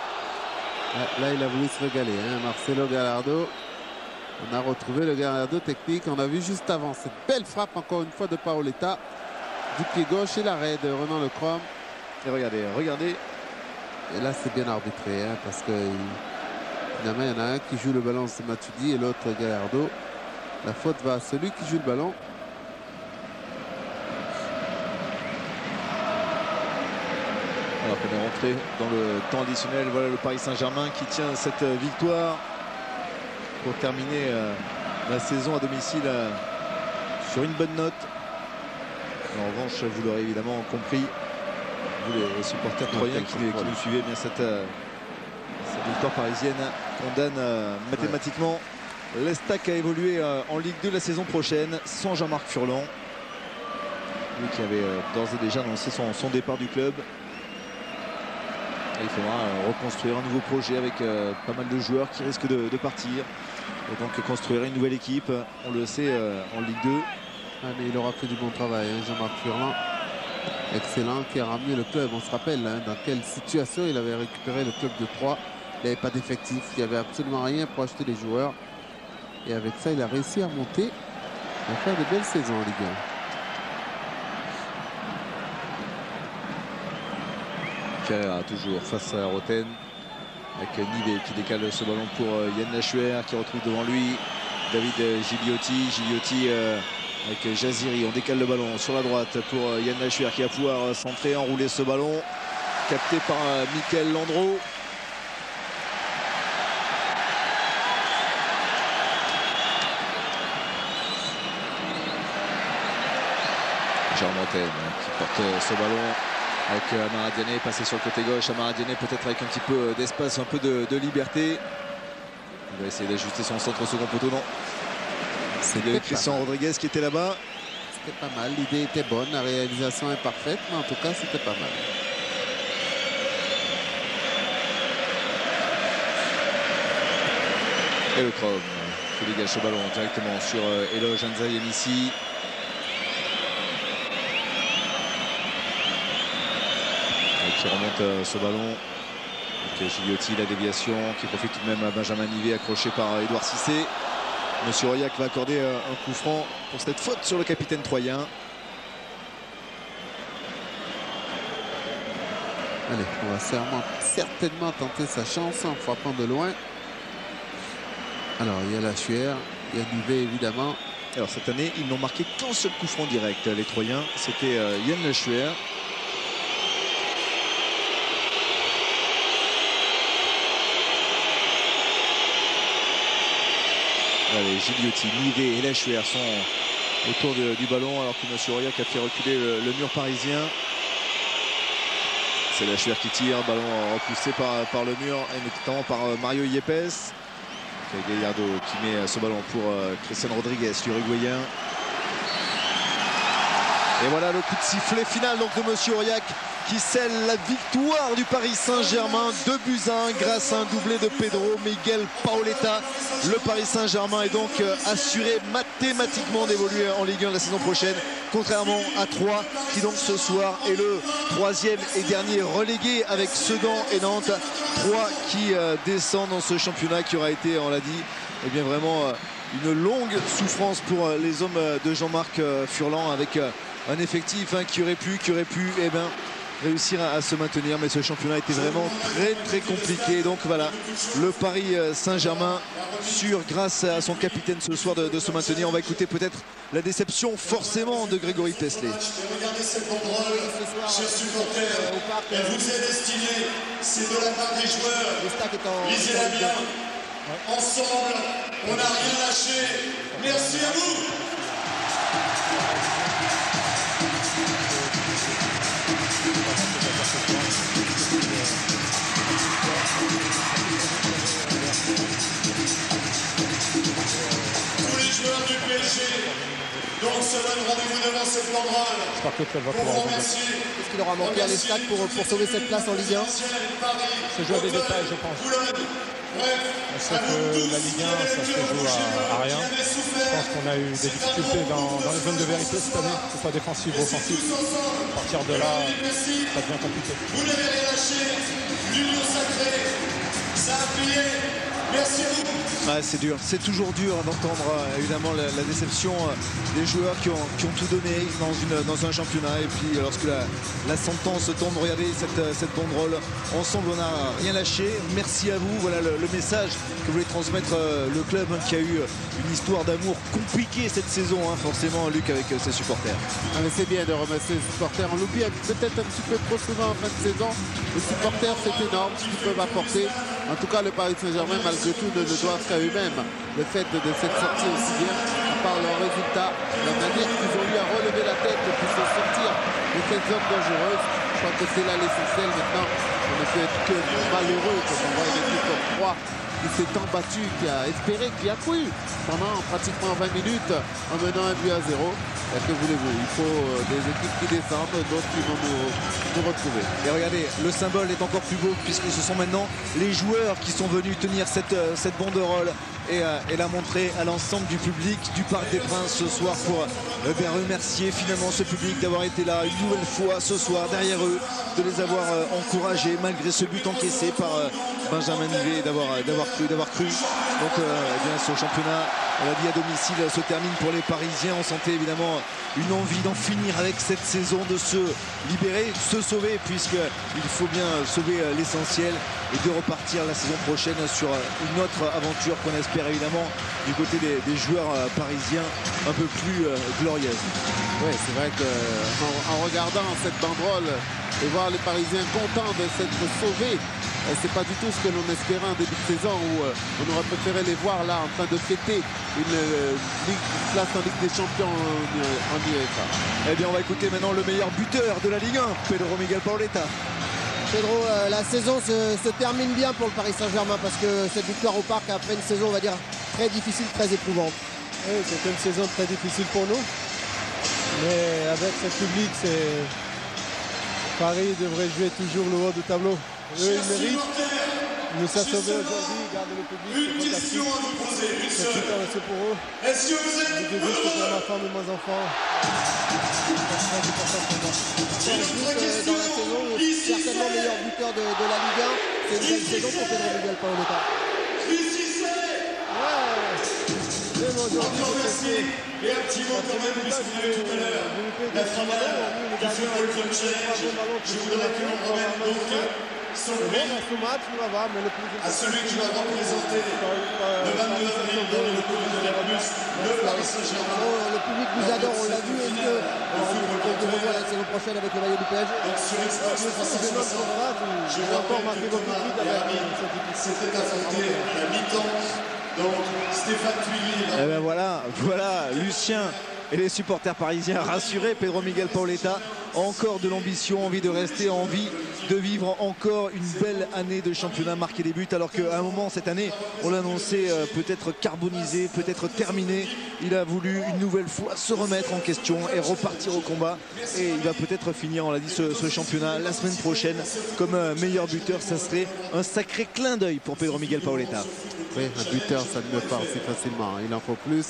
Là il a voulu se régaler. Hein. Marcelo Gallardo. On a retrouvé le Gallardo technique. On a vu juste avant cette belle frappe encore une fois de Paoletta. Du pied gauche et l'arrêt de Ronan Le Crom. Et regardez. Et là, c'est bien arbitré, hein, parce que finalement, il y en a un qui joue le ballon, c'est Matuidi, et l'autre, Gallardo. La faute va à celui qui joue le ballon. Alors qu'on est rentré dans le temps additionnel, voilà le Paris Saint-Germain qui tient cette victoire pour terminer la saison à domicile sur une bonne note. En revanche, vous l'aurez évidemment compris, vous les supporters troyens qui nous suivez, bien cette victoire parisienne condamne mathématiquement l'Estac à évoluer en Ligue 2 la saison prochaine sans Jean-Marc Furlan, lui qui avait d'ores et déjà annoncé son départ du club. Et il faudra reconstruire un nouveau projet avec pas mal de joueurs qui risquent de partir et donc construire une nouvelle équipe, on le sait, en Ligue 2. Ah, mais il aura fait du bon travail, hein, Jean-Marc Furlan. Excellent, qui a ramené le club. On se rappelle hein, dans quelle situation il avait récupéré le club de Troyes. Il n'avait pas d'effectif, il n'y avait absolument rien pour acheter les joueurs. Et avec ça, il a réussi à monter, à faire de belles saisons en Ligue 1. Ferreira toujours face à Roten avec Nivet qui décale ce ballon pour Yann Lachuer qui retrouve devant lui David Gigliotti. Gigliotti avec Jaziri, on décale le ballon sur la droite pour Yann Lachuer qui va pouvoir centrer, enrouler ce ballon capté par Michael Landreau. Jérôme Montaigne qui porte ce ballon avec Amara Diané passé sur le côté gauche. Amara Diané peut-être avec un petit peu d'espace, un peu de liberté. Il va essayer d'ajuster son centre au second poteau. Non, c'est Christian Rodriguez qui était là-bas. c'était pas mal. L'idée était bonne, la réalisation est parfaite, mais en tout cas, c'était pas mal. Et le Chrome qui dégage ce ballon directement sur Eloge Anzayamissi. Qui remonte ce ballon. Gigliotti, la déviation qui profite tout de même à Benjamin Nivet, accroché par Édouard Cissé. Monsieur Aurillac va accorder un coup franc pour cette faute sur le capitaine troyen. Allez, on va certainement tenter sa chance en frappant de loin. Alors, il y a la Chuer, il y a Nivet évidemment. Alors cette année, ils n'ont marqué qu'un seul coup franc direct, les Troyens. C'était Yann Le Chuer. Allez, Gigliotti, Nivet et Lachuer sont autour du ballon alors que M. Aurillac a fait reculer le mur parisien. C'est Lachuer qui tire, ballon repoussé par le mur et notamment par Mario Yepes. Gallardo qui met ce ballon pour Christian Rodriguez, l'Uruguayen. Et voilà le coup de sifflet final donc de M. Aurillac qui scelle la victoire du Paris Saint-Germain 2-1 grâce à un doublé de Pedro Miguel Paoletta. Le Paris Saint-Germain est donc assuré mathématiquement d'évoluer en Ligue 1 la saison prochaine, contrairement à Troyes qui donc ce soir est le troisième et dernier relégué avec Sedan et Nantes. Troyes qui descend dans ce championnat qui aura été, on l'a dit, eh bien vraiment une longue souffrance pour les hommes de Jean-Marc Furlan avec un effectif qui aurait pu eh bien, réussir à se maintenir, mais ce championnat était vraiment très compliqué. Donc voilà, le Paris Saint-Germain sûr grâce à son capitaine ce soir de se maintenir. On va écouter peut-être la déception forcément de Grégory Tesley. Regardez cette banderole, chers supporters, elle vous est destinée, c'est de la part des joueurs. Lisez-la bien. Ensemble, on n'a rien lâché. Merci à vous. Tous les joueurs du PSG donc se donnent rendez-vous devant cette banderole pour vous remercier. Qu'est-ce qu'il aura manqué à l'Estac pour sauver cette place en Ligue 1? C'est jouer des détails, je pense. On sait que la Ligue 1, ça se joue à rien. Je pense qu'on a eu des difficultés dans les zones de vérité cette année, que ce soit défensive ou offensive. À partir de là, ça devient compliqué. Vous n'avez rien lâché, l'union sacrée, ça a plié. Merci à vous. C'est dur, c'est toujours dur d'entendre évidemment la déception des joueurs qui ont tout donné dans un championnat. Et puis lorsque la sentence tombe, regardez cette banderole. Ensemble, on n'a rien lâché. Merci à vous. Voilà le message que voulait transmettre le club qui a eu une histoire d'amour compliquée cette saison, forcément, Luc, avec ses supporters. Ah, mais c'est bien de remercier les supporters. On l'oublie peut-être un petit peu trop souvent en fin de saison. Les supporters, c'est énorme ce qu'ils peuvent apporter. En tout cas, le Paris Saint-Germain, malgré tout, ne doivent qu'à eux-mêmes. Le fait de cette sortie aussi bien, par leur résultat, la manière qu'ils ont eu à relever la tête et puis se sortir de cette zone dangereuse. Je crois que c'est là l'essentiel. Maintenant, on ne peut être que malheureux quand on voit une équipe comme Troyes qui s'est embattu, qui a espéré, qui a cru pendant pratiquement 20 minutes en menant 1-0. Que voulez-vous? Il faut des équipes qui descendent, d'autres qui vont nous retrouver. Et regardez, le symbole est encore plus beau puisque ce sont maintenant les joueurs qui sont venus tenir cette banderole et la montrer à l'ensemble du public du Parc des Princes ce soir pour remercier finalement ce public d'avoir été là une nouvelle fois ce soir derrière eux, de les avoir encouragés malgré ce but encaissé par Benjamin Nivet, d'avoir cru. Donc eh bien, ce championnat, on l'a dit, à domicile se termine pour les Parisiens. On sentait évidemment une envie d'en finir avec cette saison, de se libérer, de se sauver, puisqu'il faut bien sauver l'essentiel et de repartir la saison prochaine sur une autre aventure qu'on espère évidemment du côté des joueurs parisiens un peu plus glorieuse. Oui, c'est vrai qu'en regardant cette banderole et voir les Parisiens contents de s'être sauvés, c'est pas du tout ce que l'on espérait en début de saison où on aurait préféré les voir là en train de fêter une place en Ligue des Champions en UEFA. Eh bien, on va écouter maintenant le meilleur buteur de la Ligue 1, Pedro Miguel Paoletta. Pedro, la saison se termine bien pour le Paris Saint-Germain parce que cette victoire au Parc après une saison, on va dire, très difficile, très éprouvante. Oui, c'était une saison très difficile pour nous. Mais avec ce public, Paris devrait jouer toujours le haut du tableau. Eux, ils méritent. Il nous a sauvés aujourd'hui. Regardez le public. Une question à vous poser. C'est tout un pour eux. Est-ce que vous êtes pour ma femme et mes enfants. C'est notre question. Certainement meilleur buteur de la Ligue 1. C'est une belle saison pour Pedro Miguel Paoletta. Encore merci. Et un petit mot quand même, puisqu'on a eu tout à l'heure la finale du Football Club Challenge. Je voudrais que l'on remette donc son prix à celui qui va représenter le 22 avril dans le logo de la Plus, le Paris Saint-Germain. Le public nous adore, on l'a vu. Est-ce que on te revoit la saison prochaine avec le maillot du PSG? Donc sur Xbox 360, je vous rappelle que Thomas et Ami s'étaient affrontés à la mi-temps. Donc Stéphane Thuillier. Et ben voilà, Lucien et les supporters parisiens rassurés. Pedro Miguel Paoletta a encore de l'ambition, envie de rester, envie de vivre encore une belle année de championnat, marquer des buts, alors qu'à un moment cette année on l'annonçait peut-être carbonisé, peut-être terminé. Il a voulu une nouvelle fois se remettre en question et repartir au combat, et il va peut-être finir, on l'a dit, ce championnat la semaine prochaine comme meilleur buteur. Ça serait un sacré clin d'œil pour Pedro Miguel Paoletta. Oui, un buteur, ça ne meurt pas aussi facilement. Il en faut plus.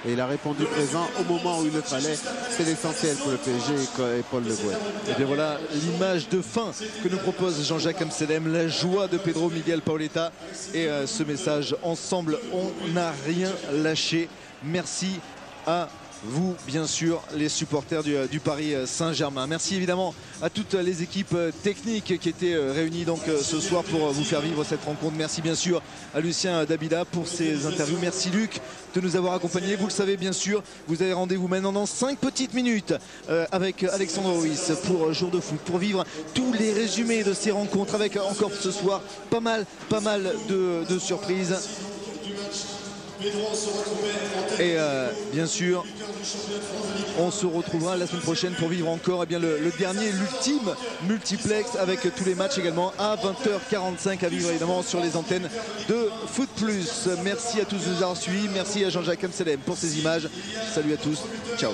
Et il a répondu présent au moment où il le fallait. C'est l'essentiel pour le PSG et Paul Le Guen. Et bien voilà l'image de fin que nous propose Jean-Jacques Amsterdam, la joie de Pedro Miguel Paoletta. Et ce message, ensemble, on n'a rien lâché. Merci à vous, bien sûr, les supporters du Paris Saint-Germain. Merci évidemment à toutes les équipes techniques qui étaient réunies donc ce soir pour vous faire vivre cette rencontre. Merci bien sûr à Lucien Dabida pour ses interviews. Merci Luc de nous avoir accompagnés. Vous le savez bien sûr, vous avez rendez-vous maintenant dans 5 petites minutes avec Alexandre Ruiz pour Jour de Foot, pour vivre tous les résumés de ces rencontres, avec encore ce soir pas mal de surprises. Et bien sûr, on se retrouvera la semaine prochaine pour vivre encore le dernier, l'ultime multiplex avec tous les matchs également à 20h45 à vivre évidemment sur les antennes de Foot Plus. Merci à tous de nous avoir suivis. Merci à Jean-Jacques Amsterdam pour ces images. Salut à tous. Ciao.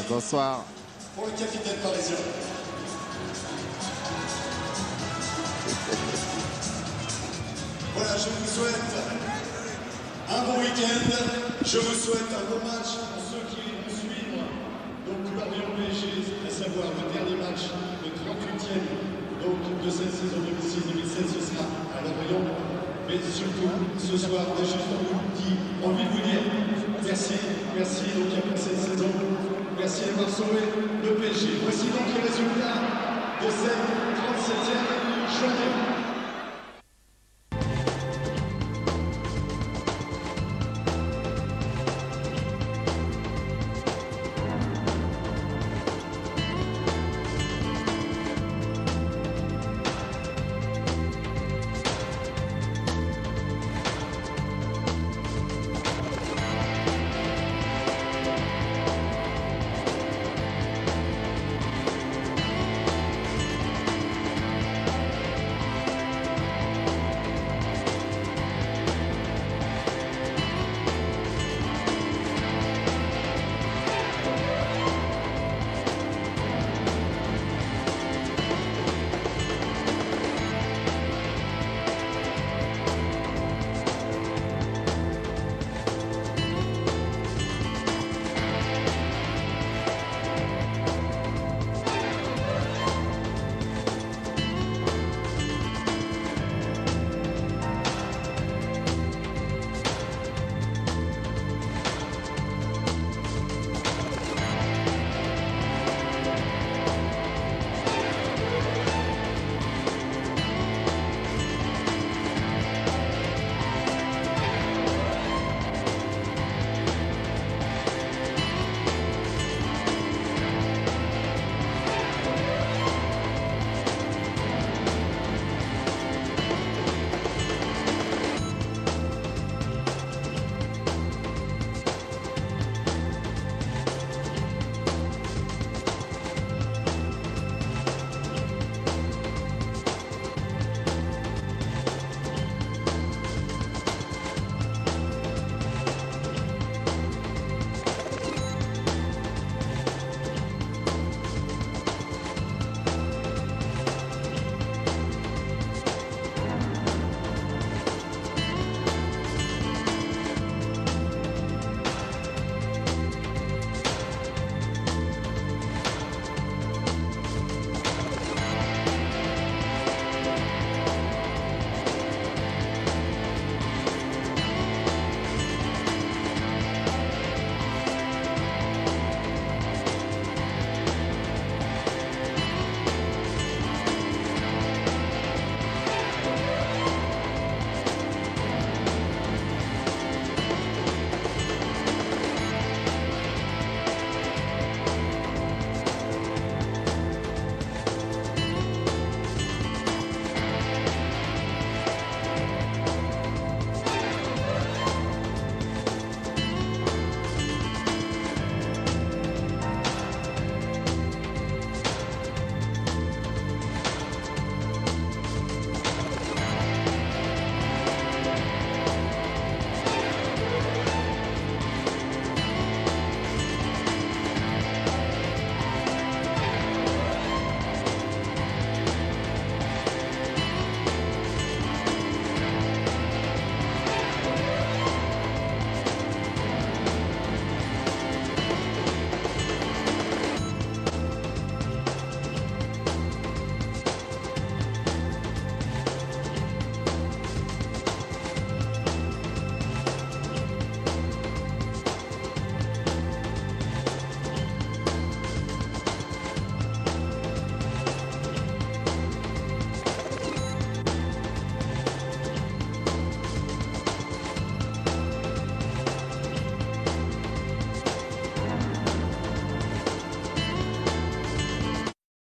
Bonsoir. Pour le capitaine parisien. Voilà, je vous souhaite un bon week-end, je vous souhaite un bon match pour ceux qui vont suivre donc l'Orient PSG, à savoir le dernier match, le 38e donc, de cette saison 2006-2007, ce sera à Lorient. Mais surtout, ce soir, j'ai juste envie de vous dire merci donc après cette saison, merci d'avoir sauvé le PSG. Voici donc les résultats de cette 37e journée.